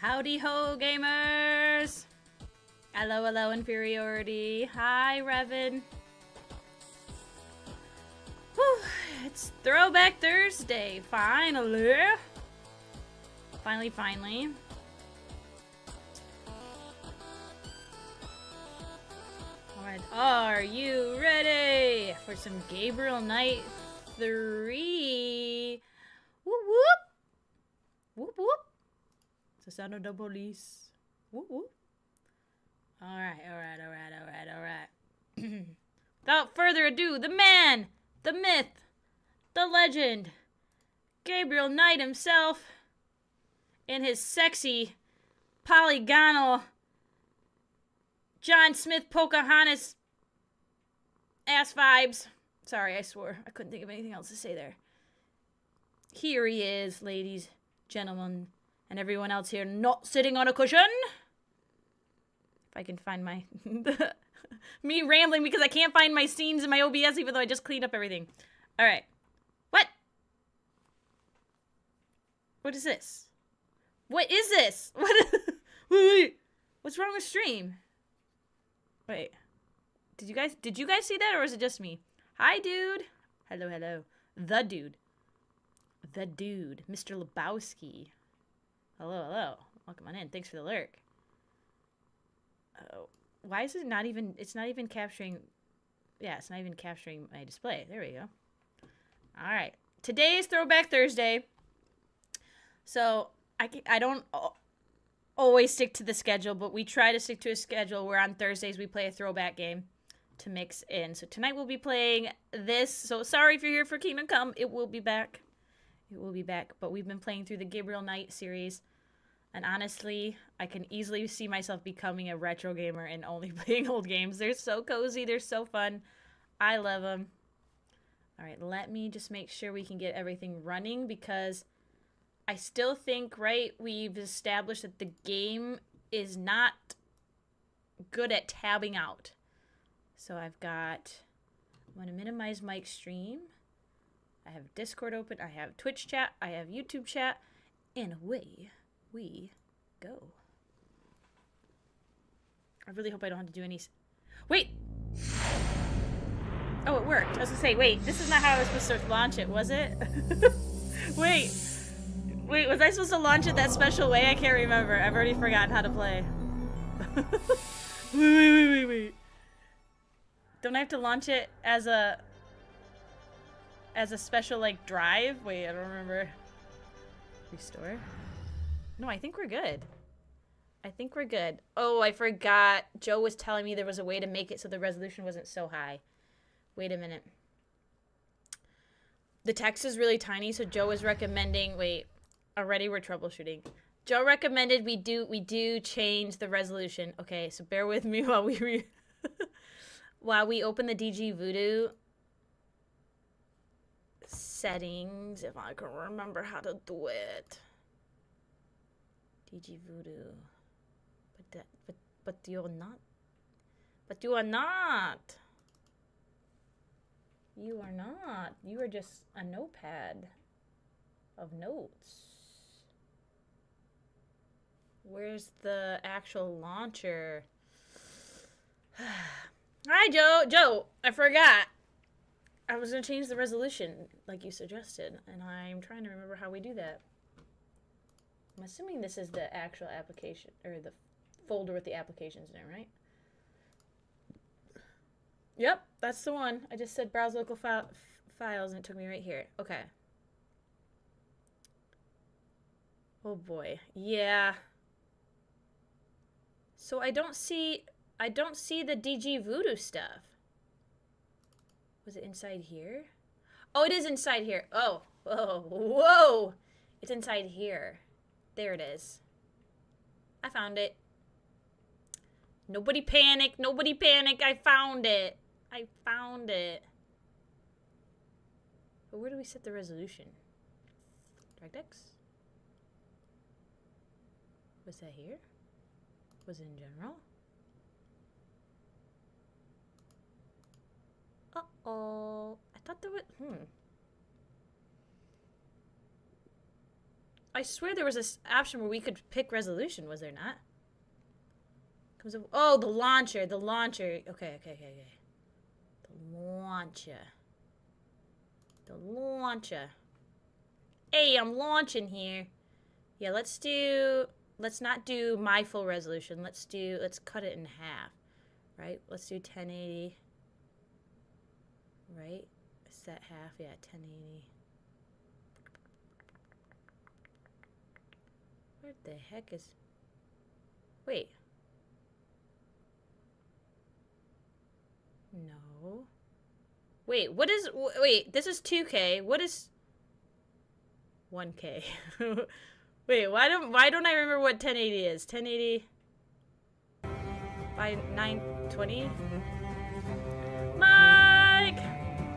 Howdy ho, gamers! Hello, hello, inferiority. Hi, Revan. Whew, it's Throwback Thursday, finally. Finally. Alright, are you ready for some Gabriel Knight 3? Whoop whoop! Whoop whoop! It's the sound of the police. Whoop whoop. Alright. Without further ado, the man, the myth, the legend, Gabriel Knight himself, in his sexy, polygonal, John Smith Pocahontas ass vibes. Sorry, I swore. I couldn't think of anything else to say there. Here he is, ladies, gentlemen, and everyone else here not sitting on a cushion. If I can find my... me rambling because I can't find my scenes in my OBS even though I just cleaned up everything. Alright. What? What is this? What is this? Wait. What's wrong with stream? Wait. Did you guys see that or is it just me? Hi, dude. Hello. The dude. Mr. Lebowski. Hello. Welcome on in. Thanks for the lurk. Oh, why is it not even, it's not even capturing, yeah, it's not even capturing my display. There we go. All right. Today is Throwback Thursday. So I don't always stick to the schedule, but we try to stick to a schedule where on Thursdays we play a throwback game to mix in. So tonight we'll be playing this. So sorry if you're here for Kingdom Come. It will be back. But we've been playing through the Gabriel Knight series. And honestly, I can easily see myself becoming a retro gamer and only playing old games. They're so cozy. They're so fun. I love them. All right, let me just make sure we can get everything running because I still think, right, we've established that the game is not good at tabbing out. So I'm going to minimize Mike's stream. I have Discord open. I have Twitch chat. I have YouTube chat. And away we go. I really hope I don't have to do any... Wait! Oh, it worked. I was gonna say, wait, this is not how I was supposed to launch it, was it? Wait, was I supposed to launch it that special way? I can't remember. I've already forgotten how to play. Wait. Don't I have to launch it as a special, like, drive? Wait, I don't remember. Restore? No, I think we're good. Oh, I forgot. Joe was telling me there was a way to make it so the resolution wasn't so high. Wait a minute. The text is really tiny, so Joe was recommending... Wait, already we're troubleshooting. Joe recommended we do change the resolution. Okay, so bear with me while we while we open the DG Voodoo settings, if I can remember how to do it. DG Voodoo. But you're not. But you are not. You are not. You are just a notepad of notes. Where's the actual launcher? Hi, Joe. Joe, I forgot. I was going to change the resolution like you suggested, and I'm trying to remember how we do that. I'm assuming this is the actual application, or the folder with the applications in it, right? Yep, that's the one. I just said browse local files, and it took me right here. Okay. Oh boy. Yeah. So I don't see the DG Voodoo stuff. Was it inside here? Oh, it is inside here. Oh, whoa. It's inside here. There it is. I found it. Nobody panic. I found it. But where do we set the resolution? DirectX? Was that here? Was it in general? Uh-oh. I thought there was... I swear there was this option where we could pick resolution, was there not? Oh, the launcher. The launcher. Okay. The launcher. The launcher. Hey, I'm launching here. Yeah, let's not do my full resolution. Let's cut it in half. Right? Let's do 1080. Right? Set half. Yeah, 1080. What the heck is... Wait. No. Wait, what is... Wait, this is 2K. What is... 1K. Wait, why don't I remember what 1080 is? 1080 by 920?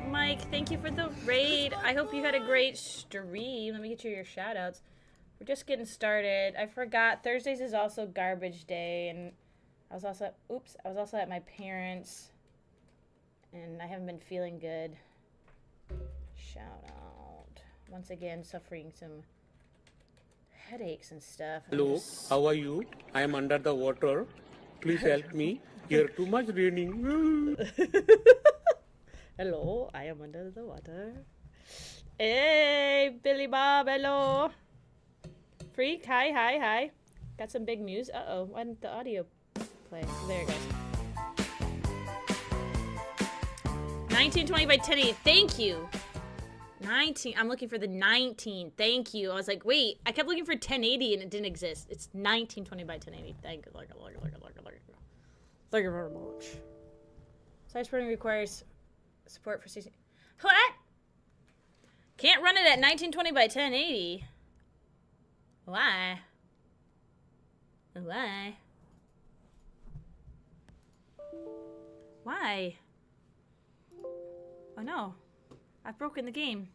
Mike, thank you for the raid. I hope you had a great stream. Let me get you your shoutouts. We're just getting started. I forgot Thursdays is also garbage day, and I was also at my parents', and I haven't been feeling good. Shout out. Once again, suffering some headaches and stuff. Hello, how are you? I am under the water. Please help me. Here too much raining. Hello, I am under the water. Hey, Billy Bob, hello. Freak, hi. Got some big news. Uh-oh, why didn't the audio play? There it goes. 1920 by 1080, thank you. 19, I'm looking for the 19, thank you. I was like, wait, I kept looking for 1080 and it didn't exist. It's 1920 by 1080, thank you. Thank you very much. Side sporting requires support for CC. What? Can't run it at 1920 by 1080. Why? Oh no. I've broken the game.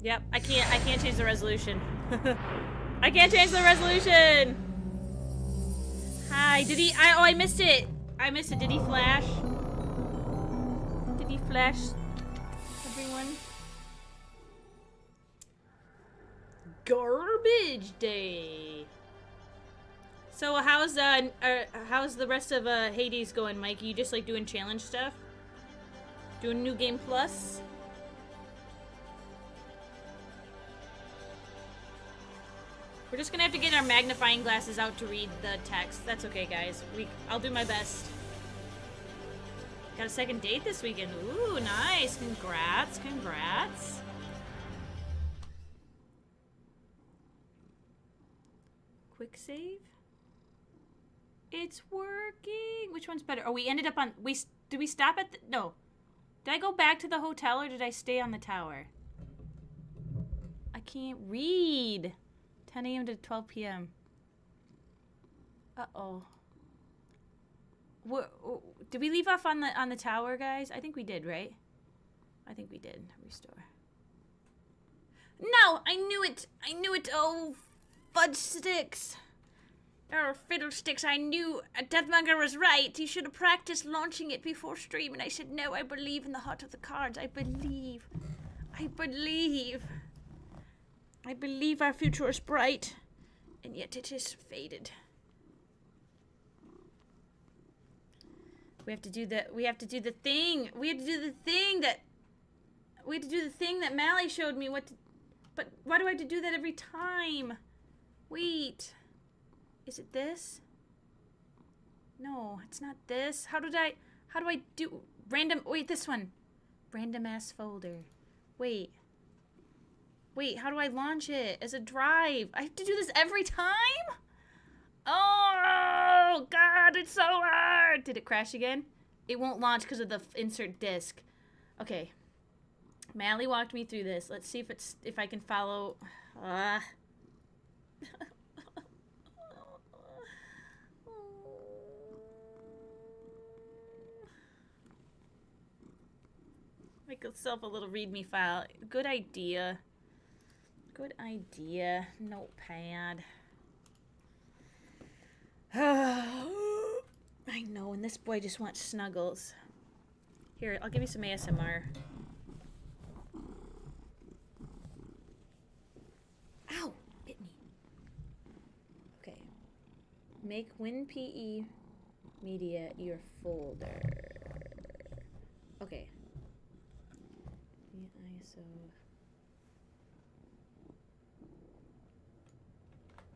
Yep, I can't change the resolution. I can't change the resolution! Hi, did he? I missed it! Did he flash? Did he flash? Everyone? Garbage day! So how's the rest of Hades going, Mike? You just like doing challenge stuff? Doing New Game Plus? We're just gonna have to get our magnifying glasses out to read the text. That's okay, guys. I'll do my best. Got a second date this weekend. Ooh, nice. Congrats. Quick save? It's working. Which one's better? Oh, we ended up on... Did we stop at the... No. Did I go back to the hotel or did I stay on the tower? I can't read. 10 a.m. to 12 p.m. Uh-oh. Did we leave off on the tower, guys? I think we did, right? I think we did. Restore. No! I knew it! Oh, fudge sticks! Oh, fiddlesticks, I knew Deathmonger was right. He should have practiced launching it before stream. And I said, no, I believe in the heart of the cards. I believe our future is bright. And yet it is faded. We have to do the thing that Mally showed me but why do I have to do that every time? Wait. Is it this? No, it's not this. How do I do random? Wait, this one. Random ass folder. Wait, how do I launch it as a drive? I have to do this every time? Oh, God, it's so hard. Did it crash again? It won't launch because of the insert disk. Okay. Mally walked me through this. Let's see if I can follow. Make yourself a little README file. Good idea. Notepad. I know, and this boy just wants snuggles. Here, I'll give you some ASMR. Make WinPE media your folder. Okay. ISO.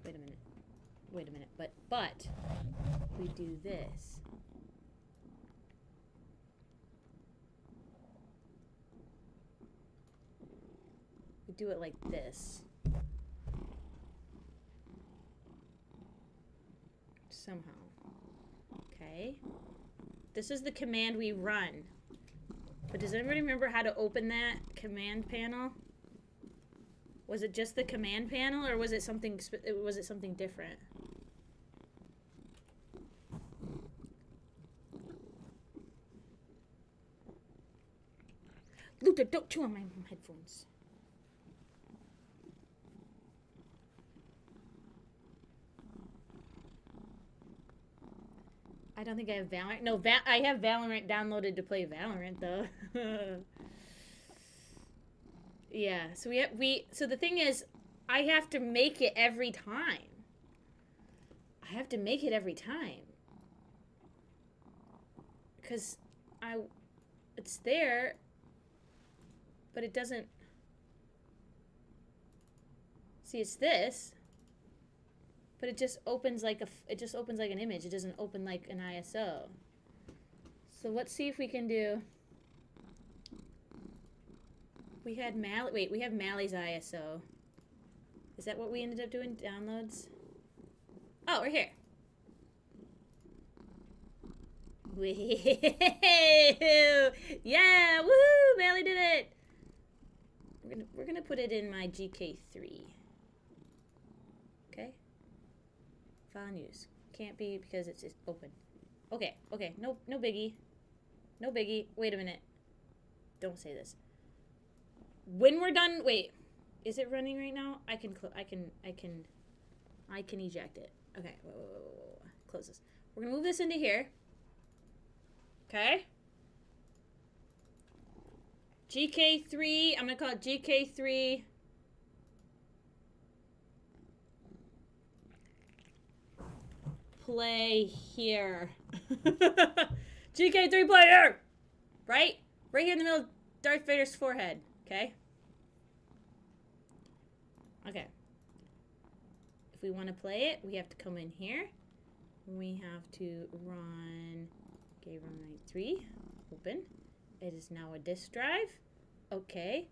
Wait a minute. Wait a minute. But we do this. We do it like this. Somehow. Okay. This is the command we run. But does anybody remember how to open that command panel? Was it just the command panel, or was it something different? Luther, don't chew on my headphones. I don't think I have Valorant. No, I have Valorant downloaded to play Valorant though. Yeah, so so the thing is, I have to make it every time. I have to make it every time. Cuz it's there, but it doesn't. See, it's this. But it just opens like an image. It doesn't open like an ISO. So let's see if we can do. We have Mally's ISO. Is that what we ended up doing? Downloads? Oh, we're here. Yeah, woohoo! Mally did it. We're gonna put it in my GK3. Okay. File news. Can't be because it's open. Okay, no biggie. No biggie. Wait a minute. Don't say this. When we're done, wait. Is it running right now? I can eject it. Okay, whoa. Close this. We're gonna move this into here. Okay. GK3, I'm gonna call it GK3. Play here. GK3 play here! Right? Right here in the middle of Darth Vader's forehead. Okay? Okay. If we want to play it, we have to come in here. We have to run Gabriel Knight 3. Open. It is now a disk drive. Okay.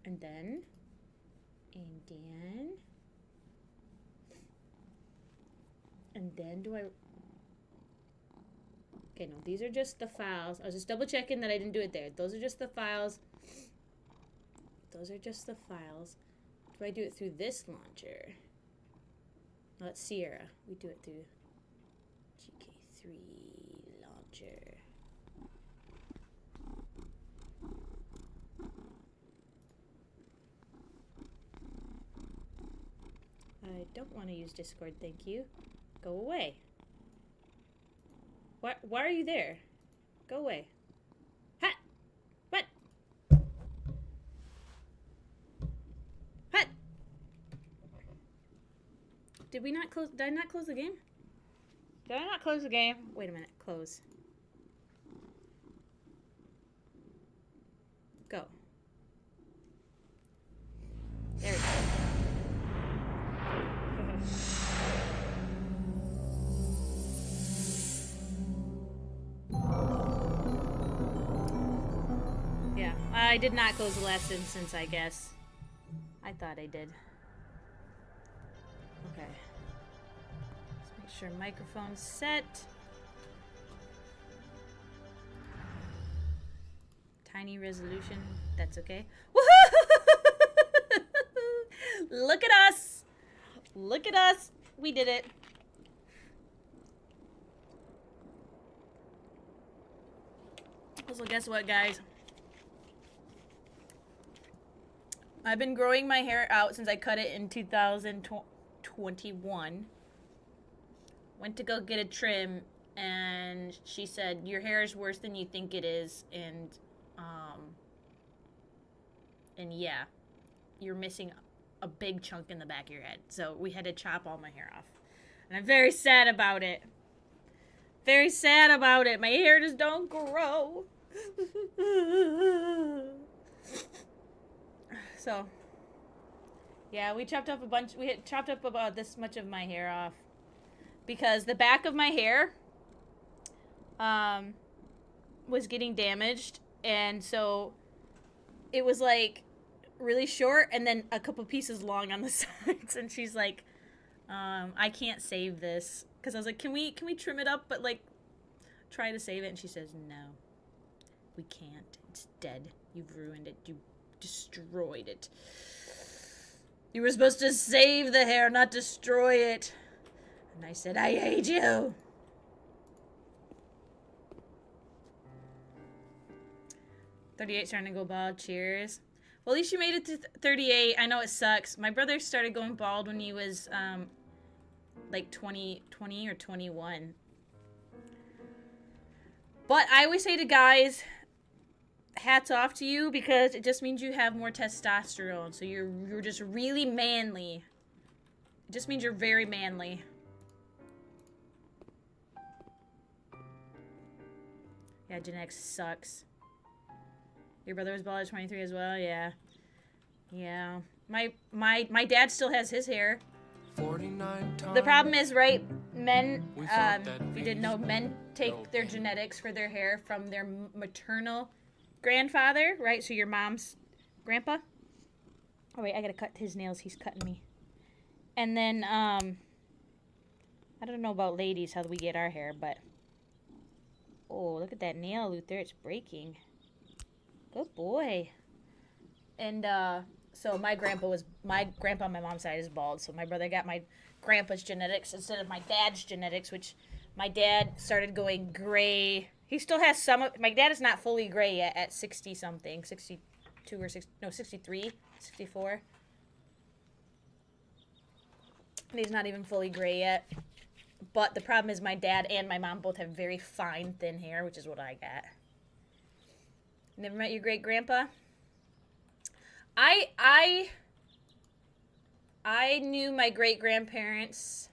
And then do I... Okay, no, these are just the files. I was just double checking that I didn't do it there. Those are just the files. Those are just the files. Do I do it through this launcher? No, it's Sierra. We do it through GK3 launcher. I don't want to use Discord, thank you. Go away. Why are you there? Go away. Ha! What? What? Did we not close? Did I not close the game? Did I not close the game? Wait a minute. Close. Go. There we go. Yeah, I did not close the last instance, I guess. I thought I did. Okay. Let's make sure microphone's set. Tiny resolution, that's okay. Woohoo! Look at us! Look at us! We did it. So guess what, guys? I've been growing my hair out since I cut it in 2021. Went to go get a trim, and she said, your hair is worse than you think it is, and yeah, you're missing a big chunk in the back of your head. So we had to chop all my hair off. And I'm very sad about it. Very sad about it. My hair just don't grow. So, yeah, we chopped up chopped up about this much of my hair off. Because the back of my hair was getting damaged. And so it was like really short and then a couple pieces long on the sides. And she's like, I can't save this. Because I was like, can we trim it up, but like try to save it? And she says, no, we can't. It's dead. You've ruined it. You destroyed it. You were supposed to save the hair, not destroy it. And I said, I hate you. $38 starting to go bald. Cheers. Well, at least you made it to 38. I know it sucks. My brother started going bald when he was like 20 or 21. But I always say to guys, hats off to you, because it just means you have more testosterone. So you're just really manly. It just means you're very manly. Yeah, genetics sucks. Your brother was bald at 23 as well? Yeah. Yeah. My dad still has his hair. 49 times. The problem is, right, men, if you didn't know, men take their genetics for their hair from their maternal grandfather, right? So your mom's grandpa. Oh, wait, I gotta cut his nails. He's cutting me. And then, I don't know about ladies, how we get our hair, but... Oh, look at that nail, Luther. It's breaking. Good boy. And, so my grandpa on my mom's side is bald, so my brother got my grandpa's genetics instead of my dad's genetics, which my dad started going gray. He still has some of, my dad is not fully gray yet at 60 something, 62 or 60, no, 63, 64. And he's not even fully gray yet. But the problem is my dad and my mom both have very fine, thin hair, which is what I got. Never met your great grandpa? I knew my great grandparents,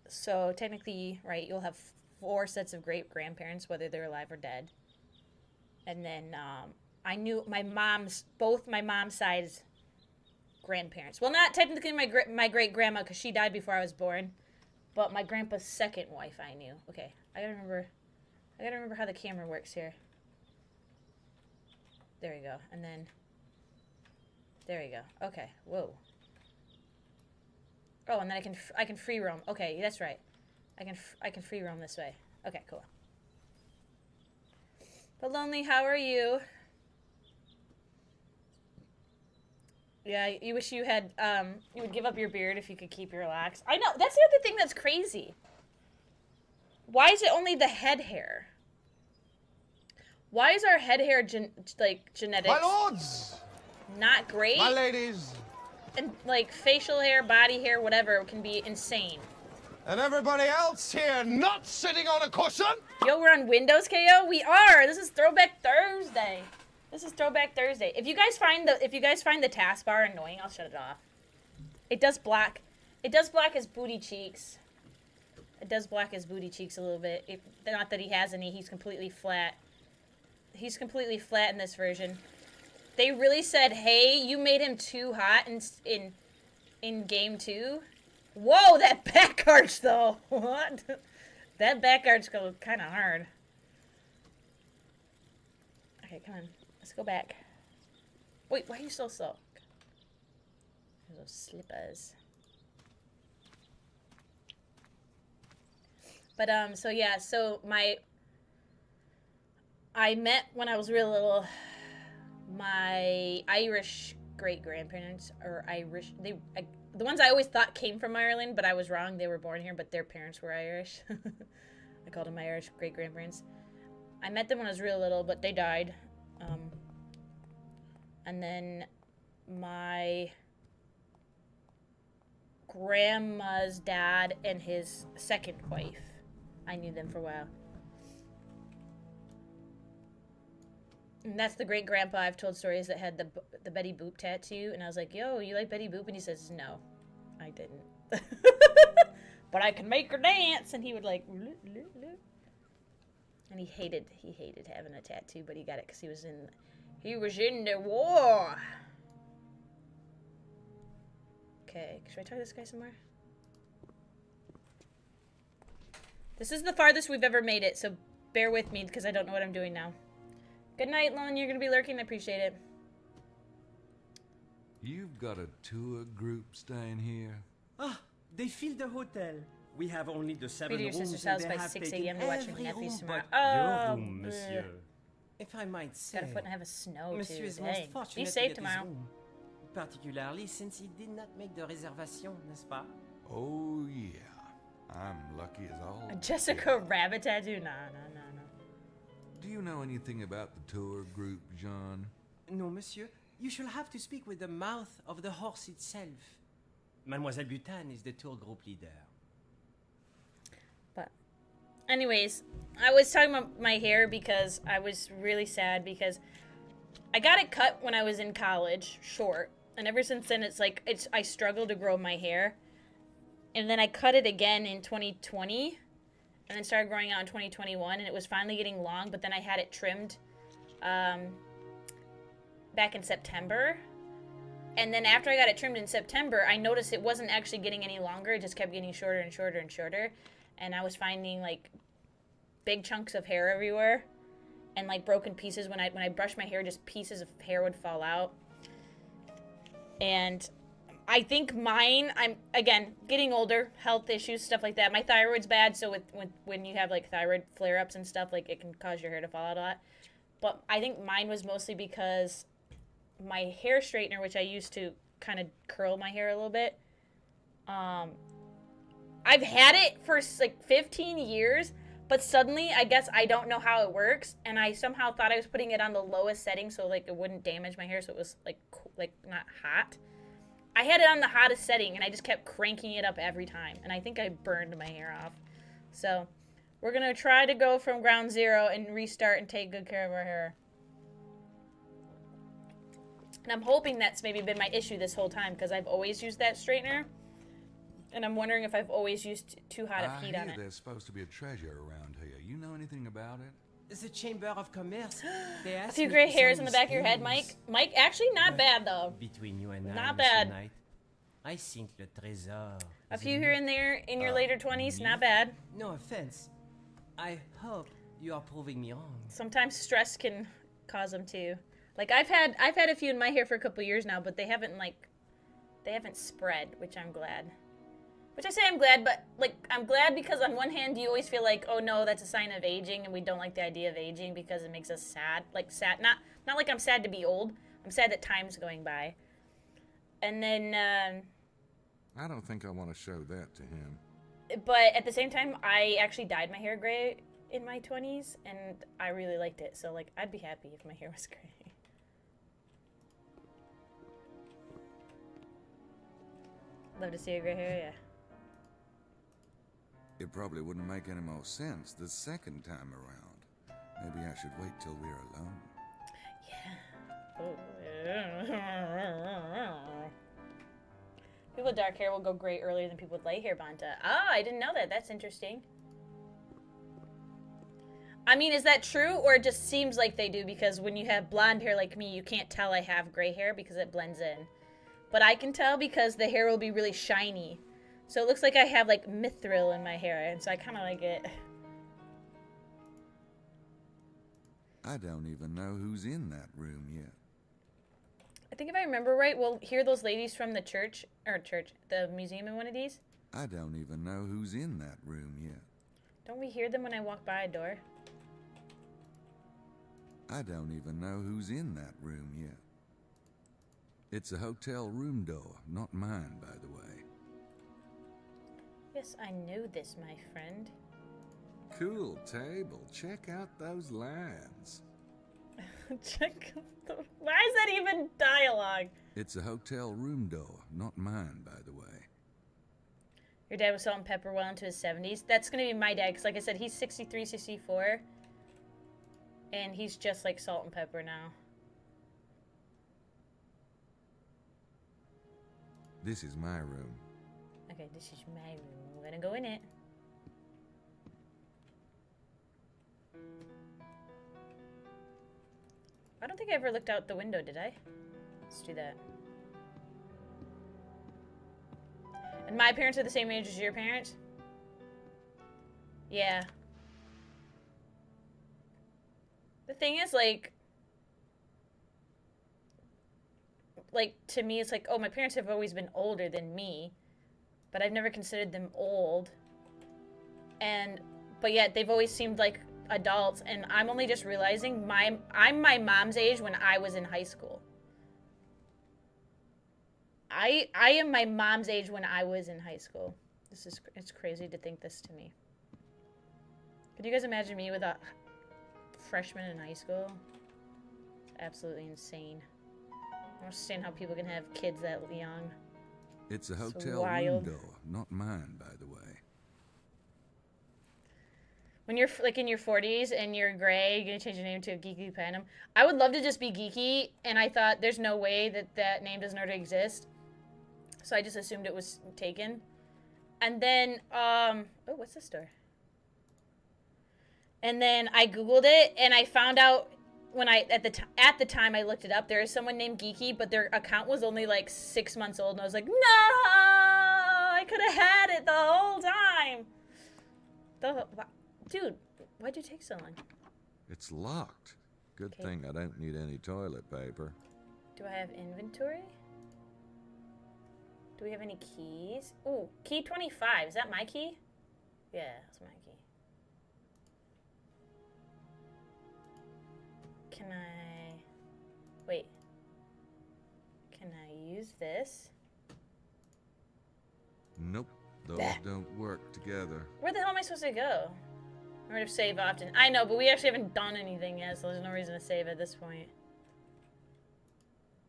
so technically, right, you'll have 4 sets of great grandparents, whether they're alive or dead. And then I knew both my mom's side's grandparents. Well, not technically my great grandma, because she died before I was born, but my grandpa's second wife I knew. Okay, I gotta remember how the camera works here. There we go, and then. There you go. Okay. Whoa. Oh, and then I can free roam. Okay, that's right. I can free roam this way. Okay, cool. But Lonely, how are you? Yeah, you wish you had you would give up your beard if you could keep your locks. I know. That's the other thing that's crazy. Why is it only the head hair? Why is our head hair genetics? My lords. Not great. My ladies. And like facial hair, body hair, whatever can be insane. And everybody else here not sitting on a cushion. Yo, we're on Windows, KO. We are. This is Throwback Thursday. This is Throwback Thursday. If you guys find the taskbar annoying, I'll shut it off. It does black his booty cheeks. It does black his booty cheeks a little bit. Not that he has any. He's completely flat. He's completely flat in this version. They really said, hey, you made him too hot in game 2. Whoa, that back arch, though. What? That back arch goes kind of hard. Okay, come on. Let's go back. Wait, why are you so slow? Those slippers. But, so yeah, so I met when I was real little... My Irish great-grandparents, or Irish, the ones I always thought came from Ireland, but I was wrong. They were born here, but their parents were Irish. I called them my Irish great-grandparents. I met them when I was real little, but they died. And then my grandma's dad and his second wife, I knew them for a while. And that's the great grandpa I've told stories that had the Betty Boop tattoo, and I was like, yo, you like Betty Boop? And he says, no, I didn't. but I can make her dance, and he would like, and he hated having a tattoo, but he got it because he was in the war. Okay, should I talk to this guy somewhere? This is the farthest we've ever made it, so bear with me because I don't know what I'm doing now. Good night, Lon. You're gonna be lurking. I appreciate it. You've got a tour group staying here? Ah, they filled the hotel. We have only the 7 Be to your rooms sister's and house they by have 6 taken a.m. to watch every nephews room tomorrow. but your Oh, room, monsieur. If I might say, Gotta put and have a snow Monsieur too. is most Dang. fortunate Be to safe get his tomorrow. room, particularly since he did not make the reservation, n'est-ce pas? Oh, yeah. I'm lucky as all. A Jessica Rabbit tattoo? No. Do you know anything about the tour group, Jean? No, monsieur. You shall have to speak with the mouth of the horse itself. Mademoiselle Butane is the tour group leader. But, anyways, I was talking about my hair because I was really sad because I got it cut when I was in college, short, and ever since then I struggle to grow my hair. And then I cut it again in 2020, and then started growing out in 2021, and it was finally getting long, but then I had it trimmed back in September. And then after I got it trimmed in September, I noticed it wasn't actually getting any longer. It just kept getting shorter and shorter and shorter. And I was finding like big chunks of hair everywhere and like broken pieces. When I brushed my hair, just pieces of hair would fall out. And I think mine, I'm again getting older, health issues, stuff like that. My thyroid's bad, so when you have like thyroid flare-ups and stuff, like it can cause your hair to fall out a lot. But I think mine was mostly because my hair straightener, which I used to kind of curl my hair a little bit, I've had it for like 15 years, but suddenly I guess I don't know how it works, and I somehow thought I was putting it on the lowest setting so like it wouldn't damage my hair, so it was like not hot. I had it on the hottest setting, and I just kept cranking it up every time, and I think I burned my hair off. So we're gonna try to go from ground zero and restart and take good care of our hair. And I'm hoping that's maybe been my issue this whole time, because I've always used that straightener. And I'm wondering if I've always used too hot of heat on it. There's supposed to be a treasure around here. You know anything about it? The Chamber of Commerce. They A asked few me gray to hairs sign in the these back of your head, papers. Mike. Actually, not bad, though. Between you and I, Not Monsieur bad. Knight, I think le trésor. A is few in here it. and there in your later 20s, not bad. No offense. I hope you are proving me wrong. Sometimes stress can cause them too. Like I've had a few in my hair for a couple years now, but they haven't spread, which I'm glad. Which I say I'm glad, but like I'm glad because on one hand you always feel like, oh no, that's a sign of aging, and we don't like the idea of aging because it makes us sad. Like sad, not like I'm sad to be old. I'm sad that time's going by. And then, I don't think I want to show that to him. but at the same time, I actually dyed my hair gray in my 20s, and I really liked it. So like, I'd be happy if my hair was gray. Love to see your gray hair, yeah. It probably wouldn't make any more sense the second time around. Maybe I should wait till we're alone. People with dark hair will go gray earlier than people with light hair, Banta. Oh, I didn't know that. That's interesting. I mean, is that true, or it just seems like they do? Because when you have blonde hair like me, you can't tell I have gray hair because it blends in. But I can tell because the hair will be really shiny. So it looks like I have like mithril in my hair, and so I kind of like it. I don't even know who's in that room yet. I think if I remember right, we'll hear those ladies from the the museum in one of these. I don't even know who's in that room yet. Don't we hear them when I walk by a door? I don't even know who's in that room yet. It's a hotel room door, not mine, by the way. Yes, I know this, my friend. Cool table. Check out those lines. Check out the... Why is that even dialogue? It's a hotel room door, not mine, by the way. Your dad was salt and pepper well into his 70s. That's going to be my dad, because like I said, he's 63, 64. And he's just like salt and pepper now. This is my room. Okay, this is my room. I'm gonna go in it. I don't think I ever looked out the window, did I? Let's do that. And my parents are the same age as your parents? Yeah. The thing is, like, to me, it's like, oh, my parents have always been older than me, but I've never considered them old. But yet, they've always seemed like adults, and I'm only just realizing I'm my mom's age when I was in high school. I am my mom's age when I was in high school. It's crazy to think this to me. Could you guys imagine me with a freshman in high school? It's absolutely insane. I don't understand how people can have kids that young. It's a hotel room door, not mine, by the way. When you're like in your 40s and you're gray, you're gonna change your name to Geeky Panem. I would love to just be Geeky, and I thought there's no way that name doesn't already exist. So I just assumed it was taken. And then, oh, what's this door? And then I Googled it, and I found out when at the time I looked it up, there is someone named Geeky, but their account was only like 6 months old, and I was like, no, I could have had it the whole time. Dude, why'd you take so long? It's locked. Good thing I don't need any toilet paper. Do I have inventory? Do we have any keys? Ooh, key 25. Is that my key? Yeah, that's my key. Can I... Wait. Can I use this? Nope. Those don't work together. Where the hell am I supposed to go? I'm going to save often. I know, but we actually haven't done anything yet, so there's no reason to save at this point.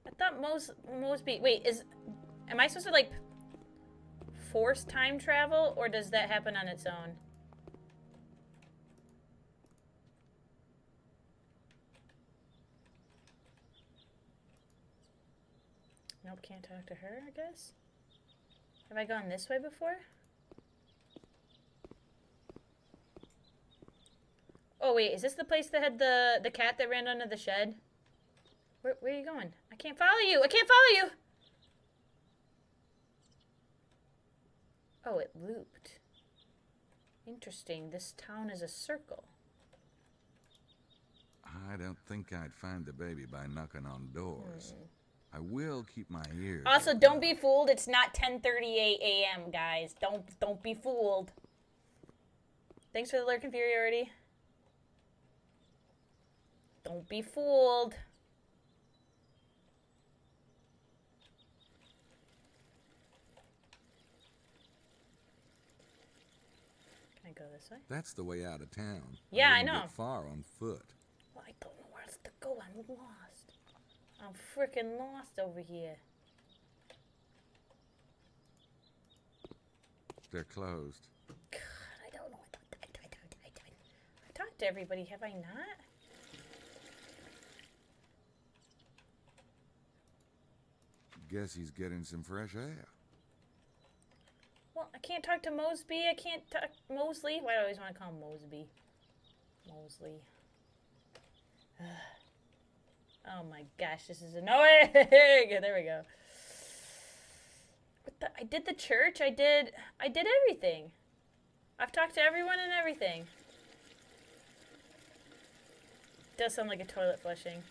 I thought Mosby... Wait, am I supposed to, like, force time travel, or does that happen on its own? Nope, can't talk to her, I guess. Have I gone this way before? Oh, wait, is this the place that had the cat that ran under the shed? Where are you going? I can't follow you! I can't follow you! Oh, it looped. Interesting. This town is a circle. I don't think I'd find the baby by knocking on doors. I will keep my ears Also, open. don't be fooled. It's not 10:38 a.m., guys. Don't be fooled. Thanks for the lurk inferiority. Don't be fooled. Can I go this way? That's the way out of town. Yeah, I wouldn't know. Get far on foot. Well, I don't know where else to go. I'm lost. I'm freaking lost over here. They're closed. God, I don't know. I talked to everybody, have I not? Guess he's getting some fresh air. Well, I can't talk to Mosby. I can't talk... Mosley? Why do I always want to call him Mosby? Mosley. Oh my gosh, this is annoying! There we go. What the... I did the church. I did everything. I've talked to everyone and everything. Does sound like a toilet flushing.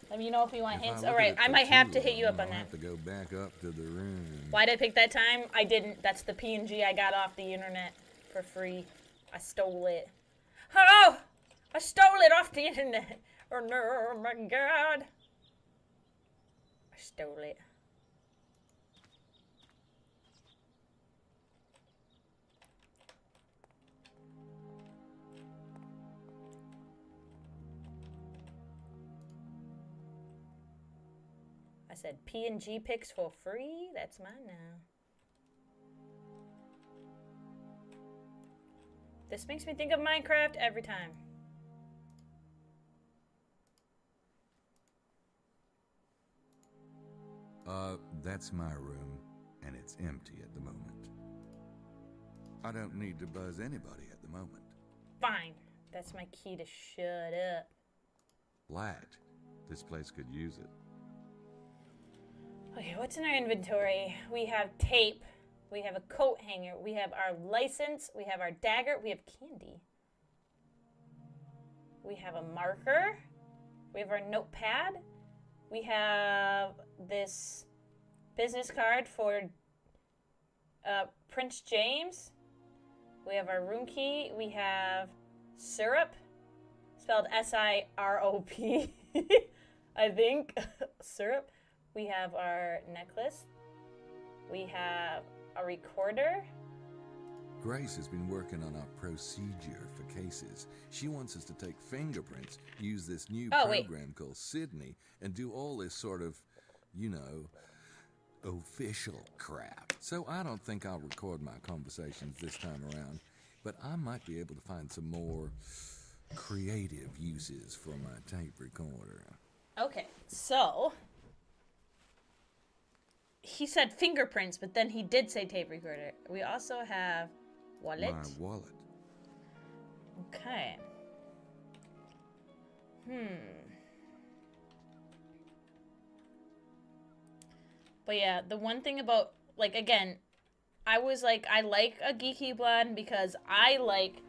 Let me know if you want hints. All right, I might have to hit you up on that. I'll have to go back up to the room. Why did I pick that time? I didn't. That's the PNG I got off the internet for free. I stole it. Oh! I stole it off the internet. Oh, no, my God. I stole it. I said PNG pics for free? That's mine now. This makes me think of Minecraft every time. That's my room, and it's empty at the moment. I don't need to buzz anybody at the moment. Fine. That's my key to shut up. Light. This place could use it. Okay, what's in our inventory? We have tape. We have a coat hanger. We have our license. We have our dagger. We have candy. We have a marker. We have our notepad. We have this business card for Prince James. We have our room key. We have syrup, spelled S-I-R-O-P, I think. Syrup. We have our necklace. We have a recorder. Grace has been working on our procedure for cases. She wants us to take fingerprints, use this new program called Sydney, and do all this sort of, you know, official crap. So I don't think I'll record my conversations this time around, but I might be able to find some more creative uses for my tape recorder. Okay, so he said fingerprints, but then he did say tape recorder. We also have wallet. My wallet. Okay. But yeah, the one thing about, like, again, I was like, I like aGeekyBlonde because I like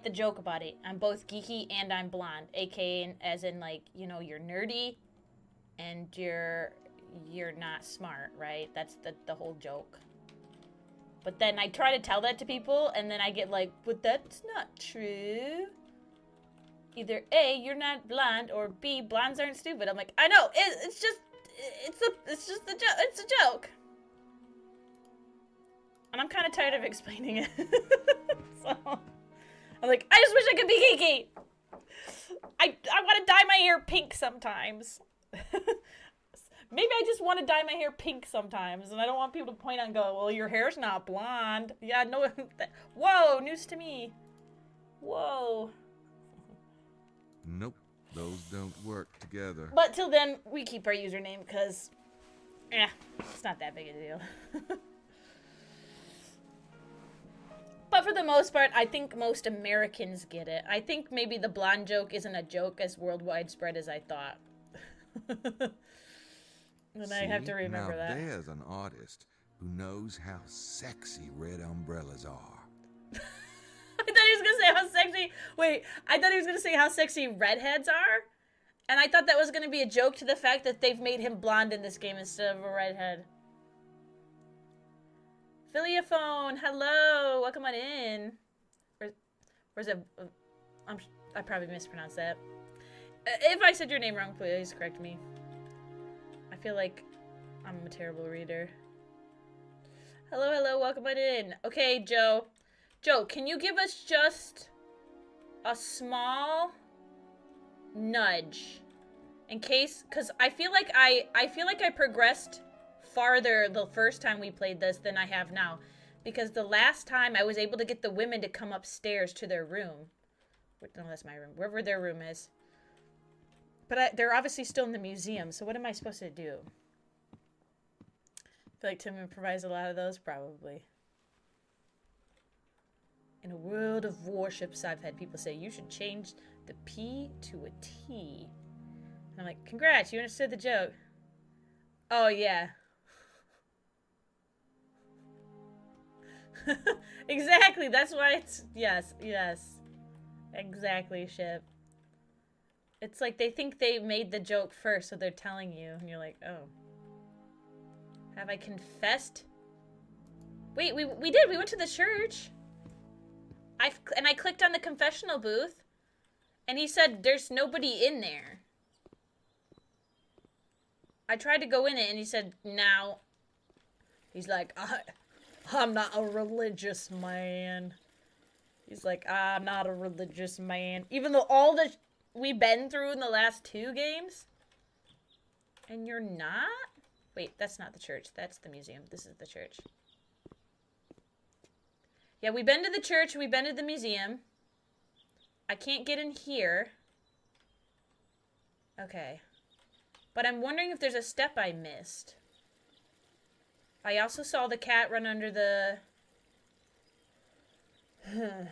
the joke about it. I'm both geeky and I'm blonde, aka as in, like, you know, you're nerdy and you're not smart, right? That's the whole joke. But then I try to tell that to people, and then I get like, but that's not true. Either A, you're not blonde, or B, blondes aren't stupid. I'm like, I know, it's just a joke. And I'm kind of tired of explaining it. So I'm like, I just wish I could be geeky. I want to dye my hair pink sometimes. Maybe I just want to dye my hair pink sometimes, and I don't want people to point out and go, well, your hair's not blonde. Yeah, no. Whoa, news to me. Whoa. Nope, those don't work together. But till then, we keep our username because, it's not that big a deal. But for the most part, I think most Americans get it. I think maybe the blonde joke isn't a joke as worldwide spread as I thought. And I have to remember now that. There's an artist who knows how sexy red umbrellas are. I thought he was going to say how sexy... Wait, I thought he was going to say how sexy redheads are. And I thought that was going to be a joke to the fact that they've made him blonde in this game instead of a redhead. Philiophone, hello. Welcome on in. Where's it? I probably mispronounced that. If I said your name wrong, please correct me. I feel like I'm a terrible reader. Hello, hello, welcome on in. Okay, Joe. Joe, can you give us just a small nudge in case, because I feel like I progressed farther the first time we played this than I have now, because the last time I was able to get the women to come upstairs to their room. No, that's my room. Wherever their room is. But they're obviously still in the museum, so what am I supposed to do? I feel like Tim improvised a lot of those, probably. In a world of warships, I've had people say, you should change the P to a T. And I'm like, congrats, you understood the joke. Oh, yeah. Exactly, that's why it's... Yes, yes. Exactly, Ship. It's like they think they made the joke first, so they're telling you, and you're like, oh. Have I confessed? Wait, we did. We went to the church. I clicked on the confessional booth, and he said there's nobody in there. I tried to go in it, and he said, no. He's like, I'm not a religious man. He's like, I'm not a religious man. Even though all the... we've been through in the last 2 games? And you're not? Wait, that's not the church. That's the museum. This is the church. Yeah, we've been to the church. We've been to the museum. I can't get in here. Okay. But I'm wondering if there's a step I missed. I also saw the cat run under the... I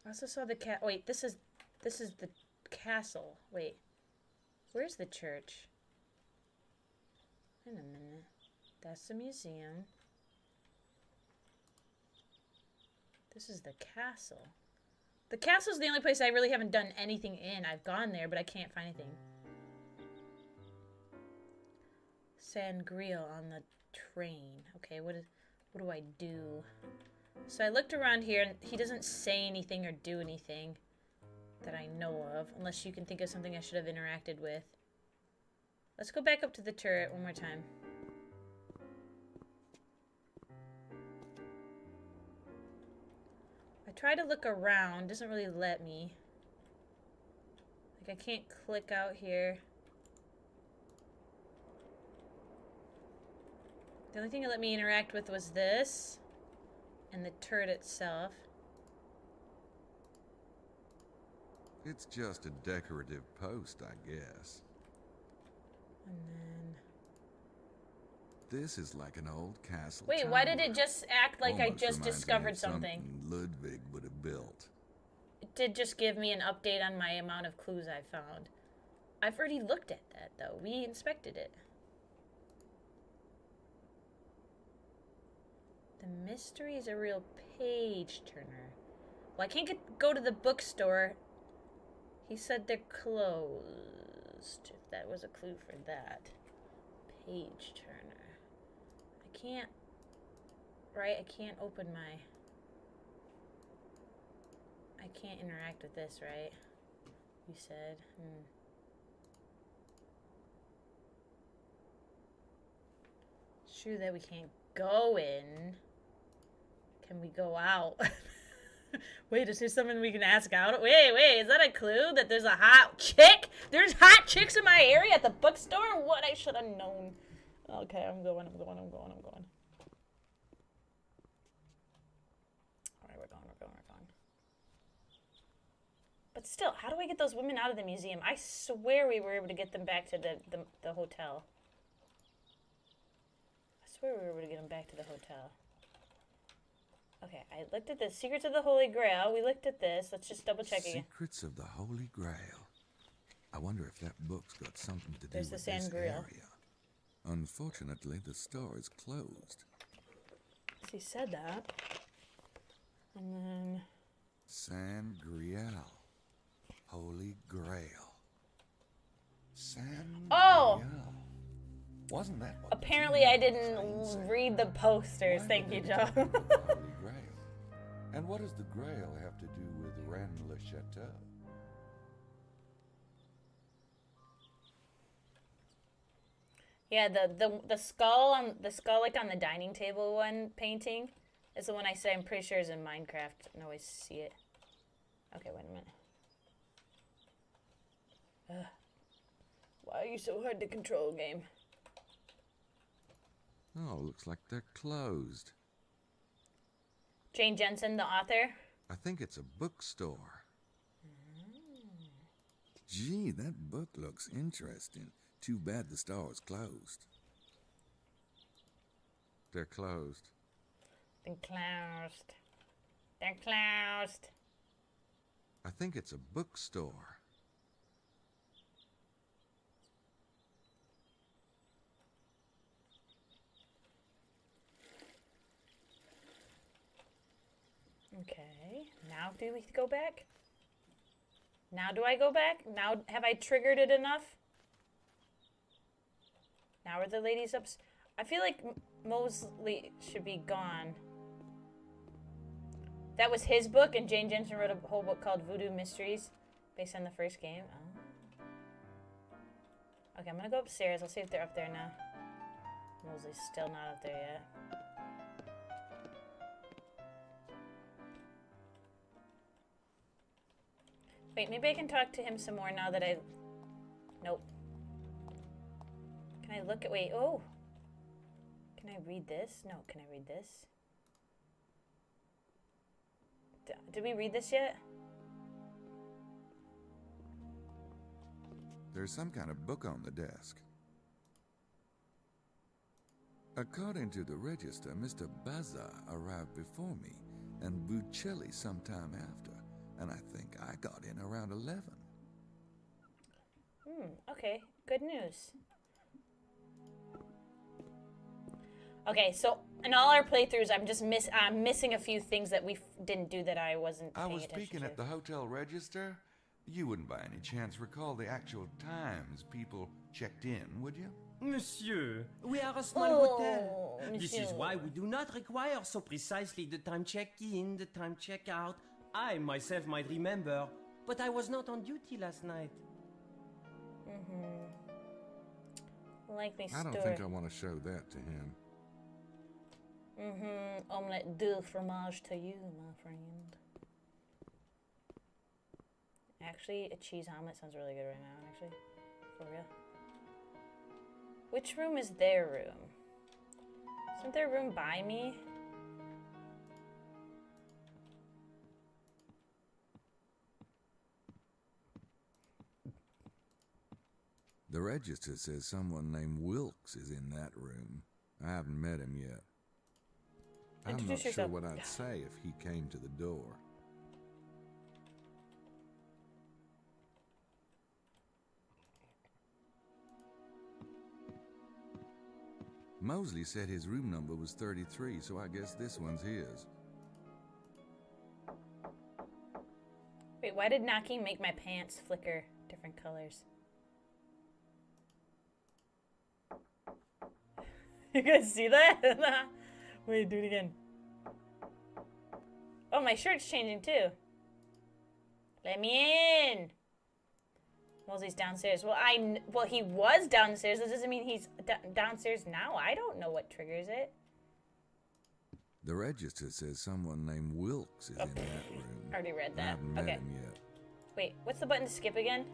also saw the cat... Wait, this is the castle. Wait. Where's the church? Wait a minute. That's the museum. This is the castle. The castle's the only place I really haven't done anything in. I've gone there, but I can't find anything. Sangreal on the train. Okay, what do I do? So I looked around here, and he doesn't say anything or do anything that I know of, unless you can think of something I should have interacted with. Let's go back up to the turret one more time. I try to look around, doesn't really let me. Like, I can't click out here. The only thing it let me interact with was this and the turret itself. It's just a decorative post, I guess. And then... This is like an old castle. Wait, tower. why did it just act like Almost I just reminds me discovered of something? Ludwig would have built. It did just give me an update on my amount of clues I found. I've already looked at that, though. We inspected it. The mystery is a real page turner. Well, I can't go to the bookstore. He said they're closed. If that was a clue for that. Page turner. I can't... Right? I can't open my... I can't interact with this, right? You said. It's true that we can't go in. Can we go out? Wait, is there someone we can ask out? Wait, is that a clue? That there's a hot chick? There's hot chicks in my area at the bookstore? What? I should have known. Okay, I'm going. Alright, we're going. But still, how do I get those women out of the museum? I swear we were able to get them back to the hotel. I swear we were able to get them back to the hotel. Okay, I looked at the Secrets of the Holy Grail. We looked at this. Let's just double check again. Secrets of the Holy Grail. I wonder if that book's got something to do There's with the this Sangreal. area. Unfortunately, the store is closed. He said that. And then... Sangreal. Holy Grail. Sangreal. Oh! Wasn't that what Apparently I didn't read the posters. Thank you, Joe. Holy Grail. And what does the Grail have to do with Rennes-le-Château? Yeah, the skull like on the dining table one painting is the one I said I'm pretty sure is in Minecraft. I can always see it. Okay, wait a minute. Why are you so hard to control, game? Oh, looks like they're closed. Jane Jensen, the author? I think it's a bookstore. Gee, that book looks interesting. Too bad the store is closed. They're closed. They're closed. They're closed. I think it's a bookstore. Okay, now do we go back? Now do I go back? Now have I triggered it enough? Now are the ladies up? I feel like Mosley should be gone. That was his book, and Jane Jensen wrote a whole book called Voodoo Mysteries, based on the first game. Oh. Okay, I'm gonna go upstairs. I'll see if they're up there now. Mosley's still not up there yet. Wait, maybe I can talk to him some more now that I... Nope. Can I look at... Wait, oh. Can I read this? No, can I read this? Did we read this yet? There's some kind of book on the desk. According to the register, Mr. Baza arrived before me, and Buccelli sometime after, and I think I got in around 11. Okay, good news. Okay, so in all our playthroughs, I'm missing a few things that we didn't do that I wasn't paying attention to. I was peeking at the hotel register. You wouldn't by any chance recall the actual times people checked in, would you? Monsieur, we are a small hotel. This is why we do not require so precisely the time check-in, the time check-out. I myself might remember, but I was not on duty last night. Likely story. I don't think I want to show that to him. Omelette de fromage to you, my friend. Actually, a cheese omelet sounds really good right now, actually. For real. Which room is their room? Isn't their room by me? The register says someone named Wilkes is in that room. I haven't met him yet. I'm not sure what I'd say if he came to the door. Mosley said his room number was 33, so I guess this one's his. Wait, why did knocking make my pants flicker different colors? You guys see that? Wait, do it again. Oh, my shirt's changing too. Let me in. Mosley's downstairs. Well, he was downstairs. That doesn't mean he's downstairs now. I don't know what triggers it. The register says someone named Wilkes is in that room. Already read that. I haven't met him yet. Wait, what's the button to skip again?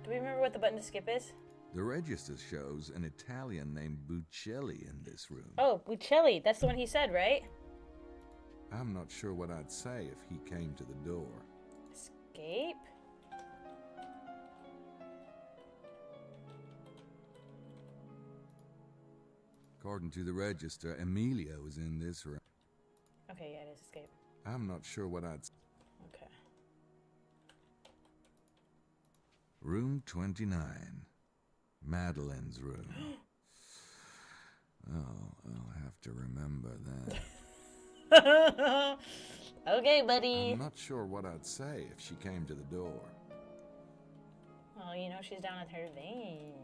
Do we remember what the button to skip is? The register shows an Italian named Buccelli in this room. Oh, Buccelli. That's the one he said, right? I'm not sure what I'd say if he came to the door. Escape? According to the register, Emilio is in this room. Okay, yeah, it is escape. I'm not sure what I'd... Okay. Room 29. Madeline's room. Oh, I'll have to remember that. Okay, buddy. I'm not sure what I'd say if she came to the door. Well, you know she's down at her vein.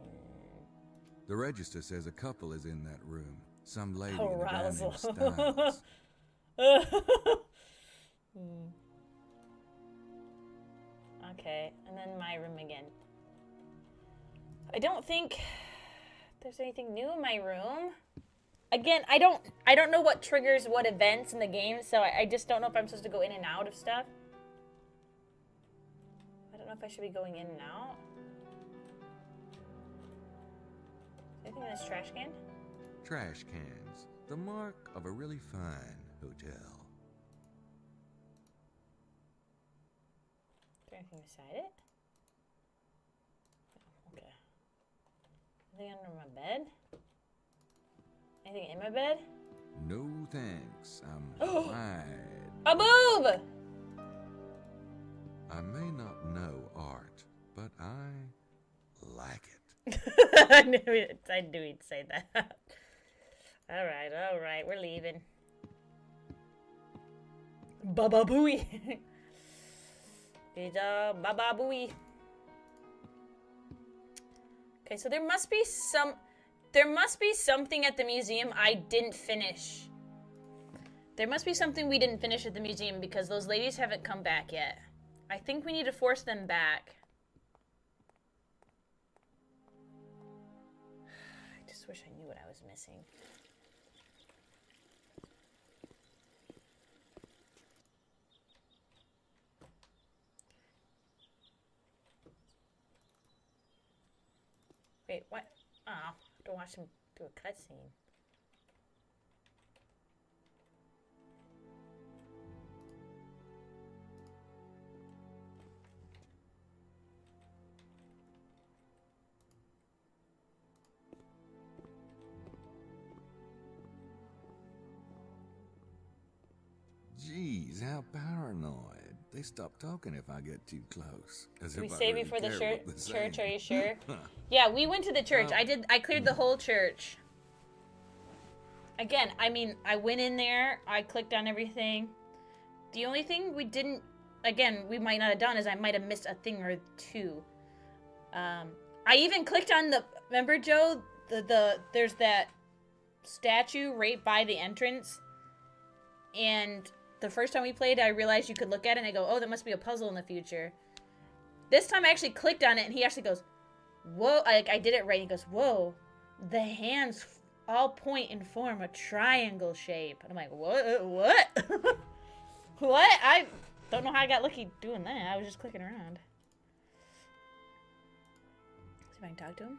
The register says a couple is in that room. Some lady Arousal. in a guy named Styles. Okay, and then my room again. I don't think there's anything new in my room. Again, I don't know what triggers what events in the game, so I just don't know if I'm supposed to go in and out of stuff. I don't know if I should be going in and out. Is there anything in this trash can? Trash cans. The mark of a really fine hotel. Is there anything beside it? Okay. Anything under my bed? Anything in my bed? No thanks. I'm fine. A boob! I may not know art, but I like it. I knew he'd say that. All right, we're leaving. Baba booey. It's baba booey. Okay, so there must be something at the museum I didn't finish. There must be something we didn't finish at the museum because those ladies haven't come back yet. I think we need to force them back. I just wish I knew what I was missing. Wait, what? Oh, I have to watch him do a cutscene. Jeez, how paranoid. They stop talking if I get too close. As Did we if I say really before the care what they're church? Are saying. you sure? Yeah, we went to the church. I cleared the whole church. Again, I mean, I went in there. I clicked on everything. The only thing we didn't, again, we might not have done is I might have missed a thing or two. I even clicked on the, remember, Joe? There's that statue right by the entrance. And the first time we played, I realized you could look at it and I go, oh, that must be a puzzle in the future. This time I actually clicked on it and he actually goes, whoa, I did it right. He goes, whoa, the hands all point and form a triangle shape. And I'm like, what? What? I don't know how I got lucky doing that. I was just clicking around. See if I can talk to him.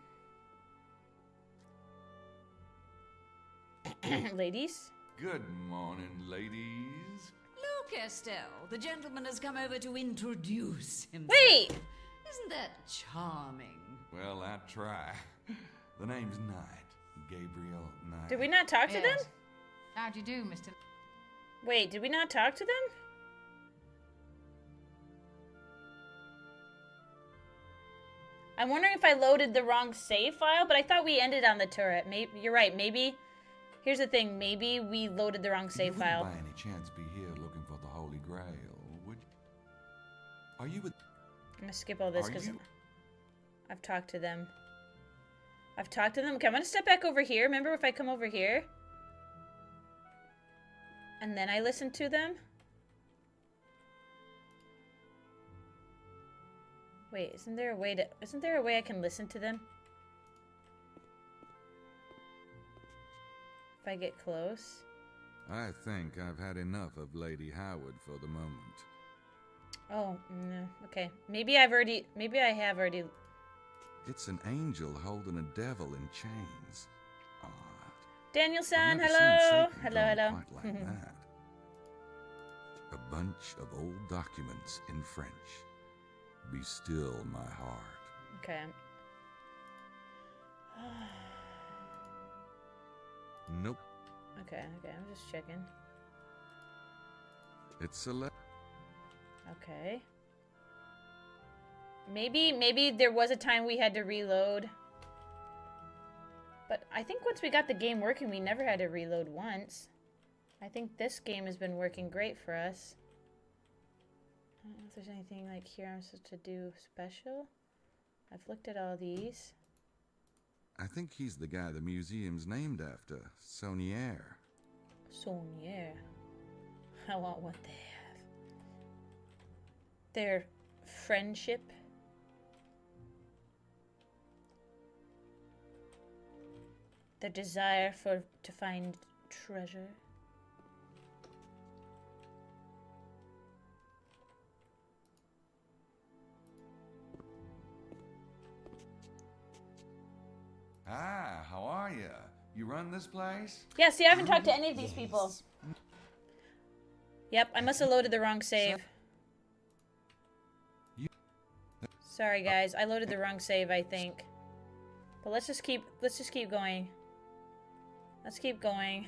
Ladies? Good morning, ladies. Look, Estelle, the gentleman has come over to introduce himself. Wait! Isn't that charming? Well, I try. The name's Knight. Gabriel Knight. Did we not talk to them? How'd you do, Mr. Wait, did we not talk to them? I'm wondering if I loaded the wrong save file, but I thought we ended on the turret. Maybe you're right. Maybe, here's the thing. Maybe we loaded the wrong save file. You wouldn't by any chance be here looking for the Holy Grail, would you? Are you with... I'm gonna skip all this because I've talked to them. I've talked to them. Okay, I'm gonna step back over here. Remember if I come over here? And then I listen to them? Wait, isn't there a way I can listen to them? If I get close? I think I've had enough of Lady Howard for the moment. Oh, no. Okay. Maybe I have already... It's an angel holding a devil in chains. Odd. Daniel-san, I've never hello! seen Satan Hello, drawn hello. quite like that. A bunch of old documents in French. Be still, my heart. Okay. Nope. Okay, I'm just checking. It's a Okay. Maybe there was a time we had to reload. But I think once we got the game working, we never had to reload once. I think this game has been working great for us. I don't know if there's anything like here I'm supposed to do special. I've looked at all these. I think he's the guy the museum's named after, Saunier. Saunier. I want what they have. Their friendship. Their desire to find treasure. Ah, how are you? You run this place? Yeah, see, I haven't talked to any of these people. Yep, I must have loaded the wrong save. Sorry, guys. I loaded the wrong save, I think. But let's just keep going. Let's keep going.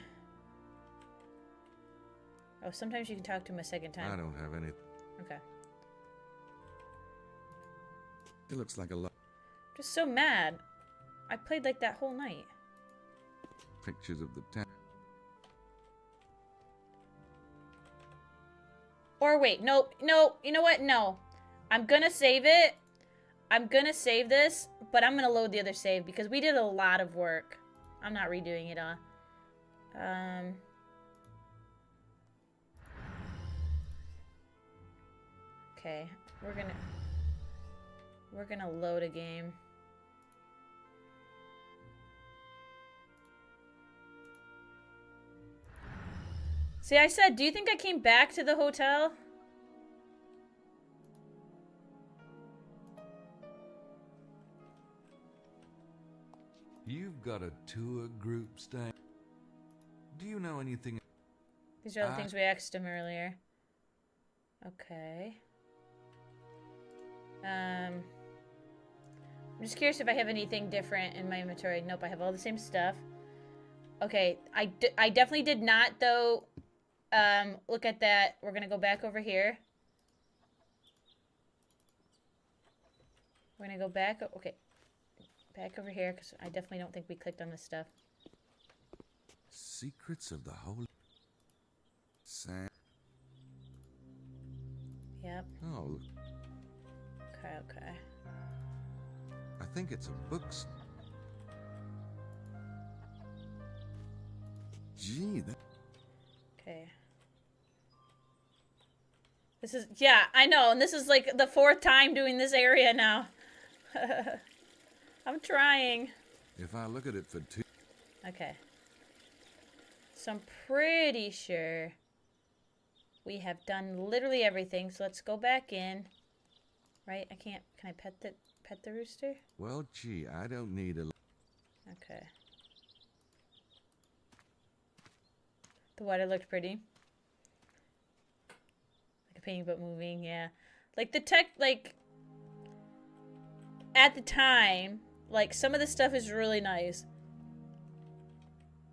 Oh, sometimes you can talk to him a second time. I don't have any. Okay. It looks like a lot. Just so mad. I played like that whole night. Pictures of the town. Or wait, no, you know what? No. I'm gonna save it. I'm gonna save this, but I'm gonna load the other save because we did a lot of work. I'm not redoing it all. Okay, we're gonna load a game. See, I said, do you think I came back to the hotel? You've got a tour group staying. Do you know anything? These are the things we asked him earlier. Okay. I'm just curious if I have anything different in my inventory. Nope, I have all the same stuff. Okay, I definitely did not, though, look at that. We're gonna go back over here. We're gonna go back. Okay. Back over here, because I definitely don't think we clicked on this stuff. Secrets of the Holy... Sam... Yep. Oh, Okay, okay. I think it's a book. Gee, that... Okay. This is, yeah, I know, and this is like the 4th time doing this area now. I'm trying. If I look at it for 2... Okay. So I'm pretty sure we have done literally everything. So let's go back in. Right? I can't. Can I pet the rooster? Well, gee, I don't need a... Okay. The water looked pretty. Like a painting but moving, yeah. Like the tech, like... At the time, like some of the stuff is really nice.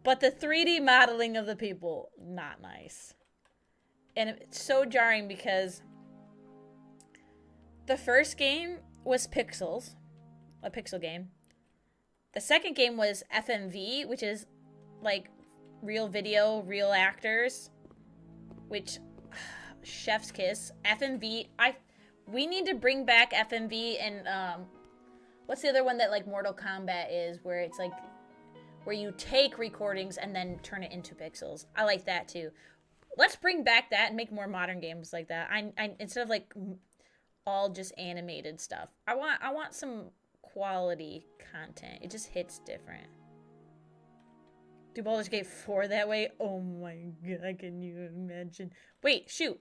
But the 3D modeling of the people, not nice. And it's so jarring because the first game was pixels, a pixel game. The second game was FMV, which is like real video, real actors, which chef's kiss. FMV, we need to bring back FMV and what's the other one that like Mortal Kombat is, where it's like where you take recordings and then turn it into pixels. I like that too. Let's bring back that and make more modern games like that. I instead of like all just animated stuff. I want some quality content. It just hits different. Do Baldur's Gate 4 that way? Oh my god, can you imagine? Wait, shoot.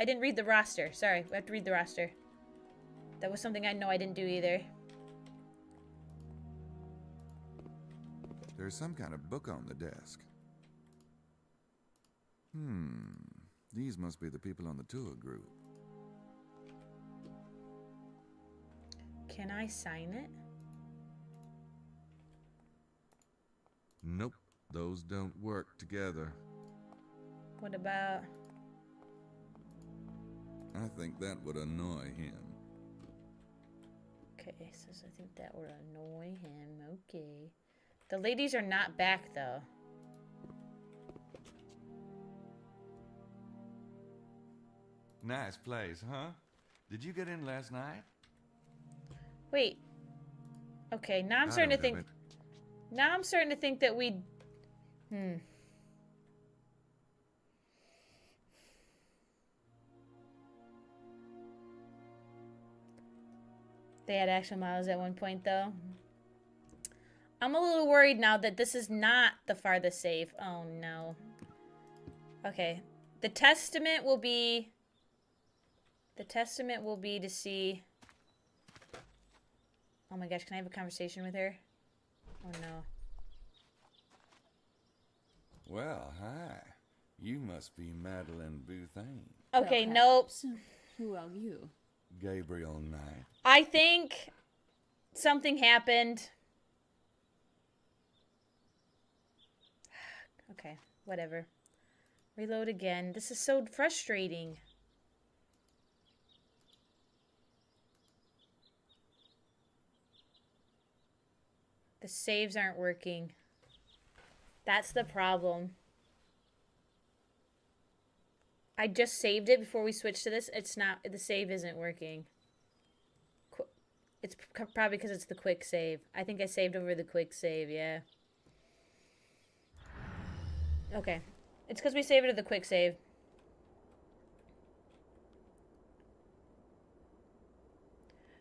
I didn't read the roster. Sorry, we have to read the roster. That was something I know I didn't do either. There's some kind of book on the desk. These must be the people on the tour group. Can I sign it? Nope, those don't work together. What about... I think that would annoy him. Okay, says I think that would annoy him. Okay. The ladies are not back, though. Nice place, huh? Did you get in last night? Wait. Okay, now I'm starting to think... Now I'm starting to think that we... They had action models at one point, though. I'm a little worried now that this is not the farthest save. Oh, no. Okay. The testament will be... The testament will be to see... Oh my gosh, can I have a conversation with her? Oh, no. Well, hi. You must be Madeline Bouthane. Okay, nope. Who are you? Gabriel Knight. I think something happened. Okay, whatever. Reload again. This is so frustrating. The saves aren't working. That's the problem. I just saved it before we switched to this. It's not, the save isn't working. It's probably because it's the quick save. I think I saved over the quick save, yeah. Okay. It's because we saved it to the quick save.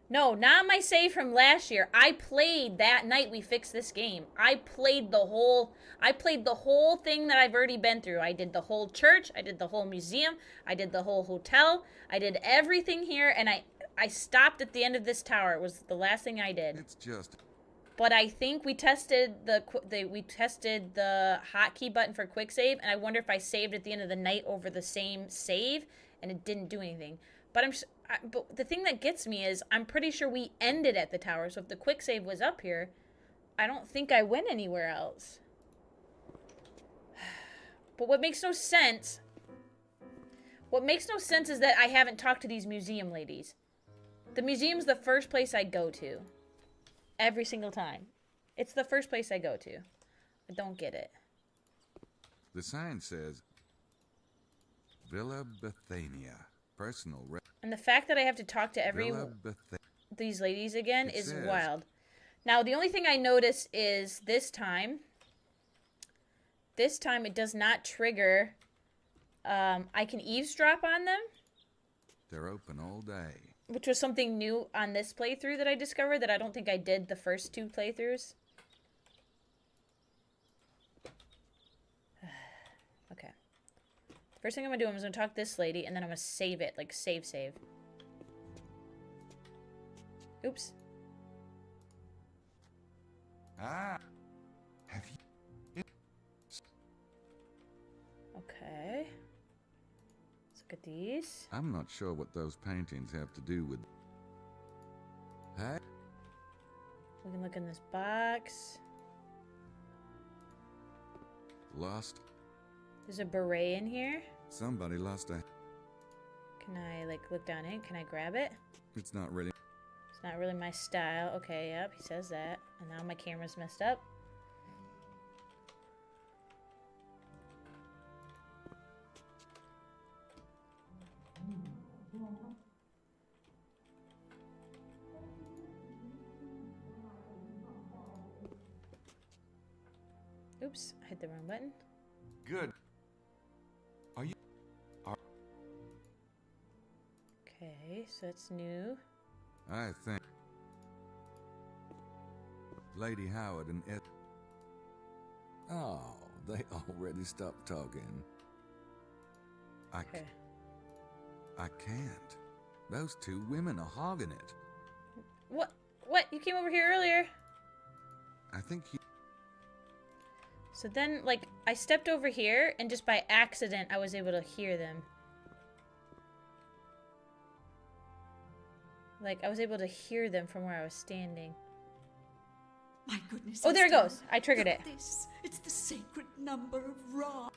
No, not my save from last year. I played that night we fixed this game. I played the whole thing that I've already been through. I did the whole church, I did the whole museum, I did the whole hotel, I did everything here, and I stopped at the end of this tower. It was the last thing I did. It's just... But I think we tested the hotkey button for quick save, and I wonder if I saved at the end of the night over the same save, and it didn't do anything. But but the thing that gets me is I'm pretty sure we ended at the tower. So if the quick save was up here, I don't think I went anywhere else. But what makes no sense What makes no sense is that I haven't talked to these museum ladies. The museum's the first place I go to. Every single time. It's the first place I go to. I don't get it. The sign says Villa Bethania. Personal. And the fact that I have to talk to these ladies again is wild. Now, the only thing I notice is this time it does not trigger. I can eavesdrop on them. They're open all day. Which was something new on this playthrough that I discovered that I don't think I did the first 2 playthroughs. Okay. First thing I'm going to do, I'm going to talk to this lady, and then I'm going to save it. Like, save. Oops. Ah. Have you... Okay. Let's look at these. I'm not sure what those paintings have to do with... Hey? We can look in this box. Lost. There's a beret in here. Somebody lost a... Can I, like, look down in? Can I grab it? It's not really... It's not really my style. Okay, yep, he says that. And now my camera's messed up. Oops, I hit the wrong button. Good. Are you... Okay, so it's new. I think... Lady Howard and Ed... Oh, they already stopped talking. Okay. I can't. Those 2 women are hogging it. What? What? You came over here earlier. I think he... So then, like, I stepped over here, and just by accident, I was able to hear them. Like, I was able to hear them from where I was standing. My goodness. Oh, there it Estelle, goes. I triggered look it. at this. It's the sacred number of Ra.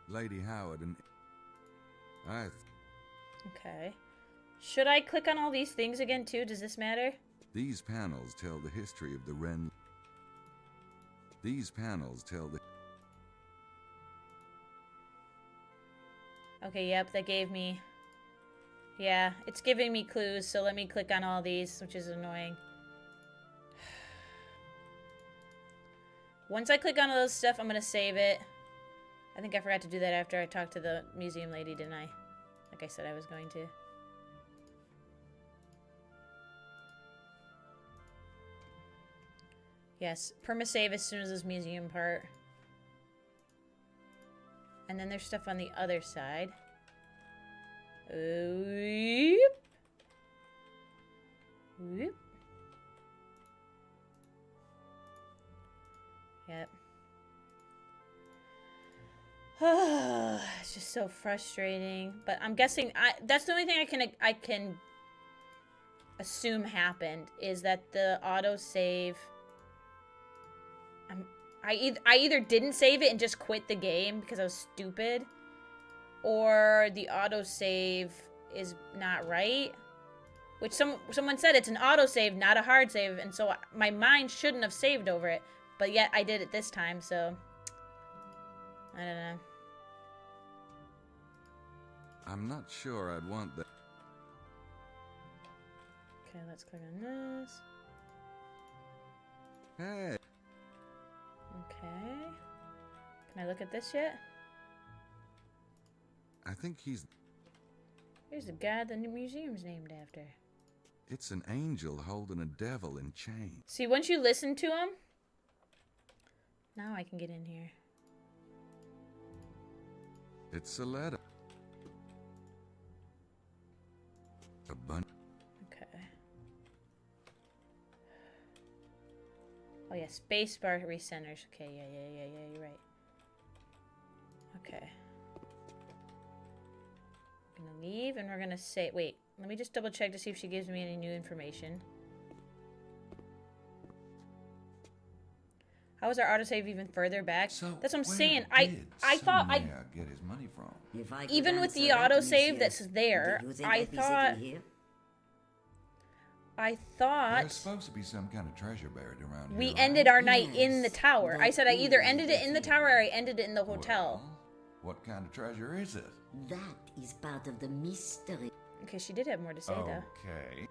Lady Howard and... Okay. Should I click on all these things again, too? Does this matter? These panels tell the history of the Wren... These panels tell the... Okay, yep, that gave me... Yeah, it's giving me clues, so let me click on all these, which is annoying. Once I click on all this stuff, I'm gonna save it. I think I forgot to do that after I talked to the museum lady, didn't I? Like I said I was going to. Yes, perma-save as soon as this museum part. And then there's stuff on the other side. Whoop. Whoop. Yep. It's just so frustrating. But I'm guessing that's the only thing I can assume happened is that the autosave. I either didn't save it and just quit the game because I was stupid, or the autosave is not right. Which someone said it's an autosave, not a hard save, and so my mind shouldn't have saved over it, but yet I did it this time, so I don't know. I'm not sure I'd want that. Okay, let's click on this. Hey. Okay. Can I look at this yet? I think he's... Here's the guy the museum's named after. It's an angel holding a devil in chains. See, once you listen to him... Now I can get in here. It's a letter. A bunch. Okay. Oh yeah, spacebar recenters. Okay, yeah, you're right. Okay. I'm gonna leave and we're gonna say, wait, let me just double check to see if she gives me any new information. How is our autosave even further back? So That's what I'm where saying. did I thought I Sumner get his money from? If I could even with the answer that, autosave monsieur, that's there, do you think I I'd be thought sitting here? There's supposed to be some kind of treasure buried around here. we right? ended our night in the Yes, tower. I said I either there ended it in the is. tower or I ended it in the hotel. Well, what kind of treasure is it? That is part of the mystery. Okay, she did have more to say though. Okay.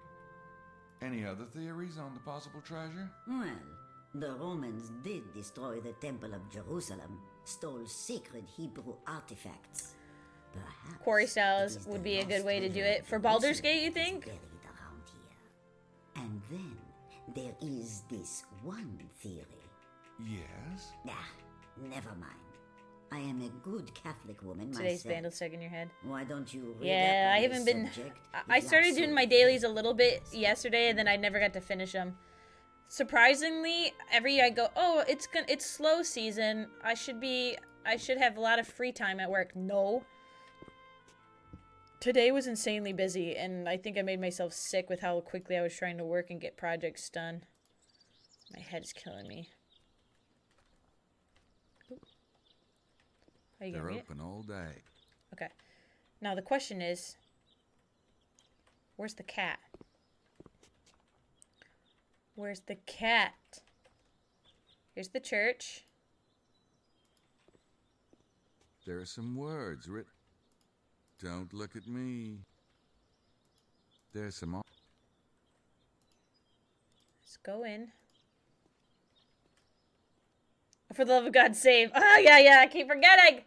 Any other theories on the possible treasure? Well, the Romans did destroy the Temple of Jerusalem, stole sacred Hebrew artifacts. Perhaps Quarry styles it is would the be a good lost way to do treasure it. of For Baldur's Jerusalem Gate, you that's think? buried around here. And then there is this one theory. Yes. Never mind. I am a good Catholic woman Today's myself. band will stick in your head. Why don't you read Yeah, up I on haven't this been. subject I if you are started so doing my dailies a little bit yesterday, and then I never got to finish them. Surprisingly, every year I go, oh, it's slow season. I should have a lot of free time at work. No. Today was insanely busy, and I think I made myself sick with how quickly I was trying to work and get projects done. My head is killing me. Are you gonna They're read it? open all day. Okay. Now the question is, where's the cat? Where's the cat? Here's the church. There are some words written. Don't look at me. There's some. Let's go in. For the love of God, save. Oh, yeah, I keep forgetting.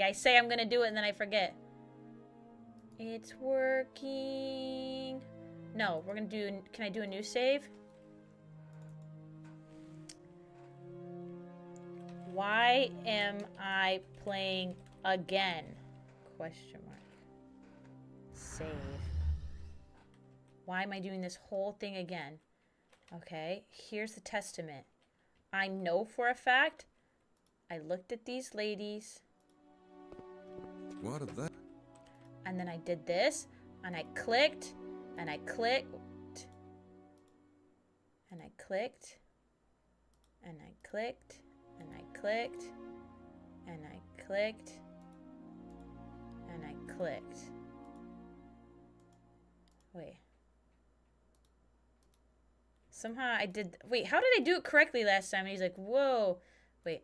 I say I'm gonna do it and then I forget. It's working. No, we're gonna do, can I do a new save? Why am I playing again? Question mark. Save. Why am I doing this whole thing again? Okay, here's the testament. I know for a fact, I looked at these ladies. What are they? And then I did this, and I clicked, and I clicked, and I clicked, and I clicked, and I clicked, and I clicked, and I clicked. Wait. Somehow I did... Wait, how did I do it correctly last time? And he's like, whoa. Wait.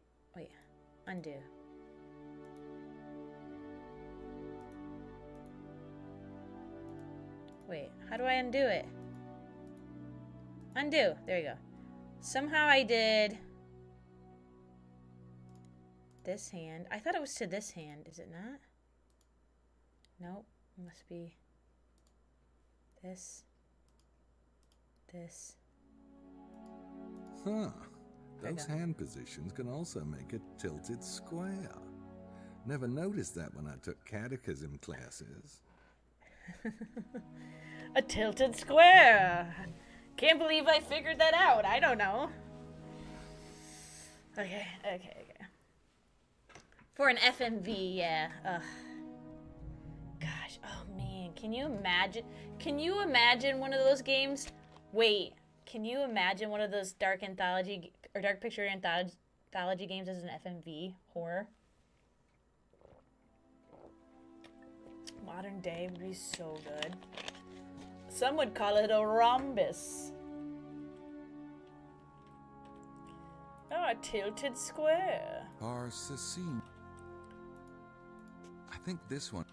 Undo. Wait, how do I undo it? Undo. There you go. Somehow I did... this hand. I thought it was to this hand. Is it not? Nope. It must be... this. This. Huh. Those hand positions can also make a tilted square. Never noticed that when I took catechism classes. A tilted square. Can't believe I figured that out. I don't know. Okay. For an FMV, yeah. Ugh. Gosh, oh man. Can you imagine one of those games? Wait. Can you imagine one of those dark anthology or dark picture anthology games as an FMV horror? Modern day would be so good. Some would call it a rhombus. Oh, a tilted square. Arsacine. I think this one.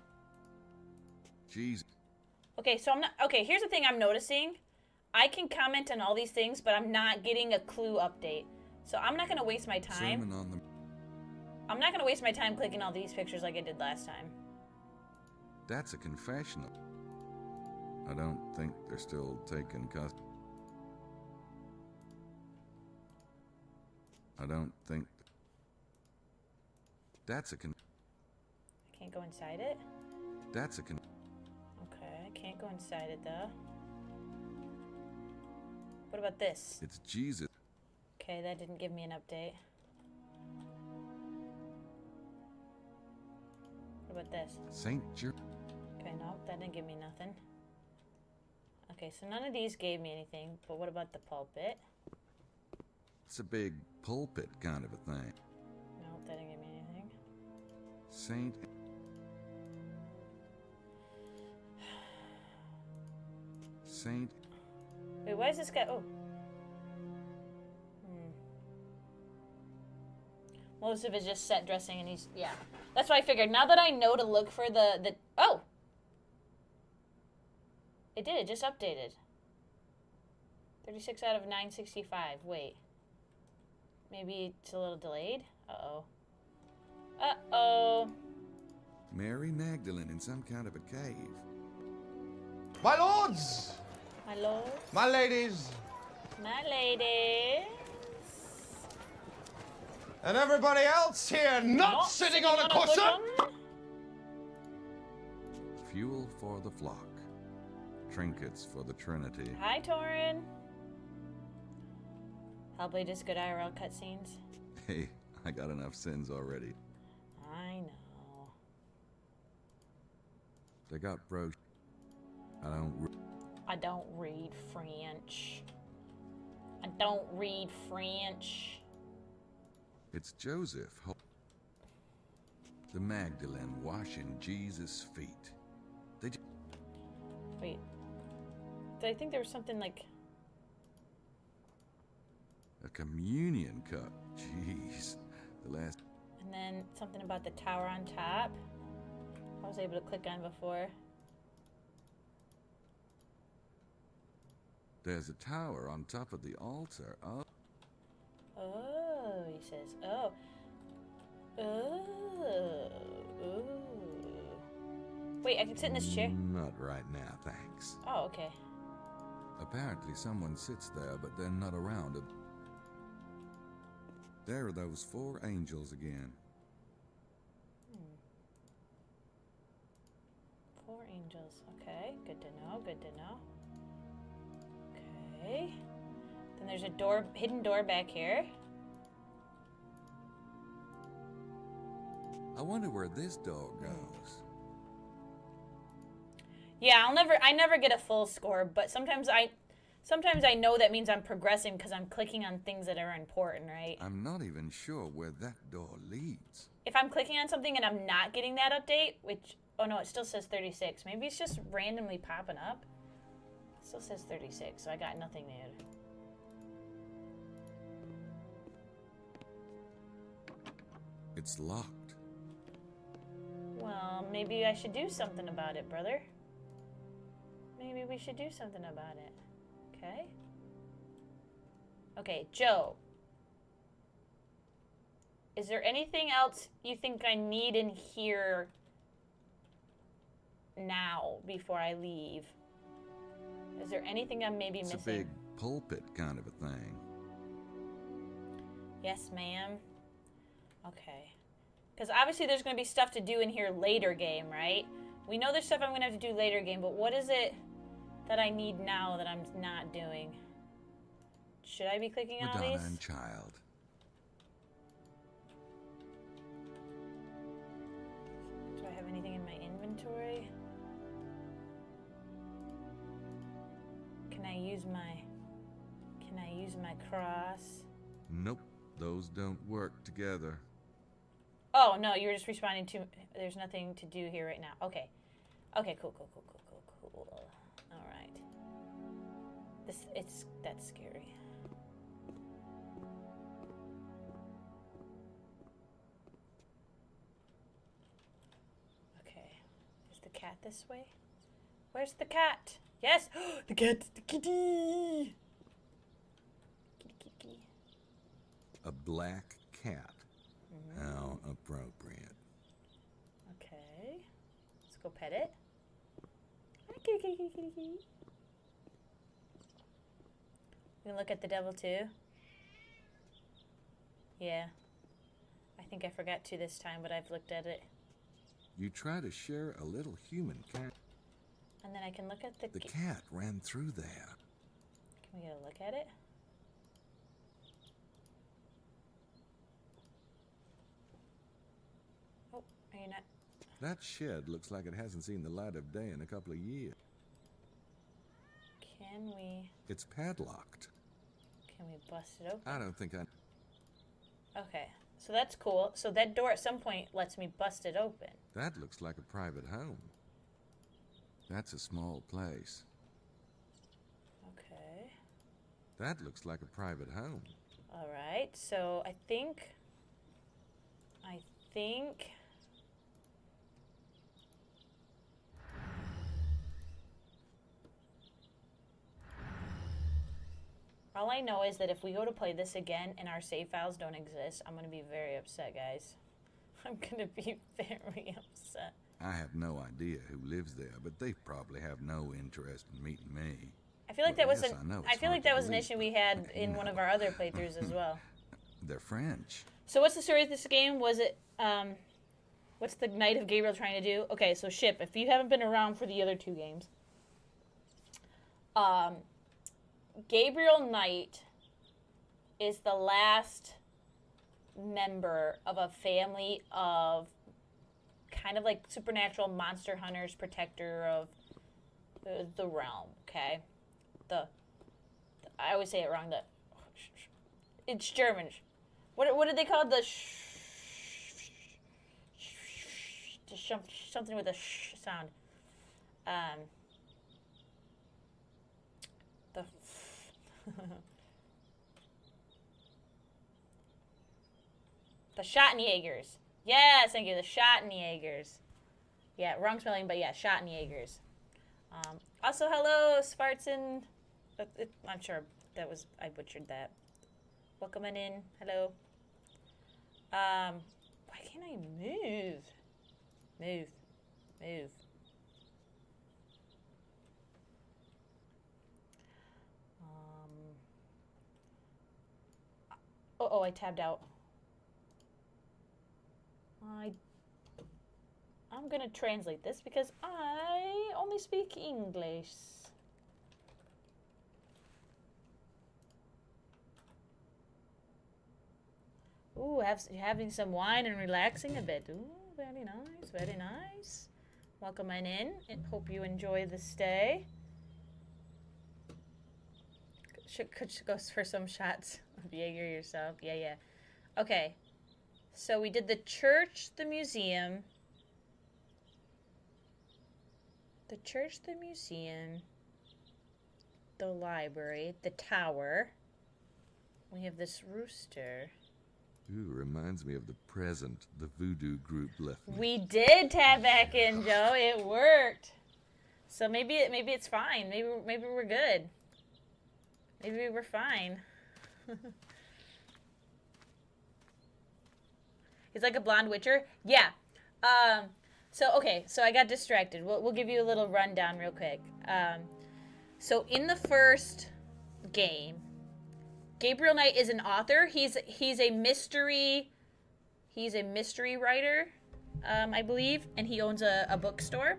Jesus. Okay, so I'm not... Okay, here's the thing I'm noticing. I can comment on all these things, but I'm not getting a clue update. So I'm not going to waste my time. I'm not going to waste my time clicking all these pictures like I did last time. That's a confessional. I don't think they're still taking custody. I don't think... That's a I can't go inside it? That's a Okay, I can't go inside it though. What about this? It's Jesus. Okay, that didn't give me an update. What about this? Saint Jer... Okay, no, that didn't give me nothing. Okay, so none of these gave me anything, but what about the pulpit? It's a big pulpit kind of a thing. No, that didn't give me anything. Saint... Saint... Wait, why is this guy... Oh. Most of it's just set dressing and he's... Yeah. That's what I figured. Now that I know to look for the... Oh! It did. It just updated. 36 out of 965. Wait. Maybe it's a little delayed? Uh-oh. Uh-oh. Mary Magdalene in some kind of a cave. My lords! My lord. My ladies! My ladies. And everybody else here not sitting on a cushion! Fuel for the flock. Trinkets for the Trinity. Hi, Torin. Hellblade is good IRL cutscenes. Hey, I got enough sins already. I know. They got broke. I don't read French. I don't read French. It's Joseph. The Magdalene washing Jesus' feet. Wait. Did I think there was something like... A communion cup. Jeez. The last... And then something about the tower on top. I was able to click on before. There's a tower on top of the altar. Oh. Oh, he says. Oh. Oh. Ooh. Wait, I can sit in this chair? Not right now, thanks. Oh, okay. Apparently someone sits there, but they're not around. There are those 4 angels again. 4 angels. Okay, good to know, good to know. Okay. Then there's a door, hidden door back here. I wonder where this door goes. Yeah, I never get a full score, but sometimes I know that means I'm progressing because I'm clicking on things that are important, right? I'm not even sure where that door leads. If I'm clicking on something and I'm not getting that update, which, oh no, it still says 36. Maybe it's just randomly popping up. It still says 36, so I got nothing new. It's locked. Well, maybe I should do something about it, brother. Maybe we should do something about it. Okay. Okay, Joe. Is there anything else you think I need in here now before I leave? Is there anything I'm maybe missing? It's a big pulpit kind of a thing. Yes, ma'am. Okay. Because obviously there's going to be stuff to do in here later game, right? We know there's stuff I'm going to have to do later game, but what is it that I need now that I'm not doing? Should I be clicking on all these? Madonna and Child. Do I have anything in my inventory? Can I use my cross? Nope, those don't work together. Oh, no, you're just responding to... There's nothing to do here right now. Okay. Okay, cool. All right. That's scary. Okay. Is the cat this way? Where's the cat? Yes! The cat! The kitty! Kitty. A black cat. How appropriate. Okay. Let's go pet it. Hi, kitty. We can look at the devil too. Yeah. I think I forgot to this time, but I've looked at it. You try to share a little human cat. And then I can look at the... The cat ran through there. Can we get a look at it? Oh, are you not... That shed looks like it hasn't seen the light of day in a couple of years. Can we... It's padlocked. Can we bust it open? I don't think I... Okay, so that's cool. So that door at some point lets me bust it open. That looks like a private home. That's a small place. Okay. That looks like a private home. All right, so I think... All I know is that if we go to play this again and our save files don't exist, I'm going to be very upset, guys. I'm going to be very upset. I have no idea who lives there, but they probably have no interest in meeting me. I feel like that was yes, I feel like that was an issue we had in one of our other playthroughs as well. They're French. So what's the story of this game? Was it what's the Knight of Gabriel trying to do? Okay, so Ship, if you haven't been around for the other two games, Gabriel Knight is the last member of a family of kind of like supernatural monster hunters, protector of the realm, okay? I always say it wrong, it's German. What did they call it? Something with a sh sound. The Schottenjägers. Yes, thank you. The Schottenjägers. Yeah, wrong spelling, but yeah, Schottenjägers. Also, hello, Spartan. I'm sure that was, I butchered that. Welcome on in. Hello. Why can't I move? Move. Oh, I tabbed out. I'm gonna translate this because I only speak English. Ooh, having some wine and relaxing a bit. Ooh, very nice, very nice. Welcome on in, and hope you enjoy the stay. Could go for some shots of Jaeger yourself. Yeah. Okay, so we did the church, the museum. The church, the museum, the library, the tower. We have this rooster. Ooh, reminds me of the present the voodoo group left me. We did tab back in, Joe. It worked. So maybe it's fine. Maybe we're good. Maybe we're fine. He's like a blonde witcher. Yeah. So I got distracted. We'll give you a little rundown real quick. So in the first game, Gabriel Knight is an author. He's a mystery writer, I believe, and he owns a bookstore,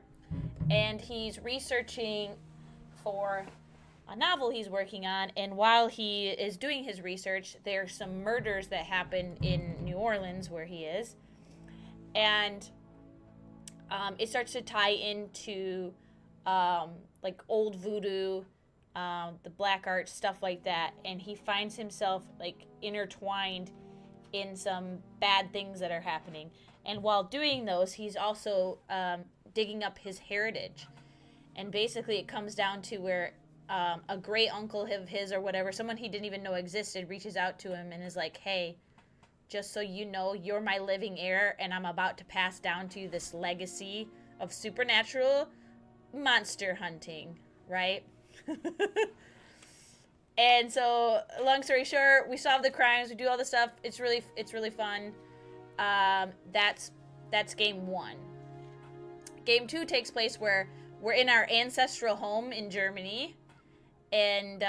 and he's researching for a novel he's working on. And while he is doing his research, there's some murders that happen in New Orleans where he is, and it starts to tie into like old voodoo, the black art, stuff like that, and he finds himself like intertwined in some bad things that are happening. And while doing those, he's also digging up his heritage. And basically it comes down to where a great uncle of his or whatever, someone he didn't even know existed, reaches out to him and is like, hey, just so you know, you're my living heir, and I'm about to pass down to you this legacy of supernatural monster hunting, right? And so, long story short, we solve the crimes, we do all the stuff. It's really fun. That's game 1. Game 2 takes place where we're in our ancestral home in Germany, and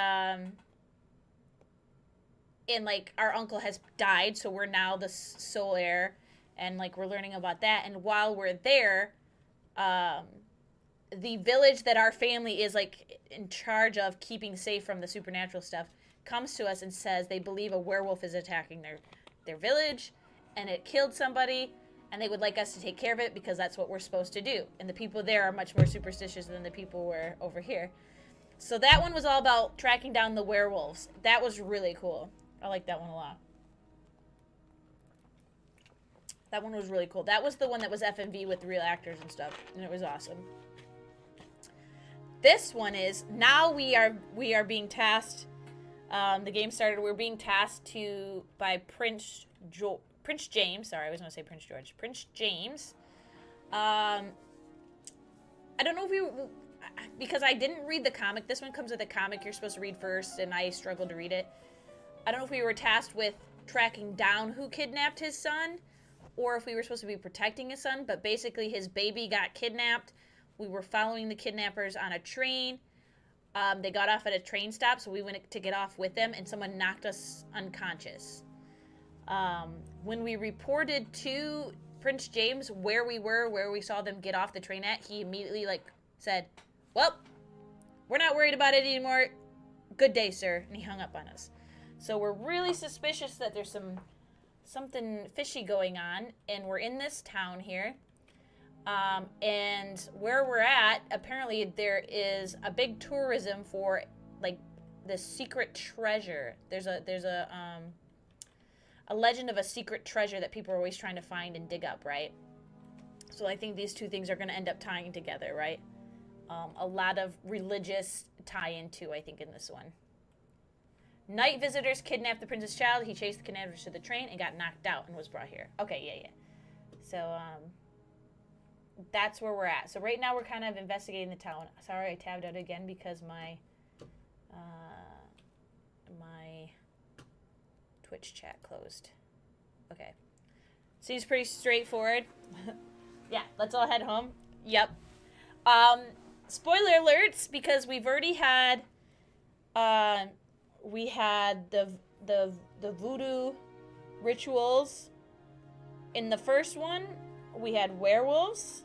like our uncle has died, so we're now the sole heir, and like we're learning about that. And while we're there, the village that our family is like in charge of keeping safe from the supernatural stuff comes to us and says they believe a werewolf is attacking their village, and it killed somebody, and they would like us to take care of it because that's what we're supposed to do. And the people there are much more superstitious than the people were over here. So that one was all about tracking down the werewolves. That was really cool. I like that one a lot. That one was really cool. That was the one that was FMV with real actors and stuff, and it was awesome. This one is, now we are being tasked, the game started, we're being tasked by Prince James, sorry, I was going to say Prince George. Prince James. I don't know if because I didn't read the comic. This one comes with a comic you're supposed to read first, and I struggled to read it. I don't know if we were tasked with tracking down who kidnapped his son, or if we were supposed to be protecting his son, but basically his baby got kidnapped. We were following the kidnappers on a train. They got off at a train stop, so we went to get off with them, and someone knocked us unconscious. When we reported to Prince James where we were, where we saw them get off the train at, he immediately, like, said, well, we're not worried about it anymore. Good day, sir. And he hung up on us. So we're really suspicious that there's something fishy going on, and we're in this town here. And where we're at, apparently there is a big tourism for, like, the secret treasure. There's a legend of a secret treasure that people are always trying to find and dig up, right? So I think these two things are going to end up tying together, right? A lot of religious tie-in too, I think, in this one. Night visitors kidnapped the prince's child. He chased the kidnappers to the train and got knocked out and was brought here. Okay, yeah. So, that's where we're at. So right now we're kind of investigating the town. Sorry, I tabbed out again because my Twitch chat closed. Okay. Seems pretty straightforward. Yeah, let's all head home. Yep. Spoiler alerts, because we've already had we had the voodoo rituals. In the first one, we had werewolves.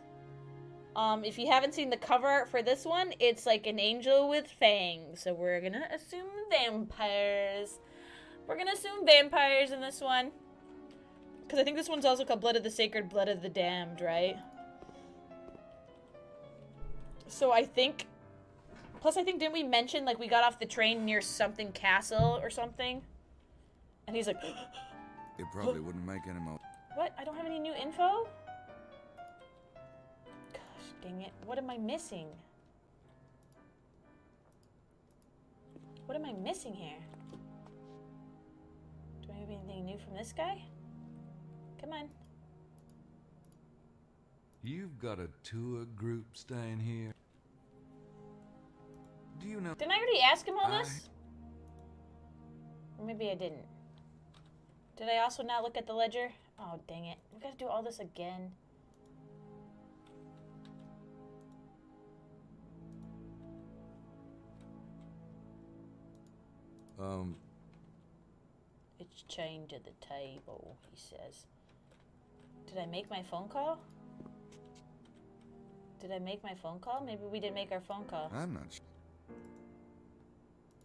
If you haven't seen the cover art for this one, it's like an angel with fangs. So we're gonna assume vampires. We're gonna assume vampires in this one. Because I think this one's also called Blood of the Sacred, Blood of the Damned, right? So I think... Plus, I think, didn't we mention, like, we got off the train near something castle or something? And he's like... It probably wouldn't make any more... What? I don't have any new info? Gosh, dang it. What am I missing? What am I missing here? Do I have anything new from this guy? Come on. You've got a tour group staying here. Do you know... Didn't I already ask him all this? Or maybe I didn't. Did I also not look at the ledger? Oh, dang it. We gotta do all this again. It's chained to the table, he says. Did I make my phone call? Did I make my phone call? Maybe we didn't make our phone call. I'm not sure.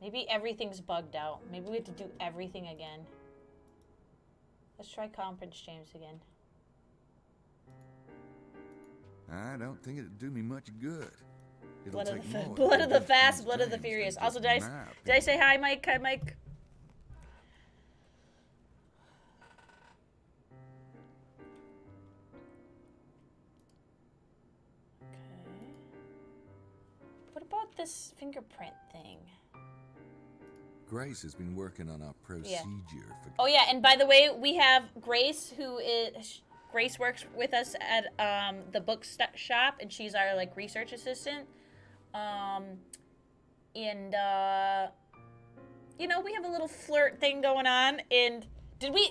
Maybe everything's bugged out. Maybe we have to do everything again. Let's try calling Prince James again. I don't think it'd do me much good. Blood of the fast, blood of the furious. Also, did I say hi, Mike? Hi, Mike. Okay. What about this fingerprint thing? Grace has been working on our procedure for... Oh, yeah, and by the way, we have Grace, Grace works with us at the book shop, and she's our, like, research assistant. You know, we have a little flirt thing going on, and did we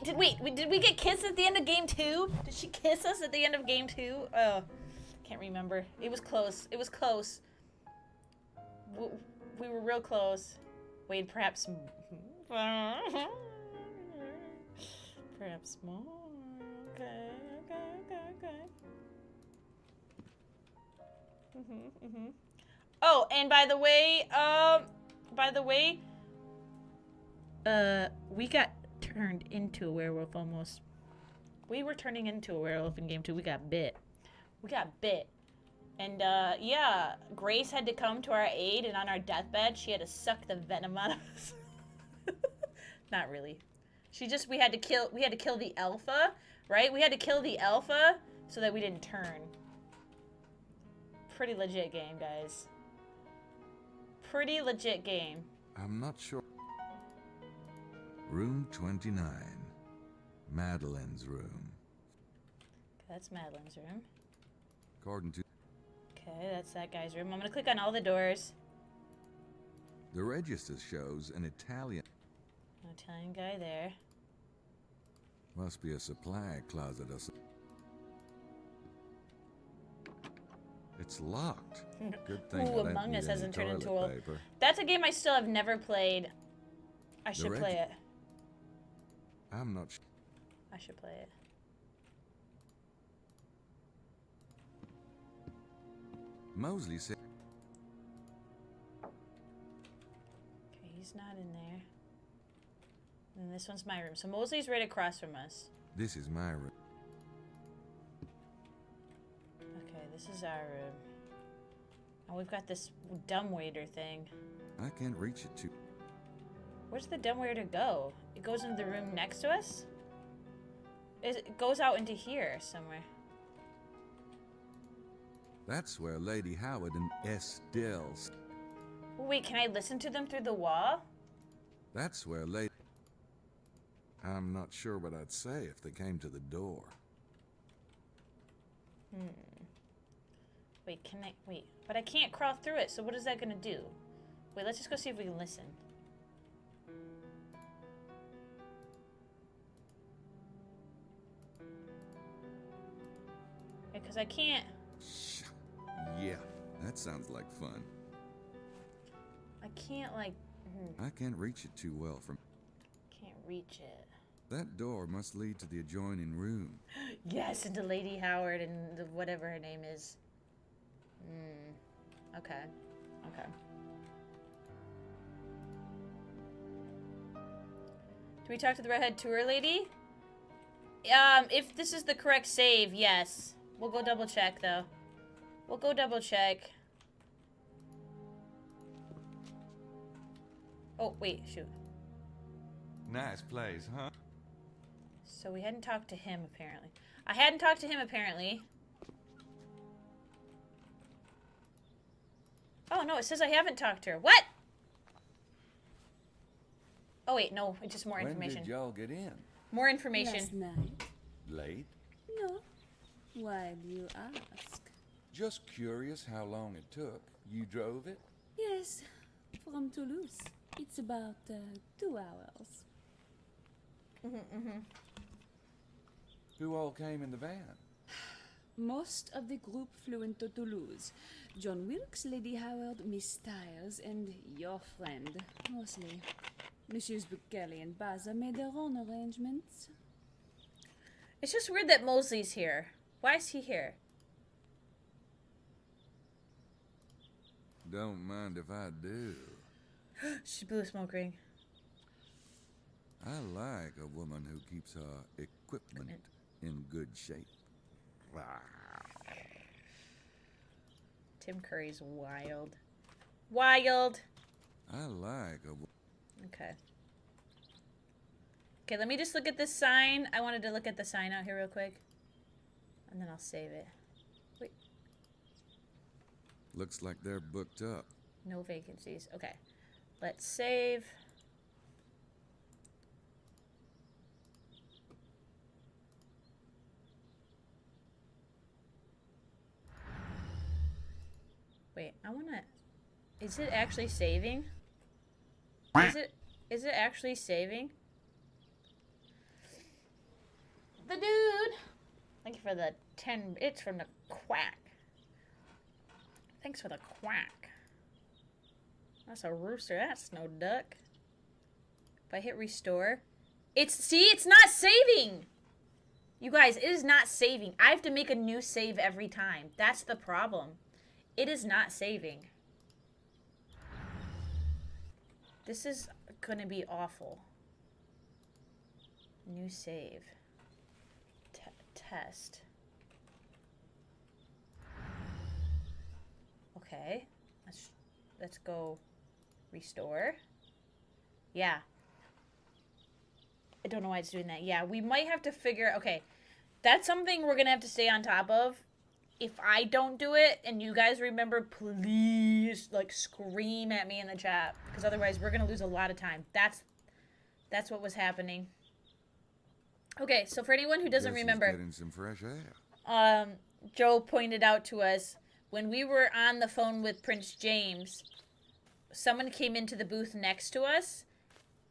get kissed at the end of game 2? Did she kiss us at the end of game 2? Oh, can't remember. It was close. It was close. We were real close. Wait, perhaps perhaps more. Okay. Oh, and by the way, we got turned into a werewolf almost. We were turning into a werewolf in game 2. We got bit. And, yeah, Grace had to come to our aid, and on our deathbed, she had to suck the venom out of us. Not really. We had to kill the alpha, right? We had to kill the alpha so that we didn't turn. Pretty legit game, guys. Pretty legit game. I'm not sure. Room 29. Madeline's room. That's Madeline's room. According to Okay, that's that guy's room. I'm gonna click on all the doors. the register shows an Italian Guy there. Must be a supply closet or something. It's locked. Good thing Ooh, I Among didn't Us need hasn't any turned into toilet a... paper. That's a game I still have never played. I should play it. I'm not sure. I should play it. Mosley said Okay, he's not in there. And this one's my room. So Mosley's right across from us. this is my room. Okay, this is our room. And we've got this dumbwaiter thing. I can't reach it too. Where's the dumbwaiter go? It goes into the room next to us? It goes out into here somewhere. That's where Lady Howard and Estelle. Wait, can I listen to them through the wall? That's where Lady. I'm not sure what I'd say if they came to the door. Wait, can I... Wait, but I can't crawl through it, so what is that gonna do? Wait, let's just go see if we can listen. Because I can't... Yeah, that sounds like fun. I can't, like... I can't reach it too well from. Can't reach it. That door must lead to the adjoining room. Yes, into Lady Howard and whatever her name is. Okay. Okay. Do we talk to the redhead tour lady? If this is the correct save, yes. We'll go double check, though. We'll go double check. Oh, wait, shoot. Nice place, huh? So we hadn't talked to him, apparently. I hadn't talked to him, apparently. Oh, no, it says I haven't talked to her. What? Oh, wait, no, it's just more information. When did y'all get in? More information. Last night? Late? No. Why do you ask? Just curious how long it took. You drove it? Yes, from Toulouse. It's about 2 hours. Who all came in the van? Most of the group flew into Toulouse. John Wilkes, Lady Howard, Miss Stiles, and your friend, mostly. Messieurs Bukelly and Baza made their own arrangements. It's just weird that Mosley's here. Why is he here? Don't mind if I do. She blew a smoke ring. I like a woman who keeps her equipment in good shape. Tim Curry's wild. Wild! I like a Okay. Okay, let me just look at this sign. I wanted to look at the sign out here real quick. And then I'll save it. Wait. Looks like they're booked up. No vacancies. Okay. Let's save. Wait, I wanna... Is it actually saving? Is it actually saving? The dude! Thank you for the 10 bits from the quack. Thanks for the quack. That's a rooster, that's no duck. If I hit restore... See, it's not saving! You guys, it is not saving. I have to make a new save every time. That's the problem. It is not saving. This is gonna be awful. New save. Test. Okay. Let's go restore. Yeah. I don't know why it's doing that. Yeah, we might have to figure... Okay. That's something we're going to have to stay on top of. If I don't do it and you guys remember, please, like, scream at me in the chat. Because otherwise, we're going to lose a lot of time. That's what was happening. Okay, so for anyone who doesn't remember... Getting some fresh air. Joe pointed out to us, when we were on the phone with Prince James, someone came into the booth next to us,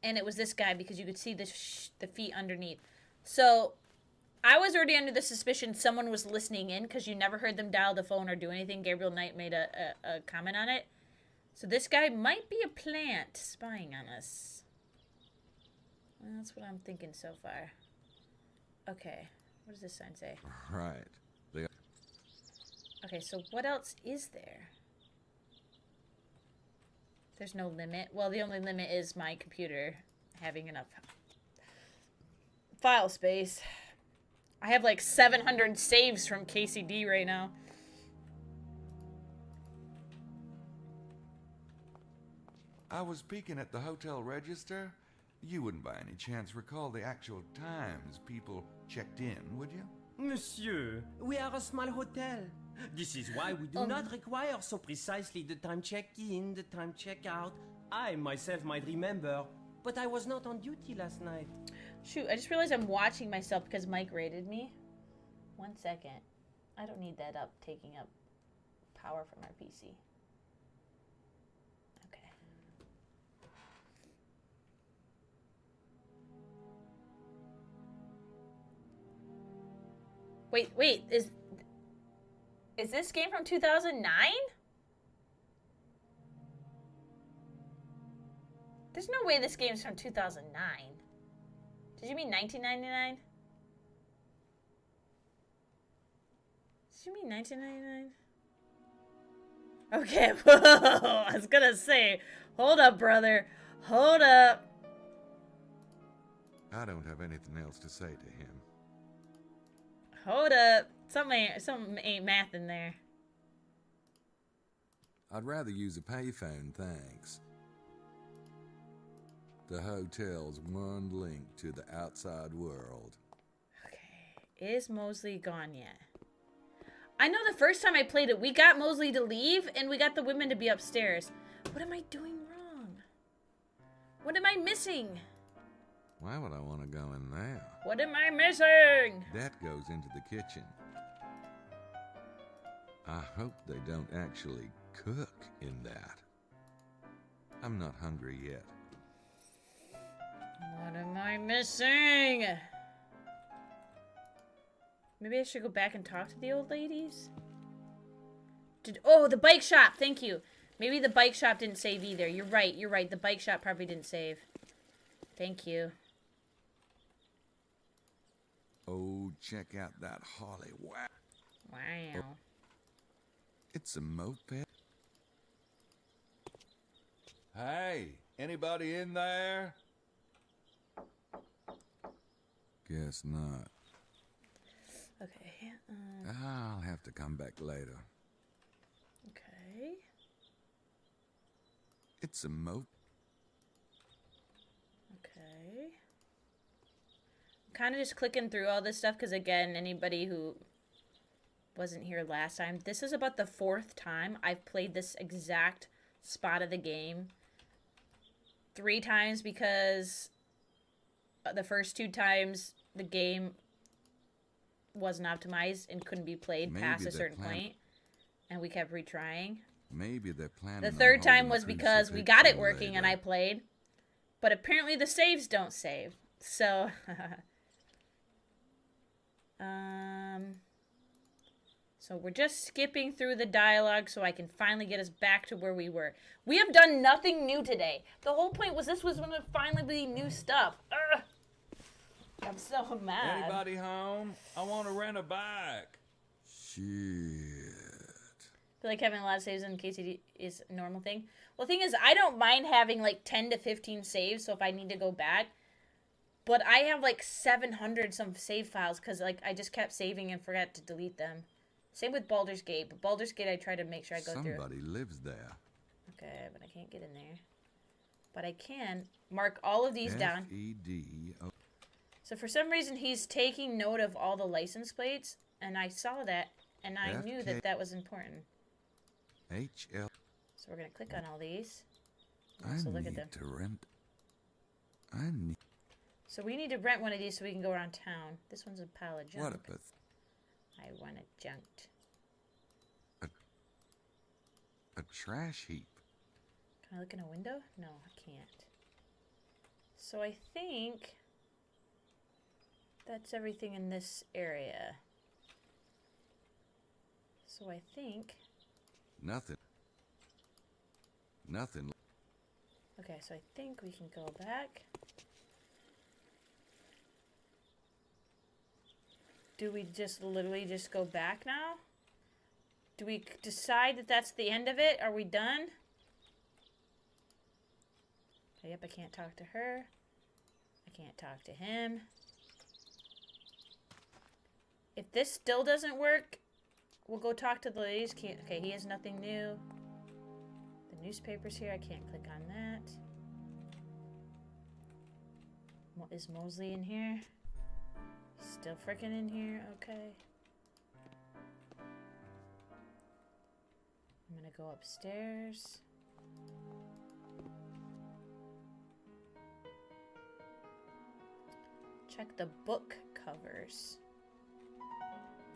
and it was this guy, because you could see the feet underneath. So... I was already under the suspicion someone was listening in because you never heard them dial the phone or do anything. Gabriel Knight made a comment on it. So this guy might be a plant spying on us. Well, that's what I'm thinking so far. Okay. What does this sign say? Right. Okay, so what else is there? There's no limit. Well, the only limit is my computer having enough file space. I have like 700 saves from KCD right now. I was peeking at the hotel register. You wouldn't by any chance recall the actual times people checked in, would you? Monsieur, we are a small hotel. This is why we do not require so precisely the time check-in, the time check-out. I myself might remember, but I was not on duty last night. Shoot, I just realized I'm watching myself because Mike rated me. 1 second. I don't need that up, taking up power from our PC. Okay. Wait, is this game from 2009? There's no way this game's from 2009. Did you mean 1999? Did you mean 1999? Okay, whoa! I was gonna say, hold up, brother. Hold up. I don't have anything else to say to him. Hold up. Something ain't math in there. I'd rather use a payphone, thanks. The hotel's one link to the outside world. Okay. Is Mosley gone yet? I know the first time I played it, we got Mosley to leave, and we got the women to be upstairs. What am I doing wrong? What am I missing? Why would I want to go in there? What am I missing? That goes into the kitchen. I hope they don't actually cook in that. I'm not hungry yet. What am I missing? Maybe I should go back and talk to the old ladies? Oh, the bike shop! Thank you. Maybe the bike shop didn't save either. You're right. The bike shop probably didn't save. Thank you. Oh, check out that holly. Wow. Wow. It's a moped. Hey, anybody in there? Guess not. Okay. I'll have to come back later. Okay. It's a moped. Okay. I'm kind of just clicking through all this stuff because, again, anybody who wasn't here last time, this is about the 4th time I've played this exact spot of the game. 3 times because the first 2 times the game wasn't optimized and couldn't be played past a certain point, and we kept retrying. Maybe they're planning. The 3rd time was because we got it working and I played, but apparently the saves don't save. So, so we're just skipping through the dialogue so I can finally get us back to where we were. We have done nothing new today. The whole point was this was going to finally be new stuff. Ugh. I'm so mad. Anybody home? I want to rent a bike. Shit. I feel like having a lot of saves in KCD is a normal thing. Well, the thing is, I don't mind having like 10 to 15 saves, so if I need to go back. But I have like 700 some save files because like I just kept saving and forgot to delete them. Same with Baldur's Gate, but Baldur's Gate I try to make sure I go through. Somebody lives there. Okay, but I can't get in there. But I can mark all of these down. F-E-D-O. So for some reason he's taking note of all the license plates, and I saw that, and I knew that that was important. H-L. So we're gonna click on all these. I So look need at them. to rent. I need. So we need to rent one of these so we can go around town. This one's a pile of junk. What a path. I want it junked. A trash heap. Can I look in a window? No, I can't. So I think that's everything in this area. So I think... Nothing. Nothing. Okay, so I think we can go back. Do we just literally just go back now? Do we decide that that's the end of it? Are we done? Okay, yep, I can't talk to her. I can't talk to him. If this still doesn't work, we'll go talk to the ladies. Okay, he has nothing new. The newspaper's here. I can't click on that. Is Mosley in here? He's still freaking in here. Okay. I'm gonna go upstairs. Check the book covers.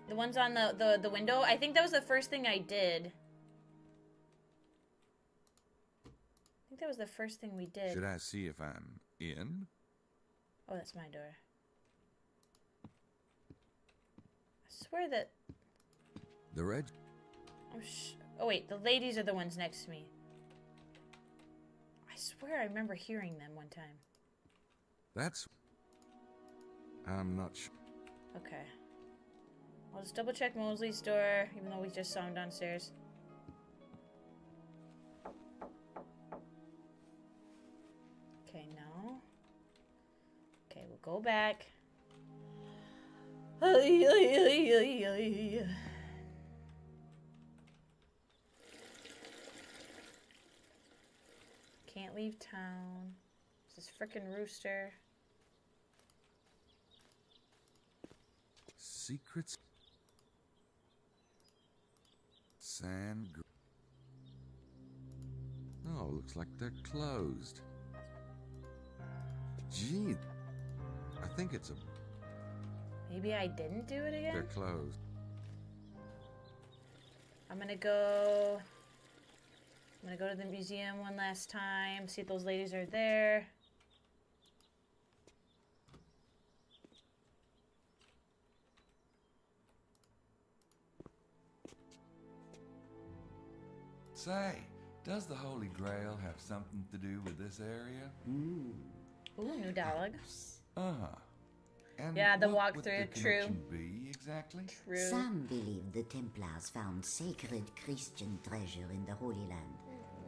The ones on the window. I think that was the first thing I did. I think that was the first thing we did. Should I see if I'm in? Oh, that's my door. I swear that... The red... Oh, wait. The ladies are the ones next to me. I swear I remember hearing them one time. That's... I'm not sure. Okay. I'll just double check Mosley's door, even though we just saw him downstairs. Okay, no. Okay, we'll go back. Can't leave town. This frickin' rooster. Secrets. Sand. Oh, looks like they're closed. Gee, I think it's a... Maybe I didn't do it again? They're closed. I'm gonna go to the museum one last time, see if those ladies are there. Say, does the Holy Grail have something to do with this area? Ooh, new dialogue. Uh-huh. And yeah, the what would walkthrough, the true. connection be exactly? True. Some believe the Templars found sacred Christian treasure in the Holy Land.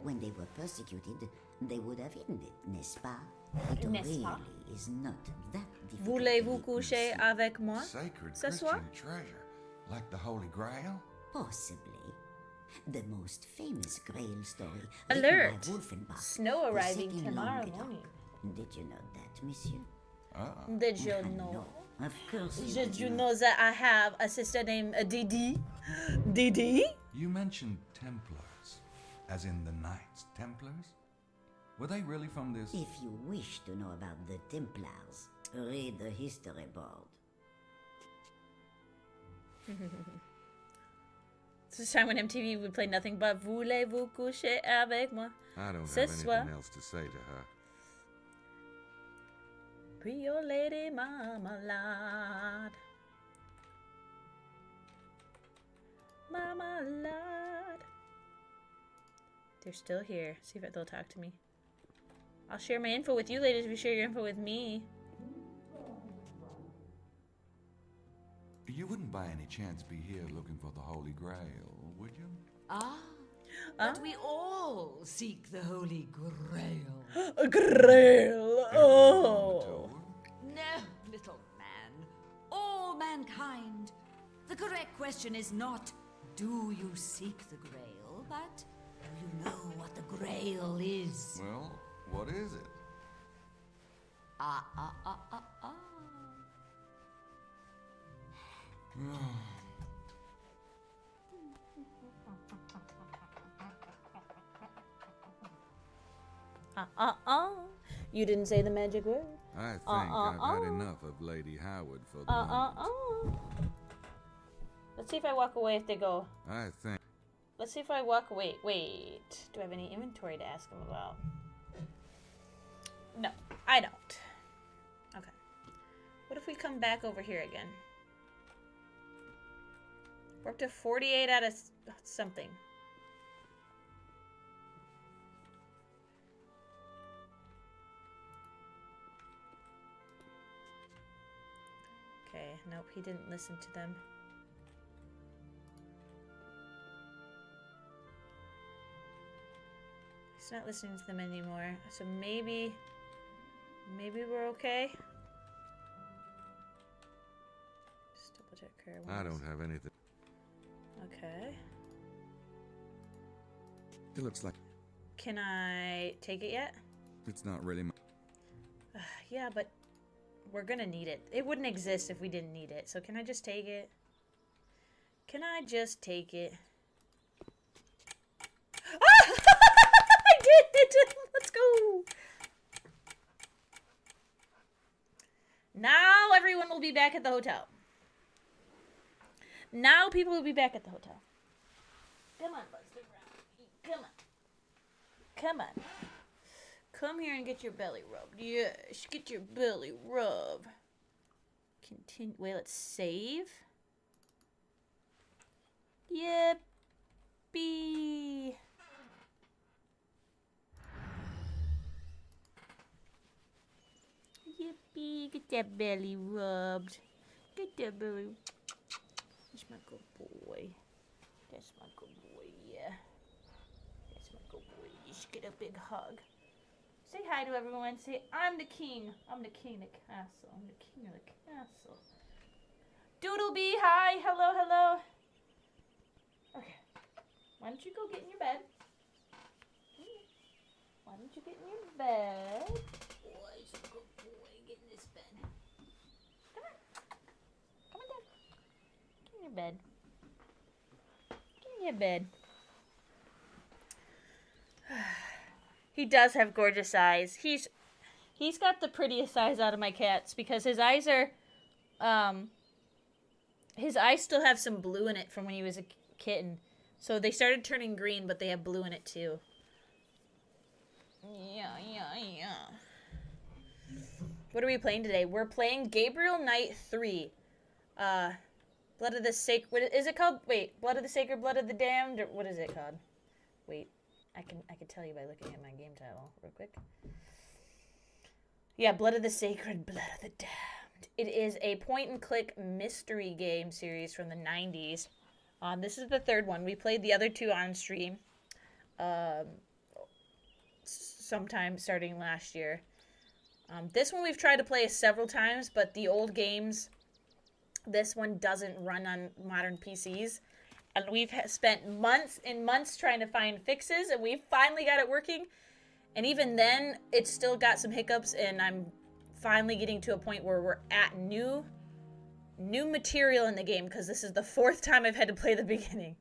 When they were persecuted, they would have hidden it, n'est-ce pas? It really is not that difficult. Voulez-vous coucher avec moi Sacred ce Christian soir? treasure, like the Holy Grail? Possibly. The most famous Grail story Alert! written by Wolfenbach Snow was arriving set in tomorrow Languedoc. morning. Did you know that, monsieur? Did you know? No, of course Did you know that I have a sister named Didi? Didi? You mentioned Templars, as in the Knights Templars? Were they really from this? If you wish to know about the Templars, read the history board. This time when MTV would play nothing but Voulez-vous coucher avec moi? I don't Ce have soir. anything else to say to her. Creole lady marmalade. Marmalade. They're still here. See if they'll talk to me. I'll share my info with you ladies if you share your info with me. You wouldn't by any chance be here looking for the Holy Grail, would you? But we all seek the Holy Grail. A grail. Oh. No, little man. All mankind. The correct question is not, do you seek the Grail, but do you know what the Grail is? Well, what is it? You didn't say the magic word. I think I've had enough of Lady Howard for the moment. Let's see if I walk away if they go. Let's see if I walk away. Wait. Do I have any inventory to ask them about? No, I don't. Okay. What if we come back over here again? We're up to 48 out of something. Okay, nope, he didn't listen to them. He's not listening to them anymore. So maybe we're okay. Just double check her. I don't have anything. Okay. It looks like... Can I take it yet? It's not really my... Yeah, but we're gonna need it. It wouldn't exist if we didn't need it. So can I just take it? Can I just take it? Ah! I did it! Let's go! Now everyone will be back at the hotel. Now people will be back at the hotel. Come on, Buster Brown. Come on. Come on. Come here and get your belly rubbed. Yes, get your belly rubbed. Continue. Wait, let's save. Yippee. Yippee. Get that belly rubbed. Get that belly. That's my good boy. That's my good boy, yeah. That's my good boy. You should get a big hug. Say hi to everyone. Say, I'm the king. I'm the king of the castle. I'm the king of the castle. Doodlebee, hi. Hello, hello. Okay. Why don't you go get in your bed? Why don't you get in your bed? Boy's a good boy. Get in this bed. Come on. Come on down. Get in your bed. Get in your bed. He does have gorgeous eyes. He's got the prettiest eyes out of my cats because his eyes are, his eyes still have some blue in it from when he was a kitten. So they started turning green, but they have blue in it too. Yeah. What are we playing today? We're playing Gabriel Knight 3. Blood of the Sacred, what is it called? Wait, Blood of the Sacred, Blood of the Damned, or what is it called? Wait. I can tell you by looking at my game title real quick. Yeah, Blood of the Sacred, Blood of the Damned. It is a point-and-click mystery game series from the 90s. This is the third one. We played the other two on stream sometime starting last year. This one we've tried to play several times, but the old games, this one doesn't run on modern PCs. And we've spent months and months trying to find fixes, and we finally got it working. And even then, it's still got some hiccups, and I'm finally getting to a point where we're at new material in the game, because this is the 4th time I've had to play the beginning.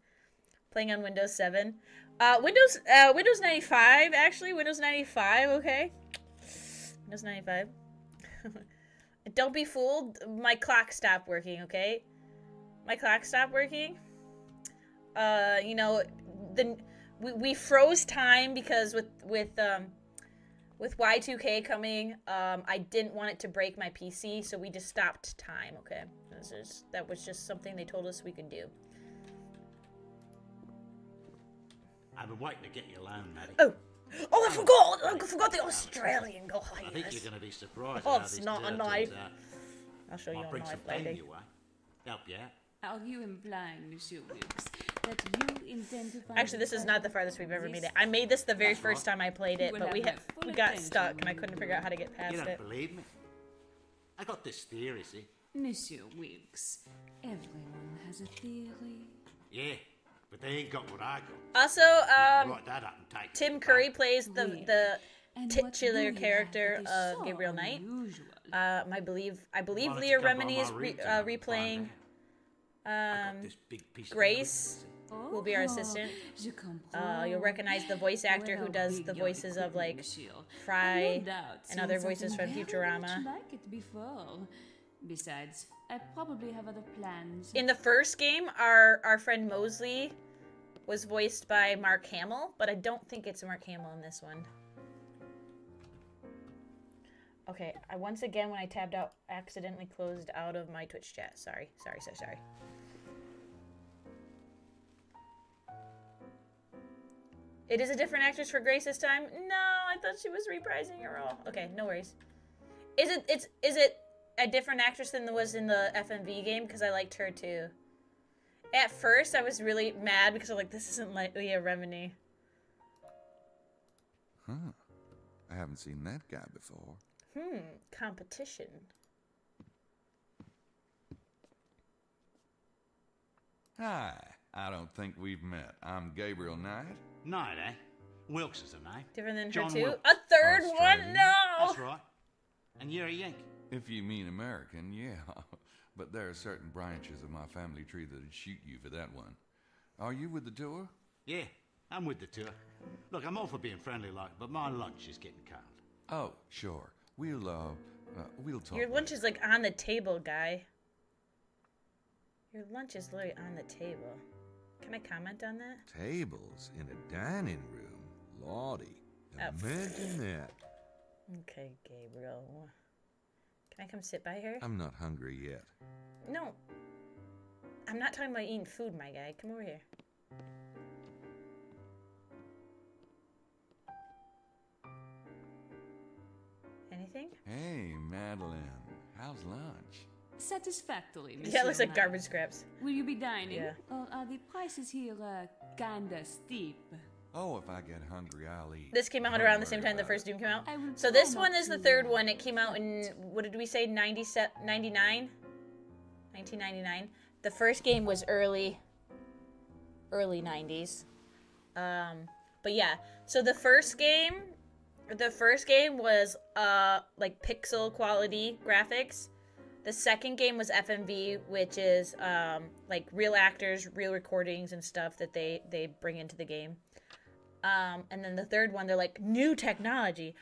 Playing on Windows 7. Windows 95, actually. Windows 95, okay. Windows 95. Don't be fooled. My clock stopped working, okay? My clock stopped working. You know, we froze time because with Y2K coming, I didn't want it to break my PC, so we just stopped time. Okay, that was just something they told us we could do. I've been waiting to get you alone, Maddie. Oh, I forgot the Australian guy. I think you're going to be surprised. Oh, how it's this not a turns knife. out. I'll show you Might a bring knife some later. pain your way. Help you out. Are you implying, Monsieur Wilkes, that you intend to find... Actually, this is not the farthest we've ever made it. I made this the very first time I played it, but we got stuck and I couldn't figure out how to get past You don't it. believe me? I got this theory, see? Monsieur Wilkes, everyone has a theory. Yeah, but they ain't got what I got. Also, Write that up and take Tim it Curry back. plays the titular character of so Gabriel Knight. unusual? I believe Wanted to Leah come by Remini my is room tonight and find replaying out. I got this big piece of Grace, equipment. who will be our assistant. Je comprends. You'll recognize the voice actor who Well, does big the your voices of like monsieur. Fry No doubt and other seen voices from something Futurama. very much like it before. Besides, I probably have other plans. In the first game, our friend Mosley was voiced by Mark Hamill, but I don't think it's Mark Hamill in this one. Okay, I once again, when I tabbed out, accidentally closed out of my Twitch chat. Sorry. It is a different actress for Grace this time? No, I thought she was reprising her role. Okay, no worries. Is it a different actress than was in the FMV game? Because I liked her too. At first, I was really mad because I'm like, this isn't like Leah Remini. Huh. I haven't seen that guy before. Competition. Hi. I don't think we've met. I'm Gabriel Knight. Knight, eh? Wilkes is the name. Different than John her too? Wilkes. A third Australian. one? No! That's right. And you're a Yank. If you mean American, yeah. But there are certain branches of my family tree that'd shoot you for that one. Are you with the tour? Yeah, I'm with the tour. Look, I'm all for being friendly like, but my lunch is getting cold. Oh, sure. We'll talk. Your lunch is like on the table, guy. Your lunch is literally on the table. Can I comment on that? Tables in a dining room. Lordy. Imagine that. Okay, Gabriel. Can I come sit by her? I'm not hungry yet. No. I'm not talking about eating food, my guy. Come over here. Anything? Hey, Madeline. How's lunch? Satisfactory, Monsieur. Yeah, it looks like Knight. garbage scraps. Will you be dining? Yeah. Or are the prices here kinda steep? Oh, if I get hungry, I'll eat. This came out Don't around the worry same time the about first it. Doom came out. I will So try this not one is the to, third one. It came out in, what did we say, 1999? 1999. The first game was early 90s. But yeah, so the first game was like pixel quality graphics. The second game was FMV, which is like real actors, real recordings and stuff that they bring into the game. And then the third one, they're like new technology,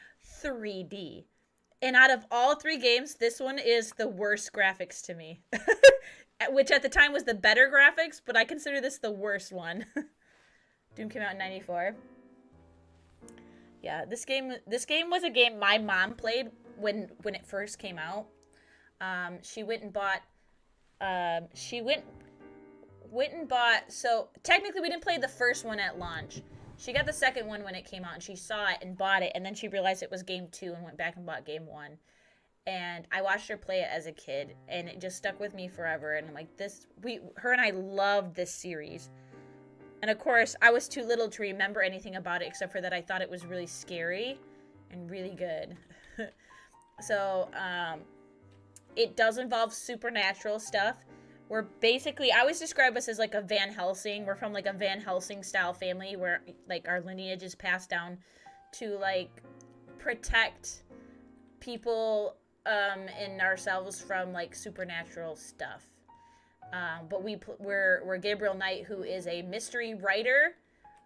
3D. And out of all three games, this one is the worst graphics to me. Which at the time was the better graphics, but I consider this the worst one. Doom came out in 94. Yeah, this game was a game my mom played when it first came out. She went and bought. So technically, we didn't play the first one at launch. She got the second one when it came out, and she saw it and bought it, and then she realized it was game 2 and went back and bought game 1. And I watched her play it as a kid, and it just stuck with me forever. And I'm like, her and I loved this series. And of course, I was too little to remember anything about it, except for that I thought it was really scary and really good. So, it does involve supernatural stuff. We're basically, I always describe us as like a Van Helsing. We're from like a Van Helsing style family where like our lineage is passed down to like protect people and ourselves from like supernatural stuff. But we're Gabriel Knight, who is a mystery writer,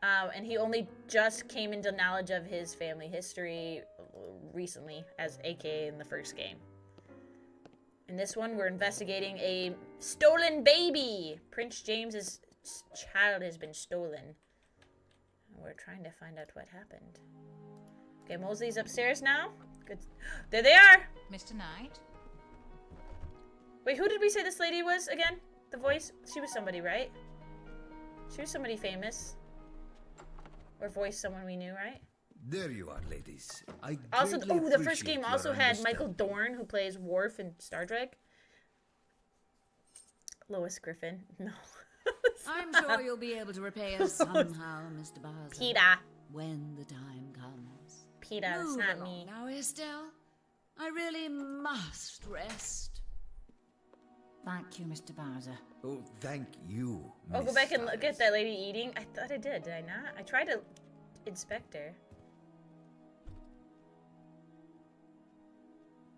and he only just came into knowledge of his family history recently, as AKA in the first game. In this one, we're investigating a stolen baby. Prince James's child has been stolen. We're trying to find out what happened. Okay, Mosley's upstairs now. Good. There they are. Mr. Knight? Wait, who did we say this lady was again? The voice? She was somebody, right? She was somebody famous. Or voiced someone we knew, right? There you are, ladies. I Also, greatly the first game appreciate also your had Michael understanding. Dorn, who plays Worf in Star Trek. Lois Griffin. No. I'm sure you'll be able to repay us somehow, Mr. Barza. Peter. When the time comes. Peter, it's Move not along me. Now, Estelle, I really must rest. Thank you, Mr. Bowser. Oh, thank you. Oh, go back and look at that lady eating. I thought I did I not? I tried to inspect her.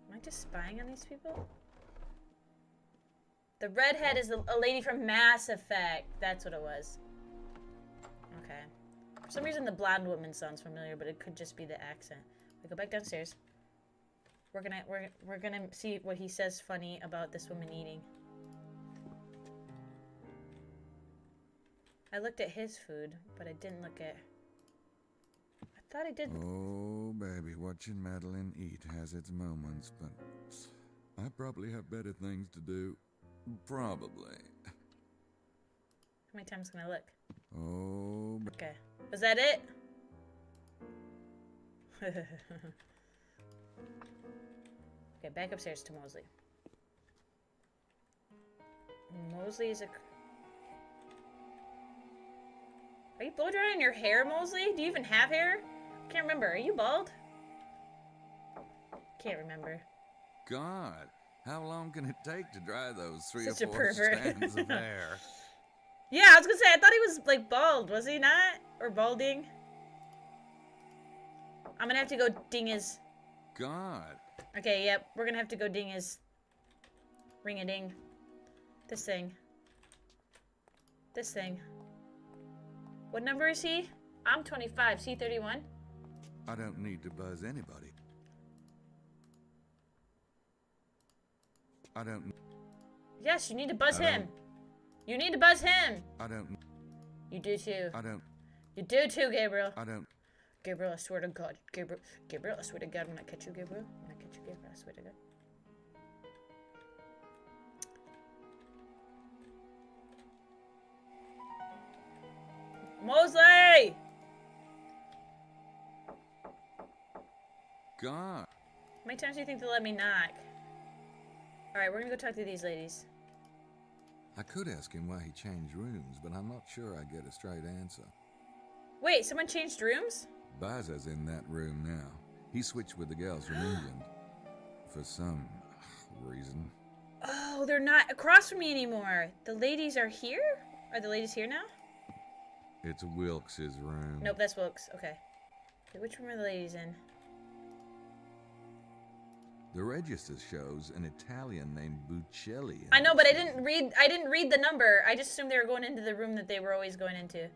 Am I just spying on these people? The redhead is a lady from Mass Effect. That's what it was. Okay. For some reason, the blonde woman sounds familiar, but it could just be the accent. We go back downstairs. We're gonna see what he says funny about this woman eating. I looked at his food, but I didn't look at... I thought I did... Oh, baby, watching Madeline eat has its moments, but I probably have better things to do. Probably. How many times can I look? Oh... Okay. Was that it? Okay, back upstairs to Mosley. Mosley is a... Are you blow drying your hair, Mosley? Do you even have hair? Can't remember. Are you bald? Can't remember. God, how long can it take to dry those 3 Such or a 4 pervert. strands of hair? Yeah, I was gonna say, I thought he was, like, bald. Was he not? Or balding? I'm gonna have to go ding his... God. Okay, yep. We're gonna have to go ding his... Ring-a-ding. This thing. This thing. What number is he? I'm 25. C31? I don't need to buzz anybody. I don't... Yes, you need to buzz him. You need to buzz him. I don't... You do too. I don't... You do too, Gabriel. I don't... Gabriel, I swear to God. Gabriel, I swear to God when I catch you, Gabriel. When I catch you, Gabriel, I swear to God. Mosley! God. How many times do you think they'll let me knock? Alright, we're gonna go talk to these ladies. I could ask him why he changed rooms, but I'm not sure I get a straight answer. Wait, someone changed rooms? Baza's in that room now. He switched with the girls from England. For some reason. Oh, they're not across from me anymore. The ladies are here? Are the ladies here now? It's Wilkes's room. Nope, that's Wilkes. Okay. Which room are the ladies in? The register shows an Italian named Buccelli. I know, but I didn't read the number. I just assumed they were going into the room that they were always going into.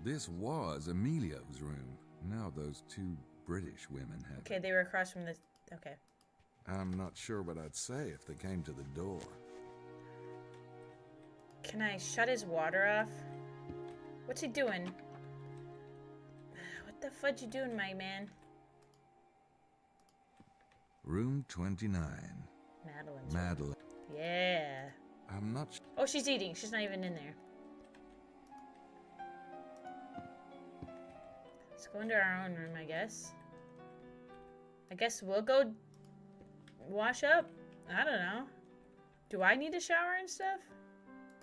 This was Emilio's room. Now those 2 British women have Okay, they were across from the... Okay. I'm not sure what I'd say if they came to the door. Can I shut his water off? What's he doing? What the fudge you doing, my man? Room 29. Madeline's Madeline. room. Yeah. I'm not sure. Oh, she's eating. She's not even in there. Let's go into our own room, I guess. I guess we'll go wash up. I don't know. Do I need a shower and stuff?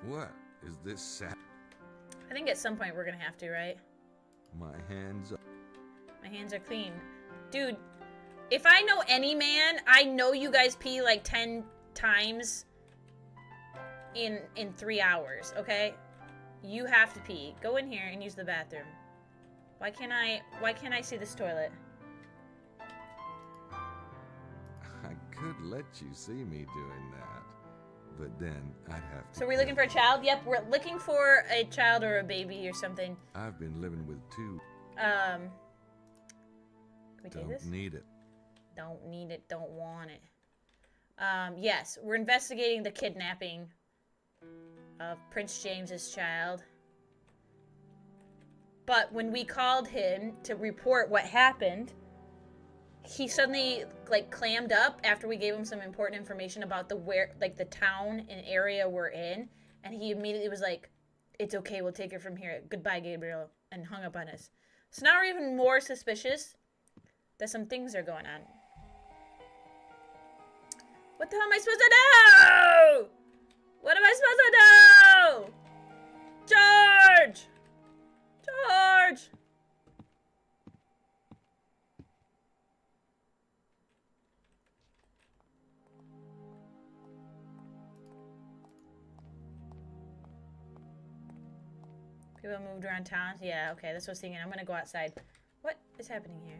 What? Is this sap? I think at some point we're gonna have to, right? My hands are... My hands are clean. Dude, if I know any man, I know you guys pee like 10 times in 3 hours, okay? You have to pee. Go in here and use the bathroom. Why can't I see this toilet? I could let you see me doing that, but then I'd have to... So we're looking for a child? Yep, we're looking for a child or a baby or something. I've been living with 2. Can we take this? Don't need it. Don't need it, don't want it. Yes, we're investigating the kidnapping of Prince James's child. But when we called him to report what happened, he suddenly like clammed up after we gave him some important information about the town and area we're in, and he immediately was like, "It's okay, we'll take it from here. Goodbye, Gabriel," and hung up on us. So now we're even more suspicious that some things are going on. What the hell am I supposed to do? What am I supposed to do? George! George! People moved around town. Yeah, okay, that's what I was thinking. I'm gonna go outside. What is happening here?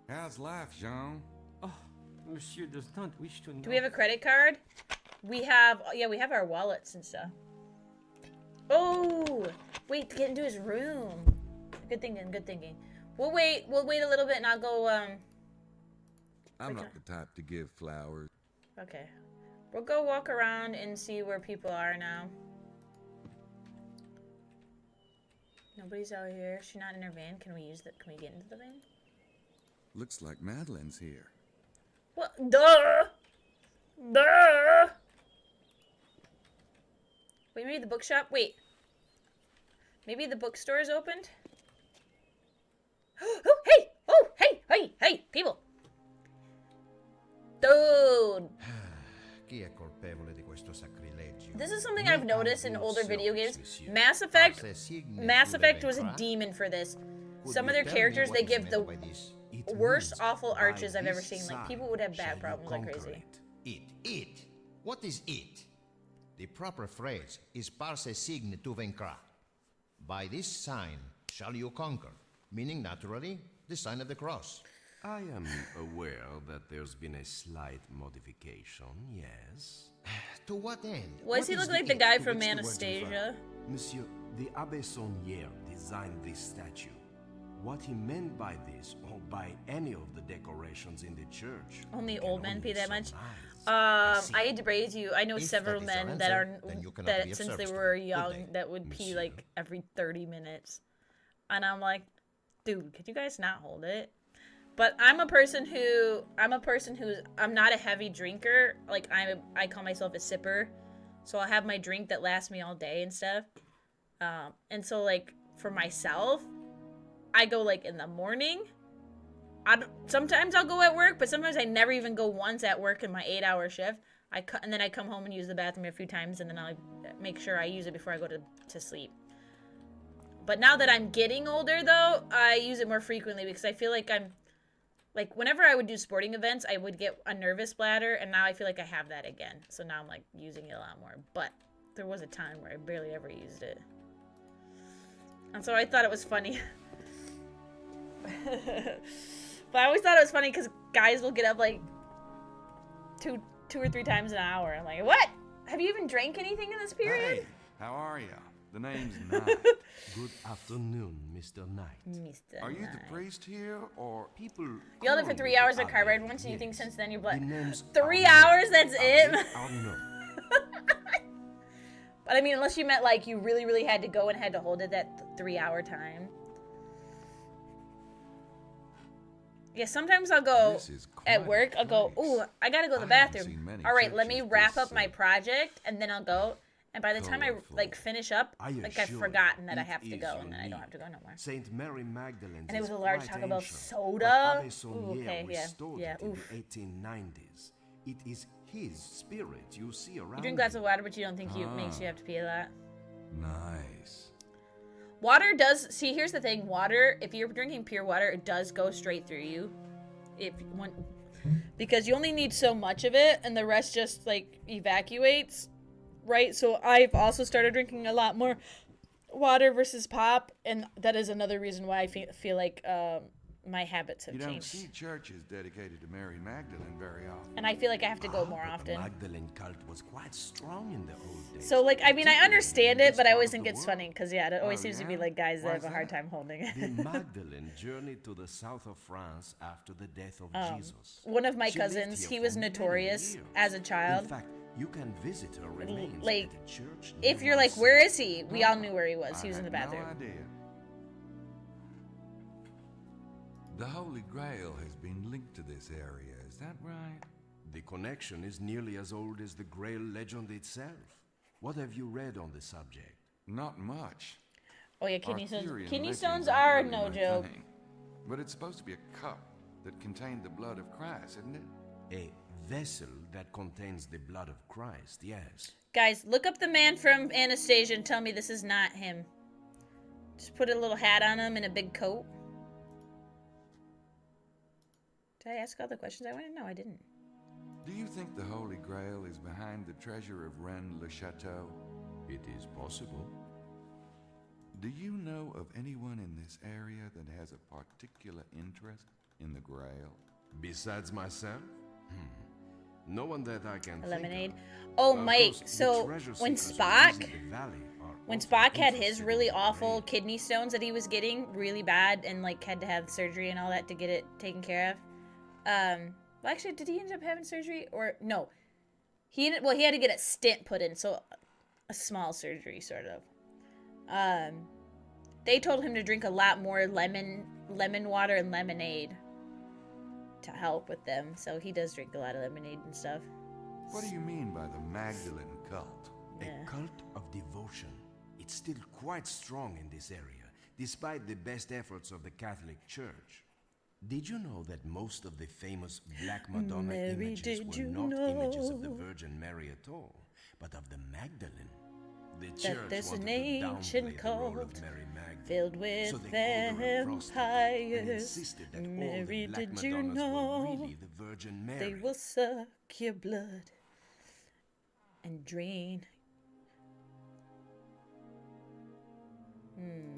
How's life, Jean? Oh, Monsieur does not wish to know. Do we have a credit card? We have, yeah, we have our wallets and stuff. Oh, wait, to get into his room. Good thinking, good thinking. We'll wait a little bit and I'll go, I'm not the type to give flowers. Okay. We'll go walk around and see where people are now. Nobody's out here. She's not in her van. Can we use that? Can we get into the van? Looks like Madeline's here. What? Duh! Duh! Wait, maybe the bookshop? Wait. Maybe the bookstore is opened? Oh, hey! Oh, hey! Hey! Hey! People! Dude! Chi è colpevole di questo sacrilegio? This is something I've noticed in older video games. Mass Effect was a demon for this. Some of their characters, they give the worst awful arches I've ever seen. Like, people would have bad problems like crazy. It. What is it? The proper phrase is parce signe tu vaincras. By this sign shall you conquer, meaning naturally the sign of the cross. I am aware that there's been a slight modification, yes. To what end? Why does he look like the guy from Anastasia? Monsieur, the Abbé Saunier designed this statue. What he meant by this, or by any of the decorations in the church... Only old men pee that much? I hate to praise you. I know several men that are, that since they were young, that would pee like every 30 minutes. And I'm like, dude, could you guys not hold it? But I'm a person who's, I'm not a heavy drinker. Like, I call myself a sipper. So I'll have my drink that lasts me all day and stuff. And so, like, for myself, I go, like, in the morning. Sometimes I'll go at work, but sometimes I never even go once at work in my 8-hour shift. And then I come home and use the bathroom a few times, and then I'll make sure I use it before I go to sleep. But now that I'm getting older, though, I use it more frequently because I feel like like, whenever I would do sporting events, I would get a nervous bladder, and now I feel like I have that again. So now I'm, like, using it a lot more. But there was a time where I barely ever used it. And so I thought it was funny. But I always thought it was funny because guys will get up, like, two or three times an hour. I'm like, what? Have you even drank anything in this period? Hey, how are you? The name's Knight. Good afternoon, Mr. Knight. Mr. Are you the priest here, or people? You held it for 3 hours at car ride once, and you think since then you're blood. 3 hours? That's it? But I mean, unless you meant like you really, really had to go and had to hold it that 3-hour time. Yeah, sometimes I'll go at work. I'll go, ooh, I gotta go to the bathroom. All right, let me wrap up my project, and then I'll go. And by the time I like finish up, like I've forgotten that I have to go, and then I don't have to go no more. Saint Mary Magdalene. And it was a large Taco Bell soda. Ooh, okay, yeah. Oof. In the 1890s. It is his spirit you see around. You drink lots of water, but you don't think it makes you have to pee a lot. Nice. Water does. See, here's the thing. Water, if you're drinking pure water, it does go straight through you. Because you only need so much of it, and the rest just like evacuates. Right, so I've also started drinking a lot more water versus pop, and that is another reason why I feel like my habits have changed. You don't see churches dedicated to Mary Magdalene very often. And I feel like I have to go more often. The Magdalene cult was quite strong in the old days. So, like, I mean, I understand it, but I always think it's funny, because, yeah, it always seems to be, like, guys that have a hard time holding it. The Magdalene journeyed to the south of France after the death of Jesus. One of my cousins, he was notorious as a child. In fact, you can visit her remains like, at the church. If you're like, where is he? We all knew where he was. He was in the bathroom. No idea. The Holy Grail has been linked to this area, is that right? The connection is nearly as old as the Grail legend itself. What have you read on the subject? Not much. Oh yeah, kidney stones. Kidney stones are no joke. But it's supposed to be a cup that contained the blood of Christ, isn't it? A vessel that contains the blood of Christ, yes. Guys, look up the man from Anastasia and tell me this is not him. Just put a little hat on him and a big coat. Did I ask all the questions I wanted? No, I didn't. Do you think the Holy Grail is behind the treasure of Rennes-le-Château? It is possible. Do you know of anyone in this area that has a particular interest in the Grail? Besides myself? No one that I can Lemonade. think of. Oh, Of Mike, course, the so treasure when seekers who Spock, visit the valley are when also Spock had his interested really in the awful Grail. kidney stones that he was getting really bad and like had to have surgery and all that to get it taken care of. Well, actually, did he end up having surgery or no? He had to get a stent put in, so a small surgery sort of. They told him to drink a lot more lemon water and lemonade to help with them. So he does drink a lot of lemonade and stuff. What do you mean by the Magdalene cult? A cult of devotion. It's still quite strong in this area, despite the best efforts of the Catholic Church. Did you know that most of the famous Black Madonna Mary, images did were you not images of the know Virgin Mary at all, but of the Magdalene? The That church there's wanted an to ancient downplay the role of cult Mary Magdalene, filled with so they called her a prostitute and vampires. insisted that all Mary, the Black did you Madonnas know were really the Virgin Mary. they will suck your blood and drain?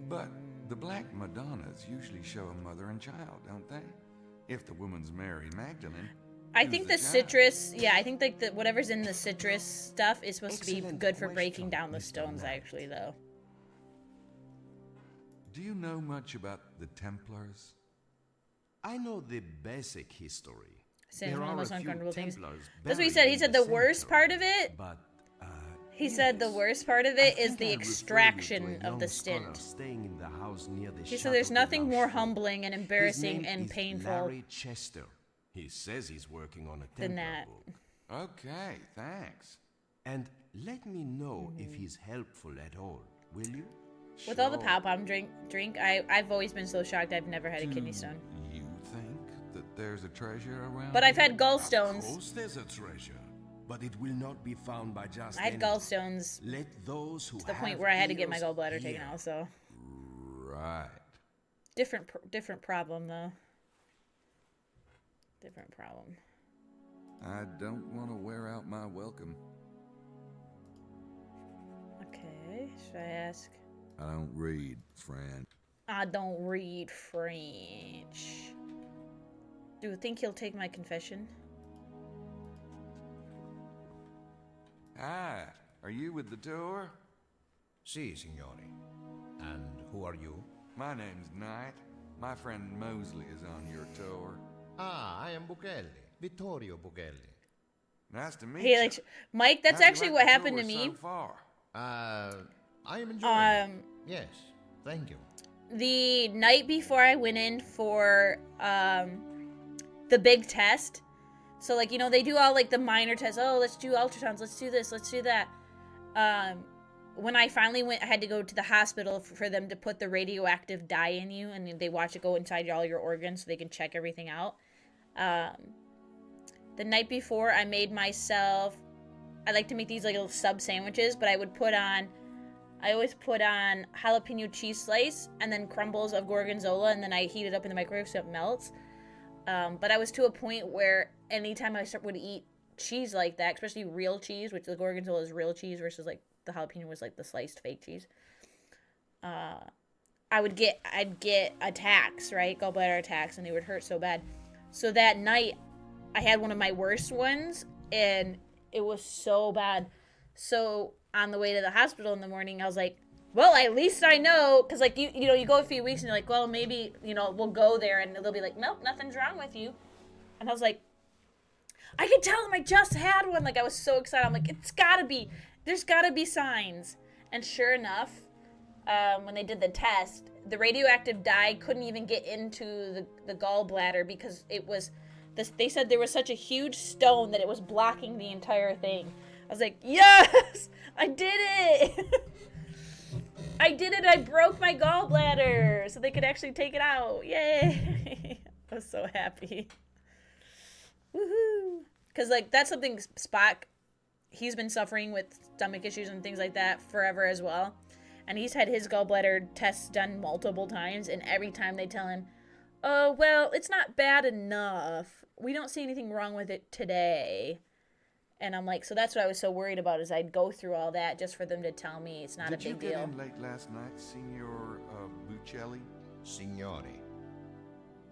But the Black Madonnas usually show a mother and child, don't they? If the woman's Mary Magdalene, I who's think the the child? citrus, yeah, I think like the whatever's in the citrus stuff is supposed to be Excellent good for breaking question, down the Mr. stones. Knight. Actually, though. Do you know much about the Templars? I know the basic history. Saying There one of the are most a few uncomfortable things. Templars That's what he buried said. He in said the worst cemetery, part of it. But He said the worst part of it is the I refer you to a extraction of young the scholar stint. staying in the house near the He said there's Chateau de nothing more Blanchefleur. humbling and His embarrassing name and is painful Larry Chester. He says he's working on a than Templar that. book. Okay, thanks. And let me know if he's helpful at all, will you? With all the pom-pom drink, I've always been so shocked I've never had a kidney stone. You think that there's a treasure around? But I've had Of gallstones. course there's a treasure, but it will not be found by just I had anyone. gallstones Let those who to the have point where I had to get my ears gallbladder taken hear. out. So Right. different problem though. Different problem. I don't want to wear out my welcome. Okay, should I ask? I don't read, friend. I don't read French. Do you think he'll take my confession? Hi, are you with the tour? Si, signore. And who are you? My name's Knight. My friend Mosley is on your tour. Ah, I am Buchelli. Vittorio Buchelli. Nice to meet Hey, you. like, Mike, that's How'd you actually like what the happened to tour me. so far? I am enjoying it. Yes, thank you. The night before I went in for the big test. So like, you know, they do all like the minor tests. Oh, let's do ultrasounds, let's do this, let's do that. When I finally went, I had to go to the hospital for them to put the radioactive dye in you, and they watch it go inside all your organs so they can check everything out. The night before, I made myself, I like to make these like little sub sandwiches, but I always put on jalapeno cheese slice and then crumbles of gorgonzola, and then I heat it up in the microwave so it melts. But I was to a point where anytime I would eat cheese like that, especially real cheese, which the gorgonzola is real cheese versus like the jalapeno was like the sliced fake cheese, I'd get attacks, right? Gallbladder attacks, and they would hurt so bad. So that night, I had one of my worst ones, and it was so bad. So on the way to the hospital in the morning, I was like, well, at least I know, because like you know, you go a few weeks and you're like, well, maybe, you know, we'll go there, and they'll be like, nope, nothing's wrong with you. And I was like, I can tell them I just had one. Like, I was so excited. I'm like, there's gotta be signs. And sure enough, when they did the test, the radioactive dye couldn't even get into the gallbladder because it was, they said there was such a huge stone that it was blocking the entire thing. I was like, yes, I did it. I did it. I broke my gallbladder so they could actually take it out. Yay. I was so happy. Woohoo. Because, like, that's something Spock, he's been suffering with stomach issues and things like that forever as well. And he's had his gallbladder tests done multiple times. And every time they tell him, oh, well, it's not bad enough. We don't see anything wrong with it today. And I'm like, so that's what I was so worried about, is I'd go through all that just for them to tell me it's not a big deal. Did you get in late last night, Signor Buccelli? Signore.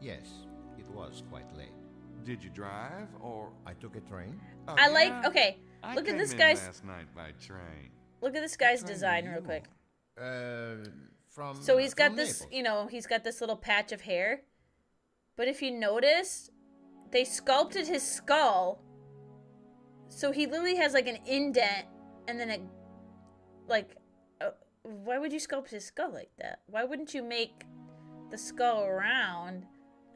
Yes, it was quite late. Did you drive, or... I took a train. Oh, I yeah? like, okay, look at this guy's... last night by train. Look at this guy's design real quick. From So he's got from this, Naples. you know, he's got this little patch of hair. But if you notice, they sculpted his skull. So he literally has like an indent and then it, like, why would you sculpt his skull like that? Why wouldn't you make the skull round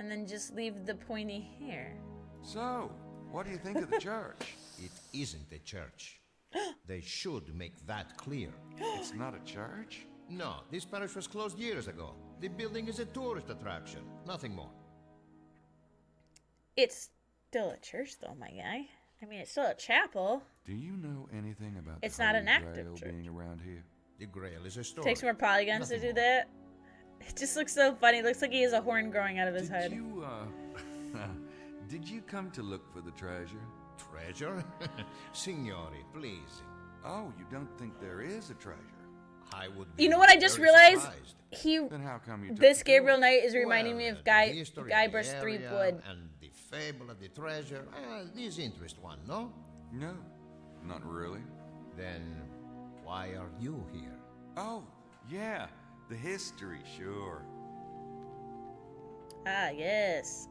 and then just leave the pointy hair? So, what do you think of the church? It isn't a church. They should make that clear. It's not a church? No, this parish was closed years ago. The building is a tourist attraction, nothing more. It's still a church though, my guy. I mean, it's still a chapel. Do you know anything about It's the not Holy an active Grail church. being around here? The Grail is a story. Takes more polygons to Nothing do that. It just looks so funny. It looks like he has a horn growing out of his head. Did you come to look for the treasure? Treasure? Signore, please. Oh, you don't think there is a treasure? I would be You know what I just very realized? surprised. Then how come you took This the Gabriel tour? Knight is reminding me Well, of the history of Guybrush the Threepwood. area and the fable of the treasure. These interest one, no? No, not really. Then why are you here? Oh, yeah, the history, sure. Ah, yes.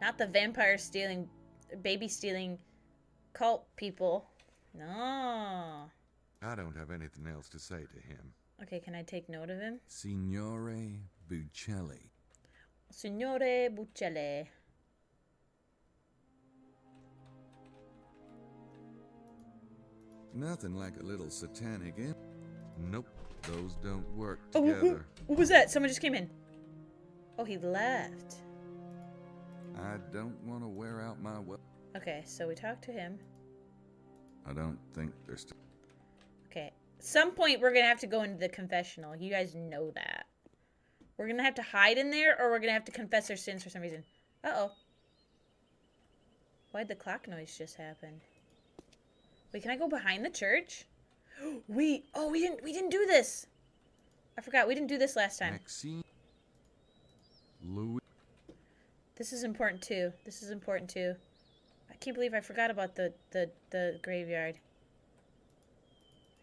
Not the vampire stealing, baby stealing cult people. No. I don't have anything else to say to him. Okay, can I take note of him? Signore Buccelli. Signore Buccelli. Nothing like a little satanic in. Nope, those don't work Oh, together. what was that? Someone just came in. Oh, he left. I don't want to wear out my Okay, so we talked to him. I don't think they're still. Okay. At some point, we're going to have to go into the confessional. You guys know that. We're going to have to hide in there, or we're going to have to confess our sins for some reason. Uh-oh. Why'd the clock noise just happen? Wait, can I go behind the church? Wait. Oh, we didn't do this. I forgot. We didn't do this last time. Maxine. Louis. This is important, too. This is important, too. I can't believe I forgot about the graveyard.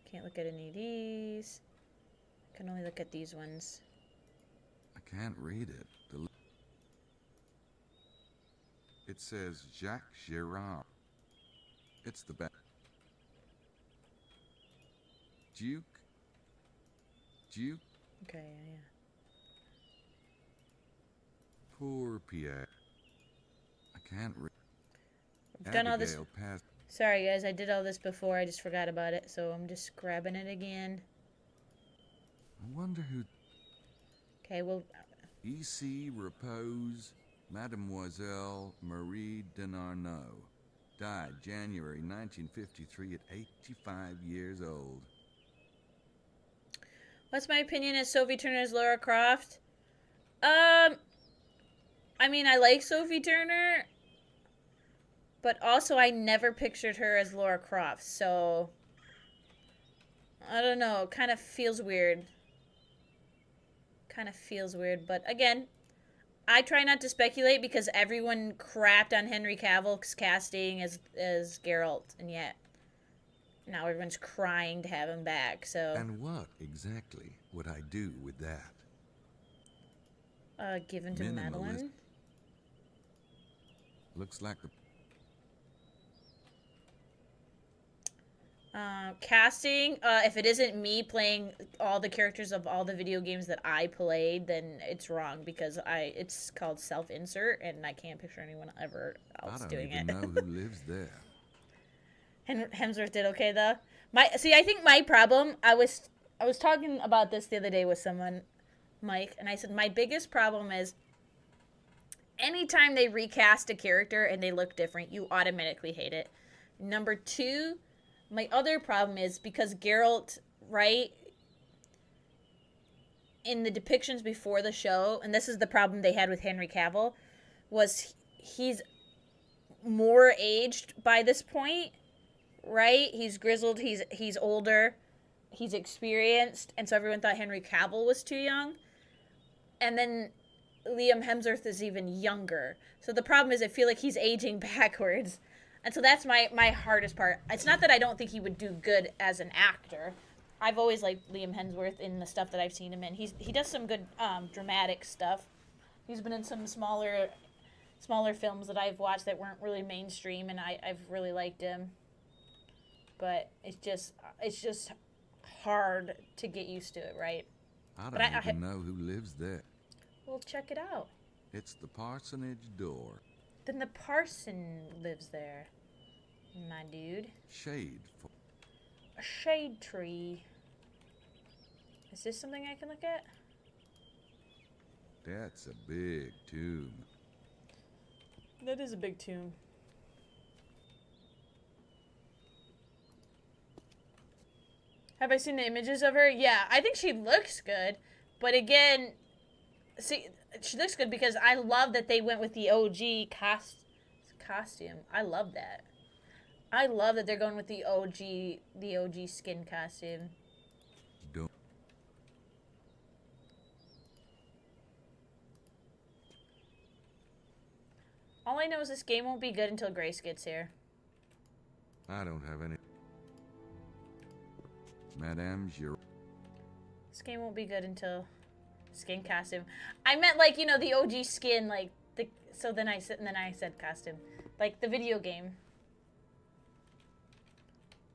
Can't look at any of these. I can only look at these ones. I can't read it. It says Jacques Girard. It's the back. Duke. Okay, yeah. Poor Pierre. I can't read. I've done all this. Passed. Sorry, guys. I did all this before. I just forgot about it. So I'm just grabbing it again. I wonder who. Okay, well. E.C. Repose, Mademoiselle Marie Denarnaud. Died January 1953 at 85 years old. What's my opinion as Sophie Turner as Laura Croft? I mean, I like Sophie Turner, but also I never pictured her as Laura Croft, so I don't know. It kind of feels weird. But again, I try not to speculate because everyone crapped on Henry Cavill's casting as Geralt, and yet now everyone's crying to have him back. So. And what exactly would I do with that? Given to Minimalist. Madeline. Looks like the. Casting, if it isn't me playing all the characters of all the video games that I played, then it's wrong because it's called self-insert and I can't picture anyone ever else doing it. I don't even know who lives there. Hemsworth did okay though. I think my problem, I was talking about this the other day with someone, Mike, and I said my biggest problem is anytime they recast a character and they look different, you automatically hate it. Number two, my other problem is because Geralt, right, in the depictions before the show, and this is the problem they had with Henry Cavill, was he's more aged by this point, right? He's grizzled, he's older, he's experienced, and so everyone thought Henry Cavill was too young. And then Liam Hemsworth is even younger. So the problem is I feel like he's aging backwards. And so that's my hardest part. It's not that I don't think he would do good as an actor. I've always liked Liam Hemsworth in the stuff that I've seen him in. He does some good dramatic stuff. He's been in some smaller films that I've watched that weren't really mainstream, and I've really liked him. But it's just hard to get used to it, right? I don't even know who lives there. Well, check it out. It's the parsonage door. Then the parson lives there, my dude. Shade. A shade tree. Is this something I can look at? That's a big tomb. That is a big tomb. Have I seen the images of her? Yeah, I think she looks good. But again, see, she looks good because I love that they went with the OG costume. I love that. I love that they're going with the OG skin costume. Don't. All I know is this game won't be good until Grace gets here. I don't have any. Madame, This game won't be good until skin costume. I meant like, you know, the OG skin, like the. So then I said costume, like the video game.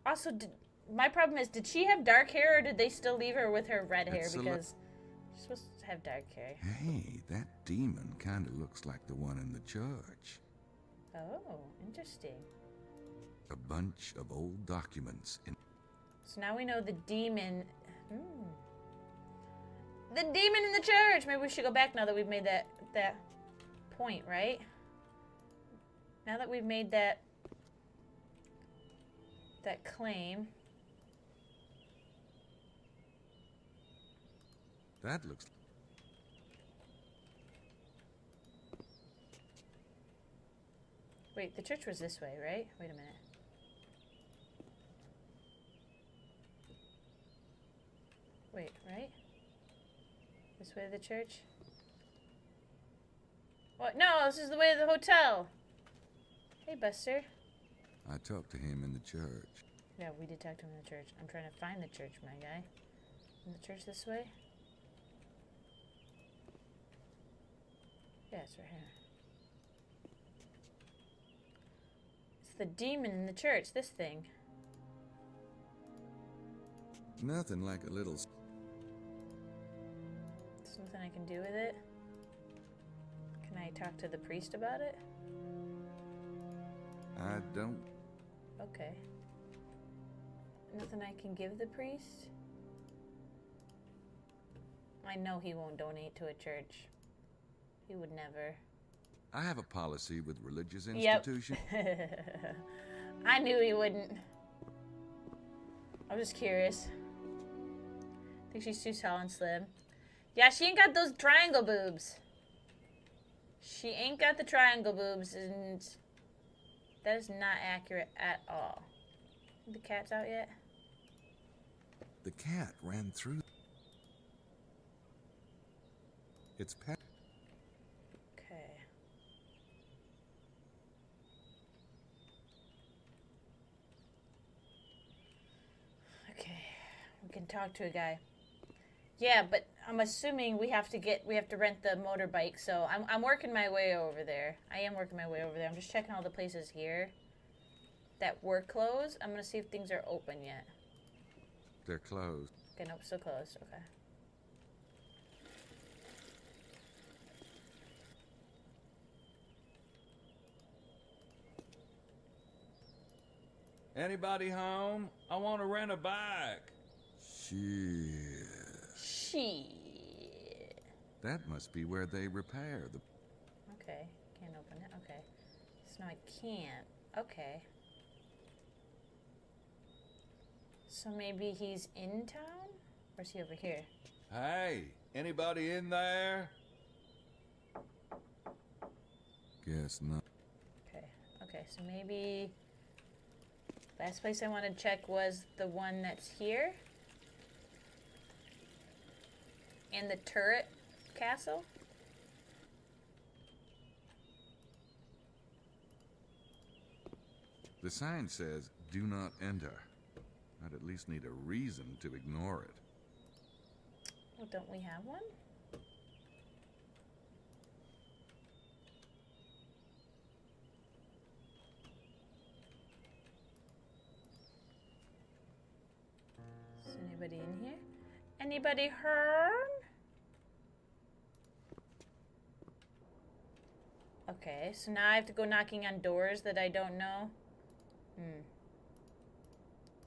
Also, my problem is, did she have dark hair or did they still leave her with her red hair? Because she's supposed to have dark hair. Hey, that demon kind of looks like the one in the church. Oh, interesting. A bunch of old documents in. So now we know the demon. The demon in the church. Maybe we should go back now that we've made that point, right? Now that we've made that claim. That looks. Wait, the church was this way, right? Wait a minute. Wait, right? This way to the church? What? No, this is the way to the hotel. Hey, Buster. I talked to him in the church. Yeah, we did talk to him in the church. I'm trying to find the church, my guy. In the church this way? Yeah, it's right here. It's the demon in the church, this thing. Nothing like a little. Something I can do with it? Can I talk to the priest about it? I don't. Okay. Nothing I can give the priest? I know he won't donate to a church. He would never. I have a policy with religious institutions. Yep. I knew he wouldn't. I was just curious. I think she's too tall and slim. Yeah, she ain't got those triangle boobs. She ain't got the triangle boobs, and that is not accurate at all. The cat's out yet? The cat ran through. It's pet. Okay. Okay. We can talk to a guy. Yeah, but I'm assuming we have to rent the motorbike, so I'm working my way over there. I am working my way over there. I'm just checking all the places here that were closed. I'm gonna see if things are open yet. They're closed. Okay, nope, still closed. Okay. Anybody home? I want to rent a bike. Shit. That must be where they repair the. Okay, can't open it. Okay, so no, I can't. Okay. So maybe he's in town, or is he over here? Hey, anybody in there? Guess not. Okay. Okay, so maybe last place I wanted to check was the one that's here. And the turret castle. The sign says, do not enter. I'd at least need a reason to ignore it. Well, don't we have one? Is anybody in here? Anybody heard? Okay, so now I have to go knocking on doors that I don't know.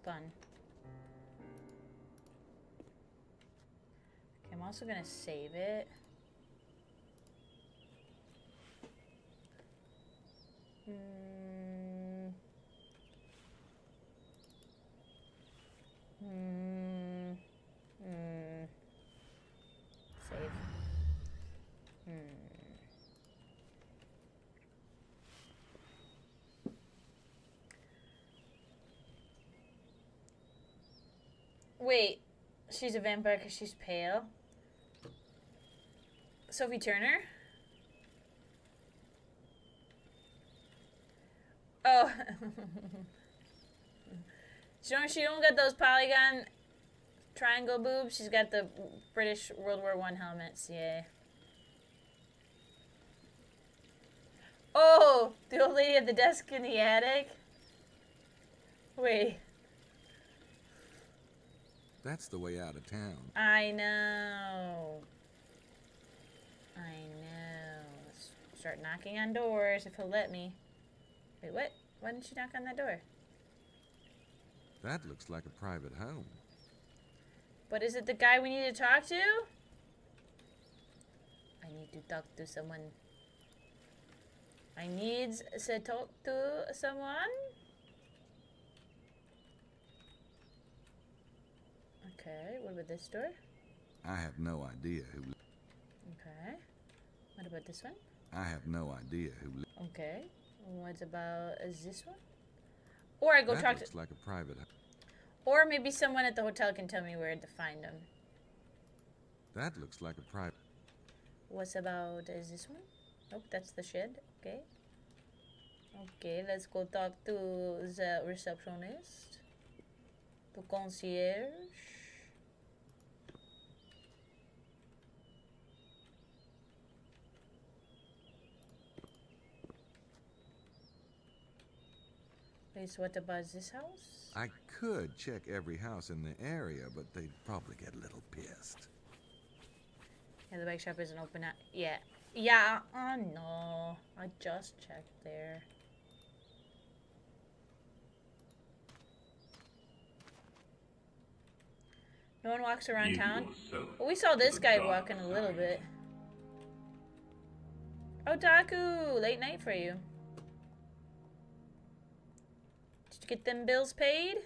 Fun. Okay, I'm also gonna save it. Save. Wait, she's a vampire because she's pale? Sophie Turner? Oh. She don't got those polygon triangle boobs. She's got the British World War I helmets. Yeah. Oh, the old lady at the desk in the attic? Wait. That's the way out of town. I know. I know. Let's start knocking on doors if he'll let me. Wait, what? Why didn't you knock on that door? That looks like a private home. But is it the guy we need to talk to? I need to talk to someone. I need to talk to someone? Okay, what about this door? I have no idea who... Okay. What about this one? I have no idea who... Okay. What about this one? Or I go that talk to... looks like a private... Or maybe someone at the hotel can tell me where to find them. That looks like a private... What about this one? Nope, that's the shed. Okay. Okay, let's go talk to the receptionist. The concierge. Wait, so what about this house? I could check every house in the area, but they'd probably get a little pissed. Yeah, the bike shop isn't open now. Yeah. Yeah, no. I just checked there. No one walks around town? Well, we saw this guy walking a little bit. Otaku! Late night for you. Did you get them bills paid?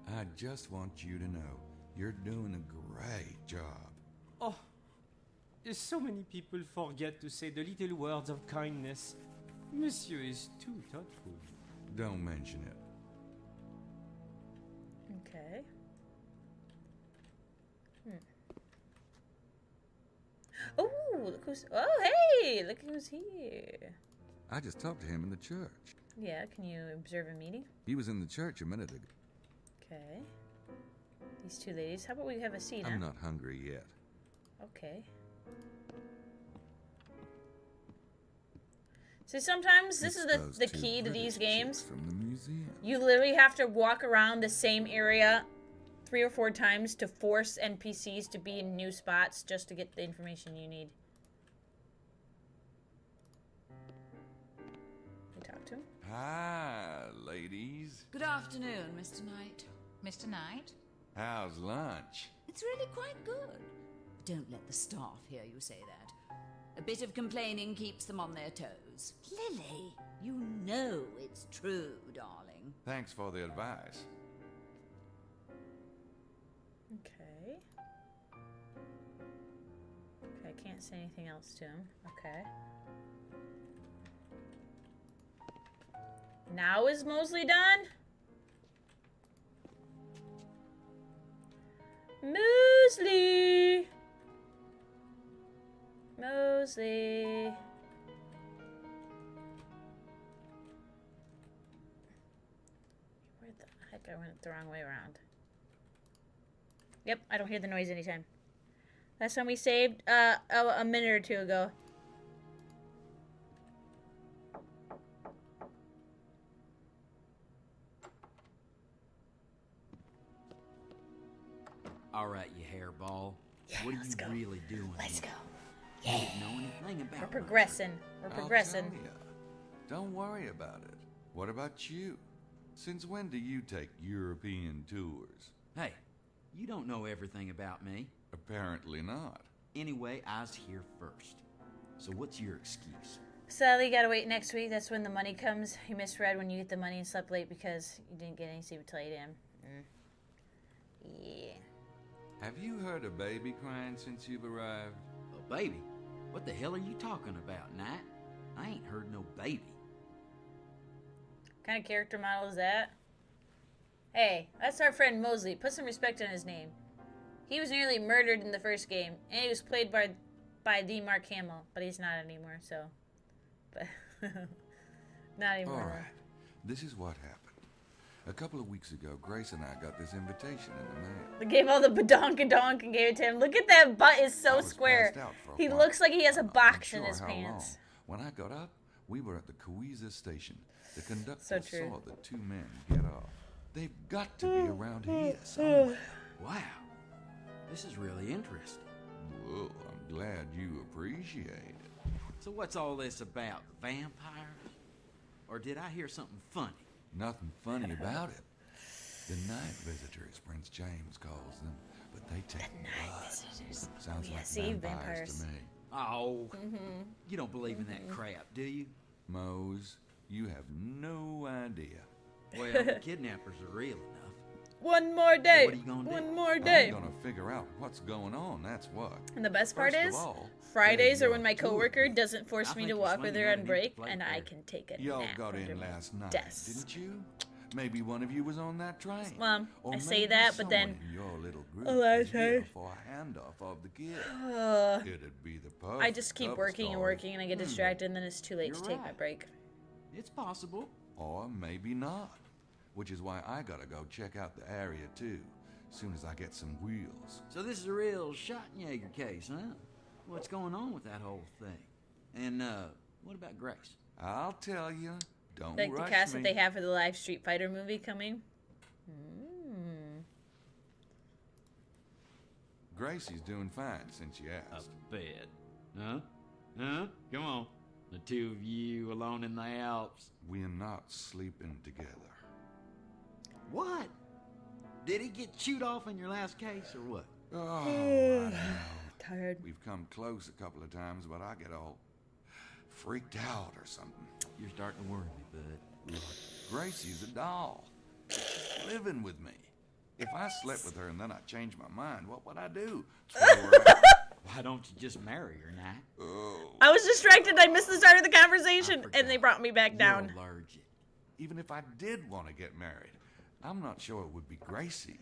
I just want you to know, you're doing a great job. Oh, so many people forget to say the little words of kindness. Monsieur is too thoughtful. Don't mention it. Okay. Oh, look who's... Oh, hey! Look who's here. I just talked to him in the church. Yeah, can you observe a meeting? He was in the church a minute ago. Okay. These two ladies. How about we have a seat, I'm not hungry yet. Okay. See, sometimes this is the key to these games. From the museum. You literally have to walk around the same area 3 or 4 times to force NPCs to be in new spots just to get the information you need. You talk to him? Hi, ladies. Good afternoon, Mr. Knight. Mr. Knight? How's lunch? It's really quite good. Don't let the staff hear you say that. A bit of complaining keeps them on their toes. Lily, you know it's true, darling. Thanks for the advice. Okay. Okay, I can't say anything else to him. Okay. Now is Mosley done? Mosley! Mosley. Where the heck? I went the wrong way around. Yep, I don't hear the noise anytime. Last time we saved, a minute or two ago. All right, you hairball. Yeah, what are you go. really doing? Let's here? go. You didn't know anything about We're progressing. We're progressing. I'll tell ya. Don't worry about it. What about you? Since when do you take European tours? Hey, you don't know everything about me. Apparently not. Anyway, I was here first. So what's your excuse? Sadly, you gotta wait next week. That's when the money comes. You misread when you get the money and slept late because you didn't get any sleep until 8 a.m. Yeah. Have you heard a baby crying since you've arrived? A baby? What the hell are you talking about, Knight? I ain't heard no baby. What kind of character model is that? Hey, that's our friend Mosley. Put some respect on his name. He was nearly murdered in the first game, and he was played by the Mark Hamill, but he's not anymore, so... But not anymore. All right. This is what happened. A couple of weeks ago, Grace and I got this invitation in the mail. They gave all the badonkadonk and gave it to him. Look at that butt is so square. He looks like he has a box in his pants. When I got up, we were at the Kauiza station. The conductor So true. saw the two men get off. They've got to be around here somewhere. Wow. This is really interesting. Well, I'm glad you appreciate it. So what's all this about? Vampires? Or did I hear something funny? Nothing funny about it. The night visitors, Prince James calls them, but they take blood. Sounds like vampires to me. Oh, you don't believe in that crap, do you? Mose, you have no idea. Well, the kidnappers are real enough. One more day. What are you gonna do? One more day. I'm gonna figure out what's going on, that's what. And the best part First of is, all, Fridays are when my two of coworker you. doesn't force me to walk with her on break, and I can take a Y'all nap got under in my last night, desk. didn't you? Maybe one of you was on that train. Well, Or I say maybe that, but then someone in your little group a lot of was here times- for a handoff of the kid. It'd be the perfect I just keep cover working and story. working, and I get distracted, and then it's too late to take my right. break. It's possible. Or maybe not. Which is why I gotta go check out the area too, soon as I get some wheels. So this is a real Schottenjäger case, huh? What's going on with that whole thing? And, what about Grace? I'll tell you. Don't Like the rush cast me. that they have for the live Street Fighter movie coming. Gracie's doing fine since you asked. A bed. Huh? Huh? Come on. The two of you alone in the Alps. We're not sleeping together. What? Did he get chewed off in your last case or what? Oh, I don't know. Tired. We've come close a couple of times, but I get all freaked out or something. You're starting to worry me, bud. Gracie's a doll. Living with me. If I slept with her and then I changed my mind, what would I do? Throw her out? Why don't you just marry her, Knight? Oh, I was distracted. I missed the start of the conversation, and they brought me back down. You're allergic. even if I did want to get married, I'm not sure it would be Gracie.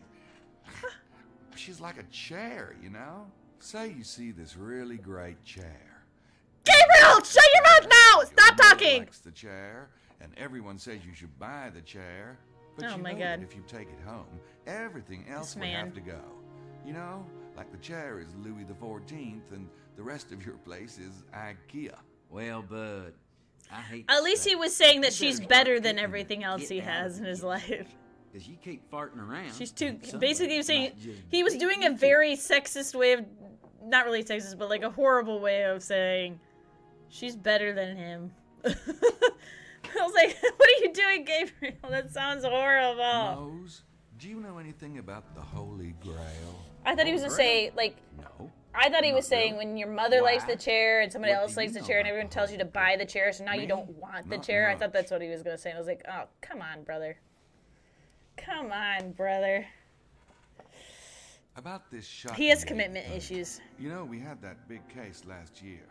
She's like a chair, you know? Say you see this really great chair. Gabriel, shut your mouth now! Stop talking! Likes the chair, and everyone says you should buy the chair. But Oh you my know God. that if you take it home, everything else would man. have to go. You know, like the chair is Louis the 14th, and the rest of your place is IKEA. Well, bud, I hate. At least he was saying that she's better than everything else he has in his life. Because you keep farting around. She's too. and Basically, he was saying somebody might just he was beat doing you a to very sexist way of, not really sexist, but like a horrible way of saying she's better than him. I was like, "What are you doing, Gabriel? That sounds horrible." Rose, do you know anything about the Holy Grail? I thought he was gonna say like. No. I thought he was saying really. when your mother likes Why? the chair and somebody What else do you likes the know chair and about everyone tells you to buy the chair, so now you Me? don't want the Not chair. I much. thought that's what he was gonna say. And I was like, oh, come on, brother. Come on, brother. About this shot. He has commitment issues. You know, we had that big case last year.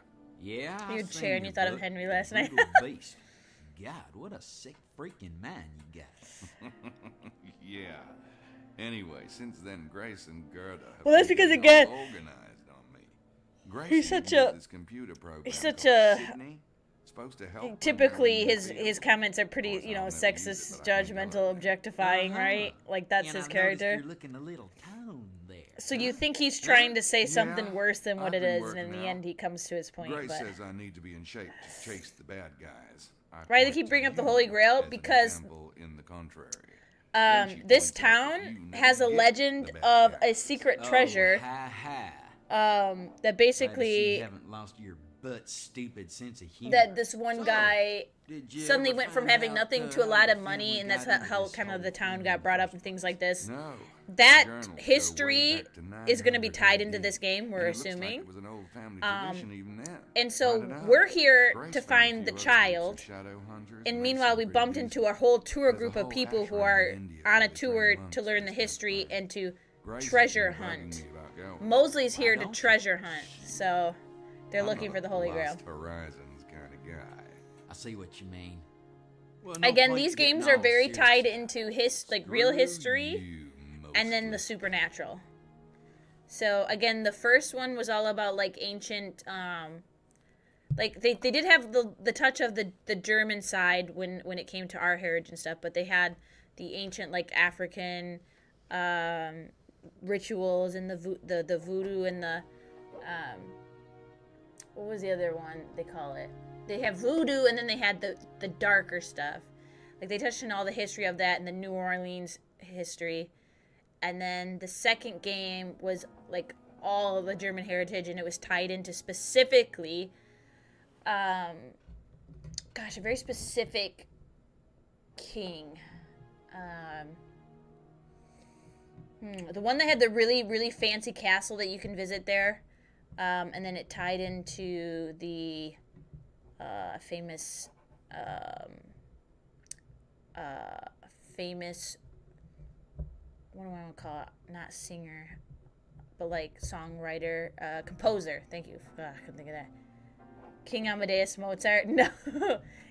Yeah, You're chair and you thought of Henry last night. Beast. God, what a sick freaking man you got. Yeah. Anyway, since then, Grace and Gerda have Well, that's been because, all again, organized on me. Grace he's such a this computer program he's such called a Sydney. Supposed to help typically his comments are pretty, you know, sexist, judgmental, objectifying, right? Like that's his character. You're looking a little toned there. So you think he's trying to say something worse than what it is, and in the end he comes to his point. Grace But says I need to be in shape to chase the bad guys. right, they keep bringing up the Holy Grail because in the contrary. this town has a legend of a secret treasure that basically you haven't lost your butt stupid sense of humor. that this one guy suddenly went from having nothing to a lot of money, and that's how kind of the town got brought up and things like this. That history is going to be tied into this game, we're assuming. And so we're here to find the child, and meanwhile we bumped into a whole tour group of people who are on a tour to learn the history and to treasure hunt. Mosley's here to treasure hunt, so they're looking for the Holy Grail. Horizons kind of guy. I see what you mean. Again, these games are very tied into real history and then the supernatural. So again, the first one was all about like ancient, like they did have the touch of the German side when it came to our heritage and stuff, but they had the ancient like African rituals and the voodoo and the what was the other one they call it? They have voodoo, and then they had the darker stuff. Like they touched on all the history of that and the New Orleans history. And then the second game was like all of the German heritage, and it was tied into specifically, a very specific king. The one that had the really, really fancy castle that you can visit there. And then it tied into the famous, what do I want to call it? Not singer, but like songwriter, composer. Thank you. I couldn't think of that. King Amadeus Mozart. No,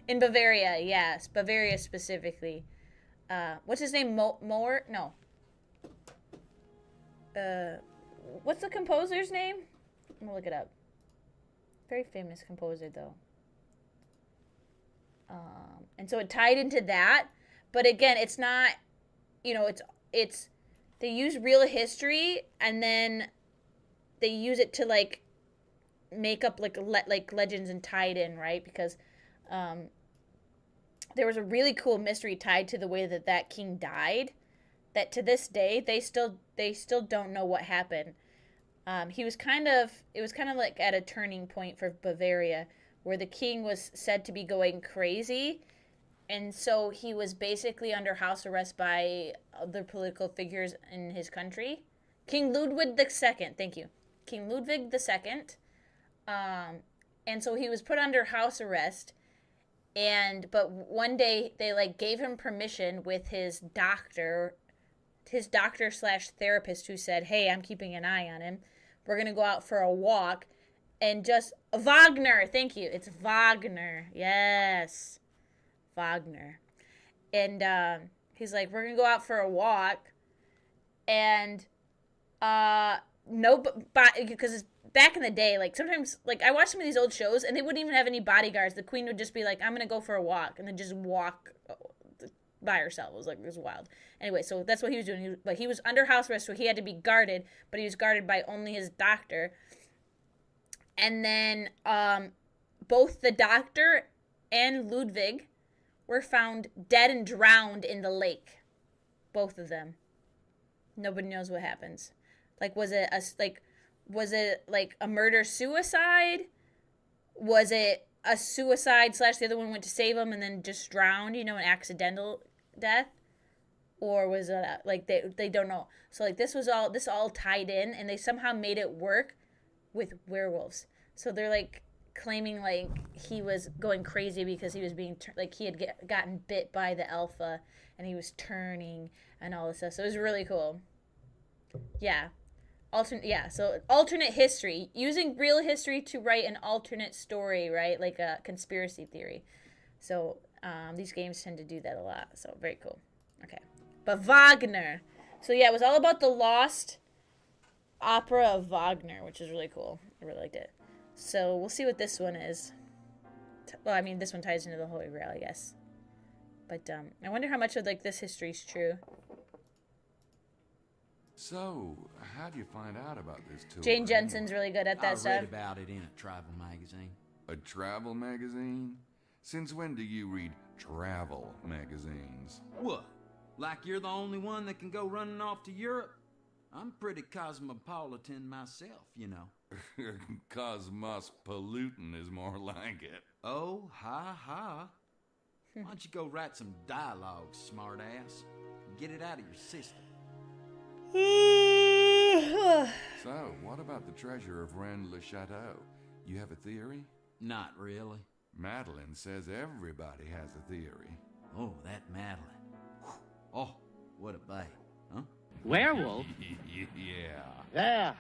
in Bavaria. Yes, Bavaria specifically. What's his name? Moore? No. What's the composer's name? I'm gonna look it up. Very famous composer, though. And so it tied into that, but again, it's not, you know, it's they use real history and then they use it to like make up like legends and tie it in, right? Because there was a really cool mystery tied to the way that king died, that to this day they still don't know what happened. It was kind of like at a turning point for Bavaria, where the king was said to be going crazy, and so he was basically under house arrest by other political figures in his country. King Ludwig II, thank you. King Ludwig II. And so he was put under house arrest, but one day they like gave him permission with his doctor / therapist, who said, "Hey, I'm keeping an eye on him. We're going to go out for a walk." And just Wagner, thank you. It's Wagner. Yes. Wagner. And he's like, "We're going to go out for a walk." And no, because it's back in the day, like sometimes, like I watch some of these old shows and they wouldn't even have any bodyguards. The queen would just be like, "I'm going to go for a walk," and then just walk by herself. It was wild. Anyway, so that's what he was doing. But he was under house arrest, so he had to be guarded, but he was guarded by only his doctor. And then both the doctor and Ludwig were found dead and drowned in the lake. Both of them. Nobody knows what happens. Like, was it a murder-suicide? Was it a suicide / the other one went to save him and then just drowned, an accidental death? Or was it like they don't know. So like this all tied in, and they somehow made it work with werewolves. So they're like claiming like he was going crazy because he was being like he had gotten bit by the alpha and he was turning and all this stuff. So it was really cool. Yeah. So alternate history, using real history to write an alternate story, right? Like a conspiracy theory. So these games tend to do that a lot. So very cool. Okay, but Wagner. So yeah, it was all about the lost opera of Wagner, which is really cool. I really liked it. So we'll see what this one is. Well, I mean, this one ties into the Holy Grail, I guess. But I wonder how much of like this history is true. So, how do you find out about this tour? Jane Jensen's really good at that stuff. I read about it in a travel magazine. A travel magazine? Since when do you read travel magazines? What? Like you're the only one that can go running off to Europe? I'm pretty cosmopolitan myself, you know. Cosmopolitan is more like it. Oh, ha. Why don't you go write some dialogue, smartass? Get it out of your system. So, what about the treasure of Rennes-le-Château? You have a theory? Not really. Madeline says everybody has a theory. Oh, that Madeline. Oh, what a babe, huh? Werewolf? Yeah. There.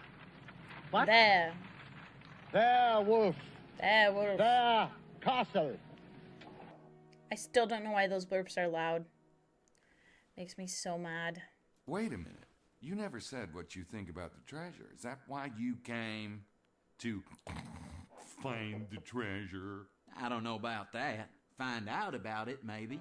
What? There. There, wolf. There, wolf. There, castle. I still don't know why those burps are loud. Makes me so mad. Wait a minute. You never said what you think about the treasure. Is that why you came to find the treasure? I don't know about that. Find out about it, maybe.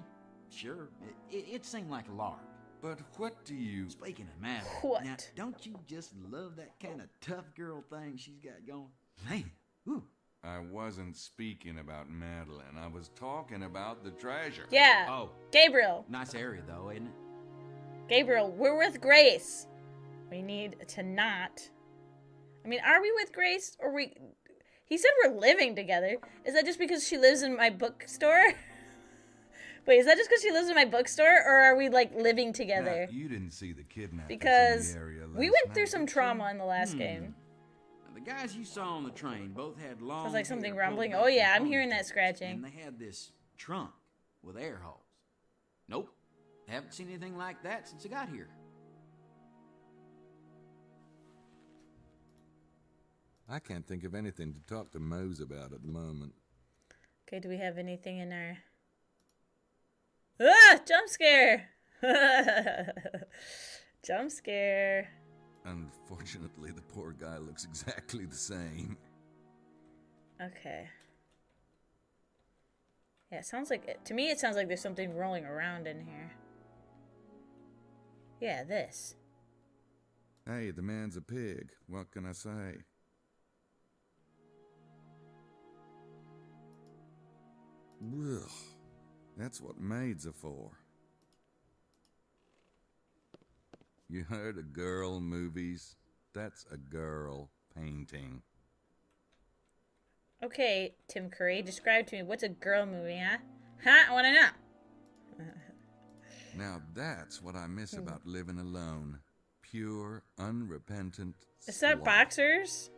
Sure, it seemed like a lark. But what do you... Speaking of Madeline, what? Now, don't you just love that kind of tough girl thing she's got going? Man, ooh. I wasn't speaking about Madeline. I was talking about the treasure. Yeah. Oh. Gabriel. Nice area, though, isn't it? Gabriel, we're with Grace. We need to not... I mean, are we with Grace? Or we... He said we're living together. Is that just because she lives in my bookstore? Wait, is that just because she lives in my bookstore? Or are we, like, living together? Now, you didn't see the kidnappers Because in the area we went through some trauma in the last game. The guys you saw on the train both had long Sounds like something hair rumbling. pulled Oh back yeah, in I'm hearing that ponytails, scratching. And they had this trunk with air holes. Nope. Haven't seen anything like that since I got here. I can't think of anything to talk to Mose about at the moment. Okay, do we have anything in our... Ah! Jump scare! Jump scare. Unfortunately, the poor guy looks exactly the same. Okay. Yeah, it sounds like... To me, it sounds like there's something rolling around in here. Yeah, this. Hey, the man's a pig. What can I say? Ugh, that's what maids are for. You heard of girl movies? That's a girl painting. Okay, Tim Curry, describe to me, what's a girl movie, huh? Huh? I want to know. Now that's what I miss about living alone. Pure, unrepentant Is that sloth. boxers? Is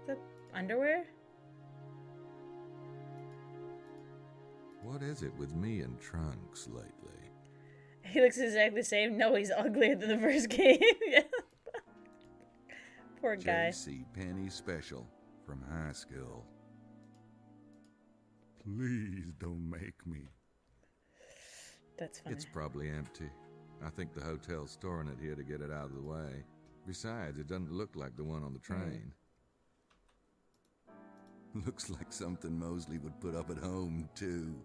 that underwear? What is it with me and trunks lately? He looks exactly the same. No, he's uglier than the first game. Yeah. Poor guy. J.C. Penney Special from high school. Please don't make me. That's funny. It's probably empty. I think the hotel's storing it here to get it out of the way. Besides, it doesn't look like the one on the train. Looks like something Mosley would put up at home, too.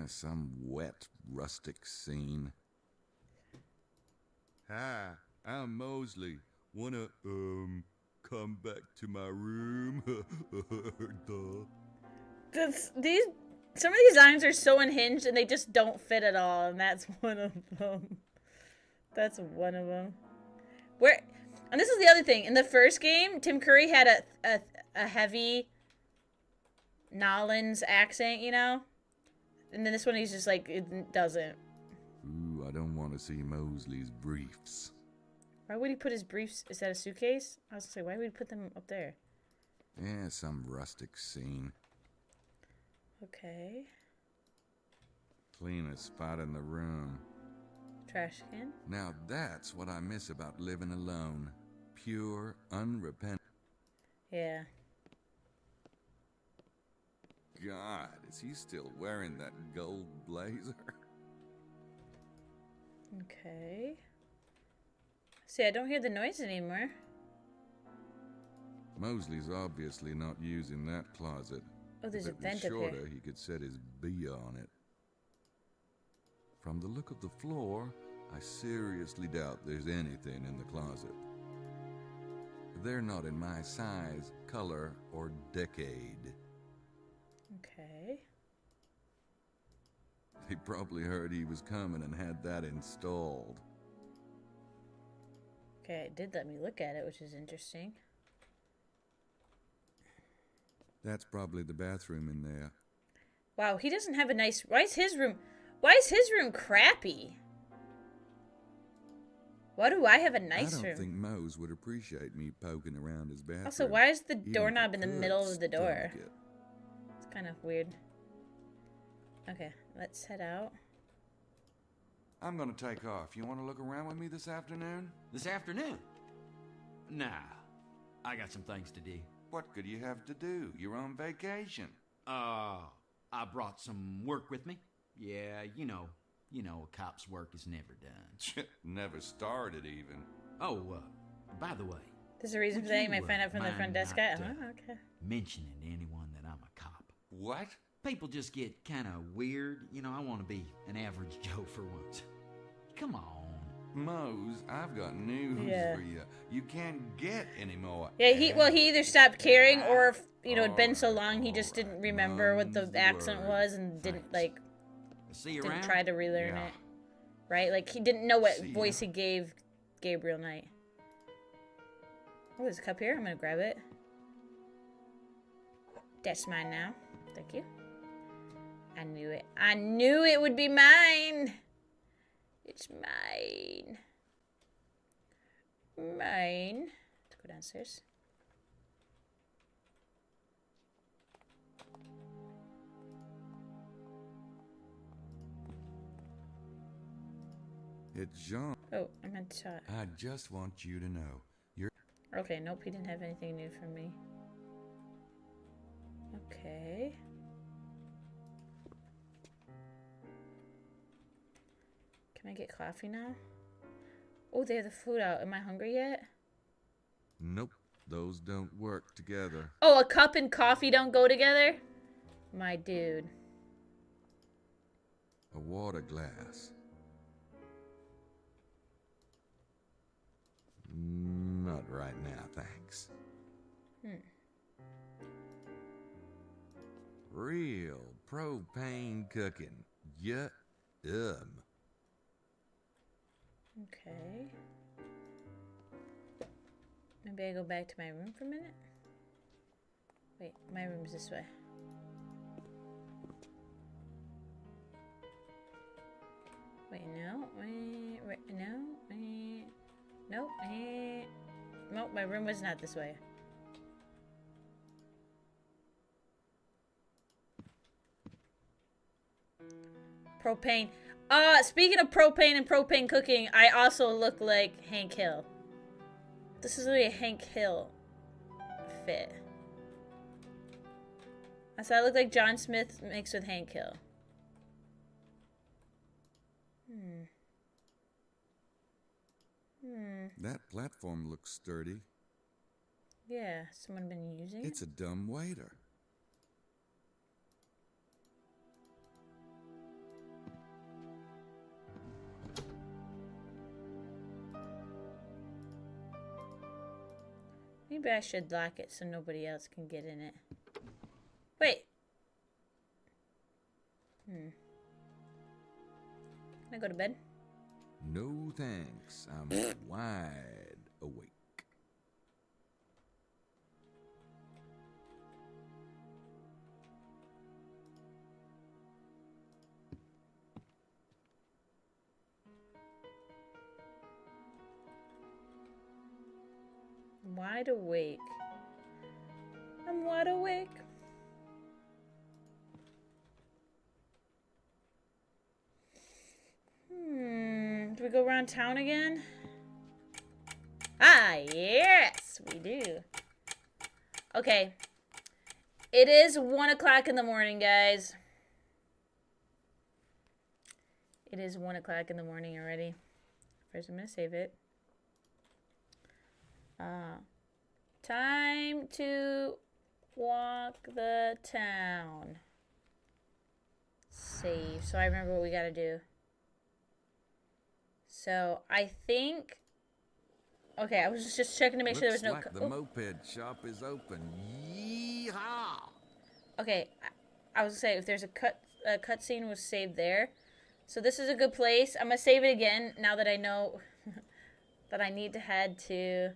Some wet, rustic scene. Hi, I'm Mosley. Wanna, come back to my room? Some of these designs are so unhinged and they just don't fit at all, and that's one of them. That's one of them. And this is the other thing. In the first game, Tim Curry had a heavy Nolans accent, you know? And then this one, he's just like, it doesn't. Ooh, I don't want to see Mosley's briefs. Why would he put his briefs? Is that a suitcase? I was gonna say, why would he put them up there? Yeah, some rustic scene. Okay. Cleanest spot in the room. Trash can. Now that's what I miss about living alone. Pure, unrepentant. Yeah. God, is he still wearing that gold blazer? Okay. See, I don't hear the noise anymore. Mosley's obviously not using that closet. Oh, there's if a it was vent up shorter, here. he could set his bee on it. From the look of the floor, I seriously doubt there's anything in the closet. They're not in my size, color, or decade. Okay. They probably heard he was coming and had that installed. Okay, it did let me look at it, which is interesting. That's probably the bathroom in there. Wow, he doesn't have a nice... Why is his room crappy? Why do I have a nice room? I don't think Mose would appreciate me poking around his bathroom. Also, why is the Even doorknob if in the I middle could of the door? stomach it. It's kind of weird. Okay, let's head out. I'm gonna take off. You want to look around with me this afternoon? This afternoon? Nah, I got some things to do. What could you have to do? You're on vacation. I brought some work with me. Yeah, you know, a cop's work is never done. Never started even. Oh, by the way. There's a reason for that. You might find out from the front desk guy. Okay. Mentioning to anyone that I'm a cop. What? People just get kind of weird. You know, I want to be an average Joe for once. Come on. Mose, I've got news for you. You can't get any more. Yeah, he either stopped caring or, if, you know, it'd been so long he just didn't remember what the accent was and didn't, like, didn't try to relearn it. Right? Like, he didn't know what voice he gave Gabriel Knight. Oh, there's a cup here. I'm gonna grab it. That's mine now. Thank you. I knew it. I knew it would be mine. It's mine. Mine. Let's go downstairs. It's Jean. Oh, I meant to talk. I just want you to know. You're... Okay, nope, he didn't have anything new for me. Okay. Can I get coffee now? Oh, they have the food out. Am I hungry yet? Nope, those don't work together. Oh, a cup and coffee don't go together? My dude. A water glass. Not right now, thanks. Real propane cooking. Yum. Okay. Maybe I go back to my room for a minute? Wait, my room's this way. Wait, no. Wait, no. Nope. Nope, my room was not this way. Propane. Speaking of propane and propane cooking, I also look like Hank Hill. This is really a Hank Hill fit. So I look like John Smith mixed with Hank Hill. That platform looks sturdy. Yeah, someone been using it? It's a dumb waiter. Maybe I should lock it so nobody else can get in it. Wait. Can I go to bed? No thanks. I'm wide awake. Wide awake. I'm wide awake. Do Should we go around town again? Ah, yes, we do. Okay. It is 1 o'clock in the morning, guys. It is 1 o'clock in the morning already. First, I'm going to save it. Time to walk the town. Save. So I remember what we got to do. So I think... Okay, I was just checking to make sure there was no... Looks like the moped shop is open. Yeehaw! Okay, I was going to say, if there's a cutscene was saved there. So this is a good place. I'm going to save it again now that I know that I need to head to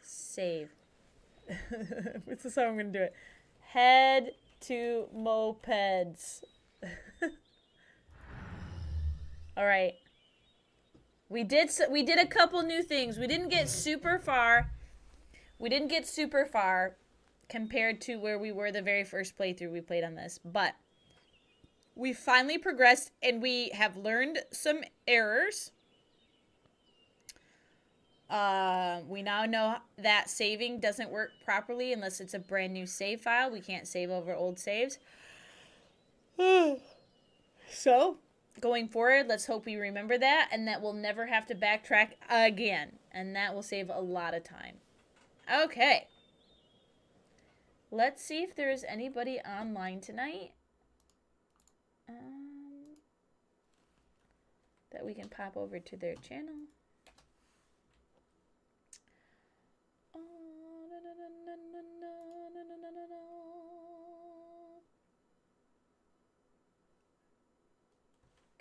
save. This is how I'm going to do it. Head to mopeds. All right. We did a couple new things. We didn't get super far. Compared to where we were the very first playthrough we played on this, but we finally progressed and we have learned some errors. We now know that saving doesn't work properly unless it's a brand new save file. We can't save over old saves. So, going forward, let's hope we remember that and that we'll never have to backtrack again. And that will save a lot of time. Okay. Let's see if there is anybody online tonight. That we can pop over to their channel.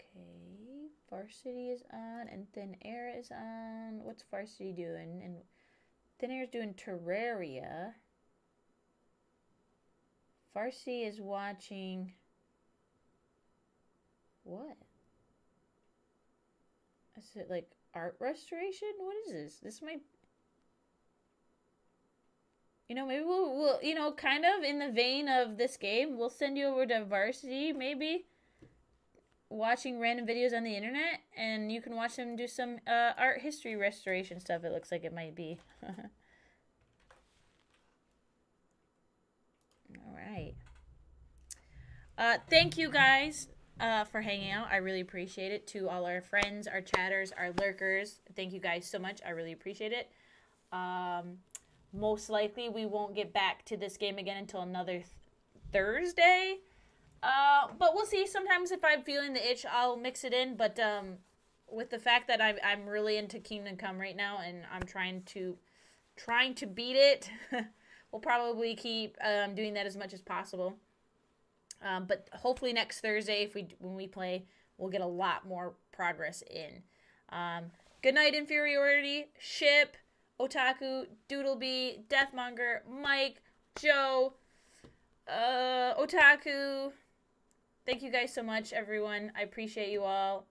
Okay, Varsity is on and Thin Air is on. What's Varsity doing? And Thin Air is doing Terraria. Varsity is watching... What? Is it like art restoration? What is this? This might... You know, maybe we'll you know, kind of in the vein of this game, we'll send you over to Varsity, maybe, watching random videos on the internet, and you can watch them do some art history restoration stuff, it looks like it might be. Alright. Thank you guys for hanging out. I really appreciate it. To all our friends, our chatters, our lurkers, thank you guys so much. I really appreciate it. Most likely we won't get back to this game again until another Thursday. But we'll see. Sometimes if I'm feeling the itch, I'll mix it in. But with the fact that I'm really into Kingdom Come right now and I'm trying to beat it, we'll probably keep doing that as much as possible. But hopefully next Thursday, when we play, we'll get a lot more progress in. Good night, Inferiority, Ship, Otaku, Doodlebee, Deathmonger, Mike, Joe, Otaku. Thank you guys so much, everyone. I appreciate you all.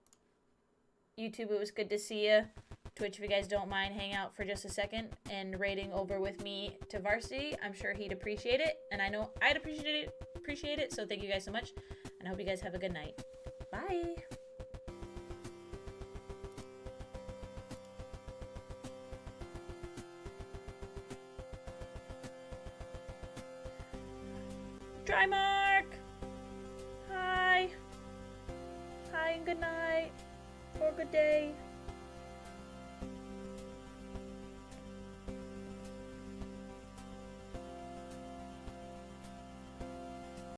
YouTube, it was good to see you. Twitch, if you guys don't mind, hang out for just a second and raiding over with me to Varsity. I'm sure he'd appreciate it, and I know I'd appreciate it. So thank you guys so much, and I hope you guys have a good night. Bye. Drymark! Hi! Hi and good night. Or good day.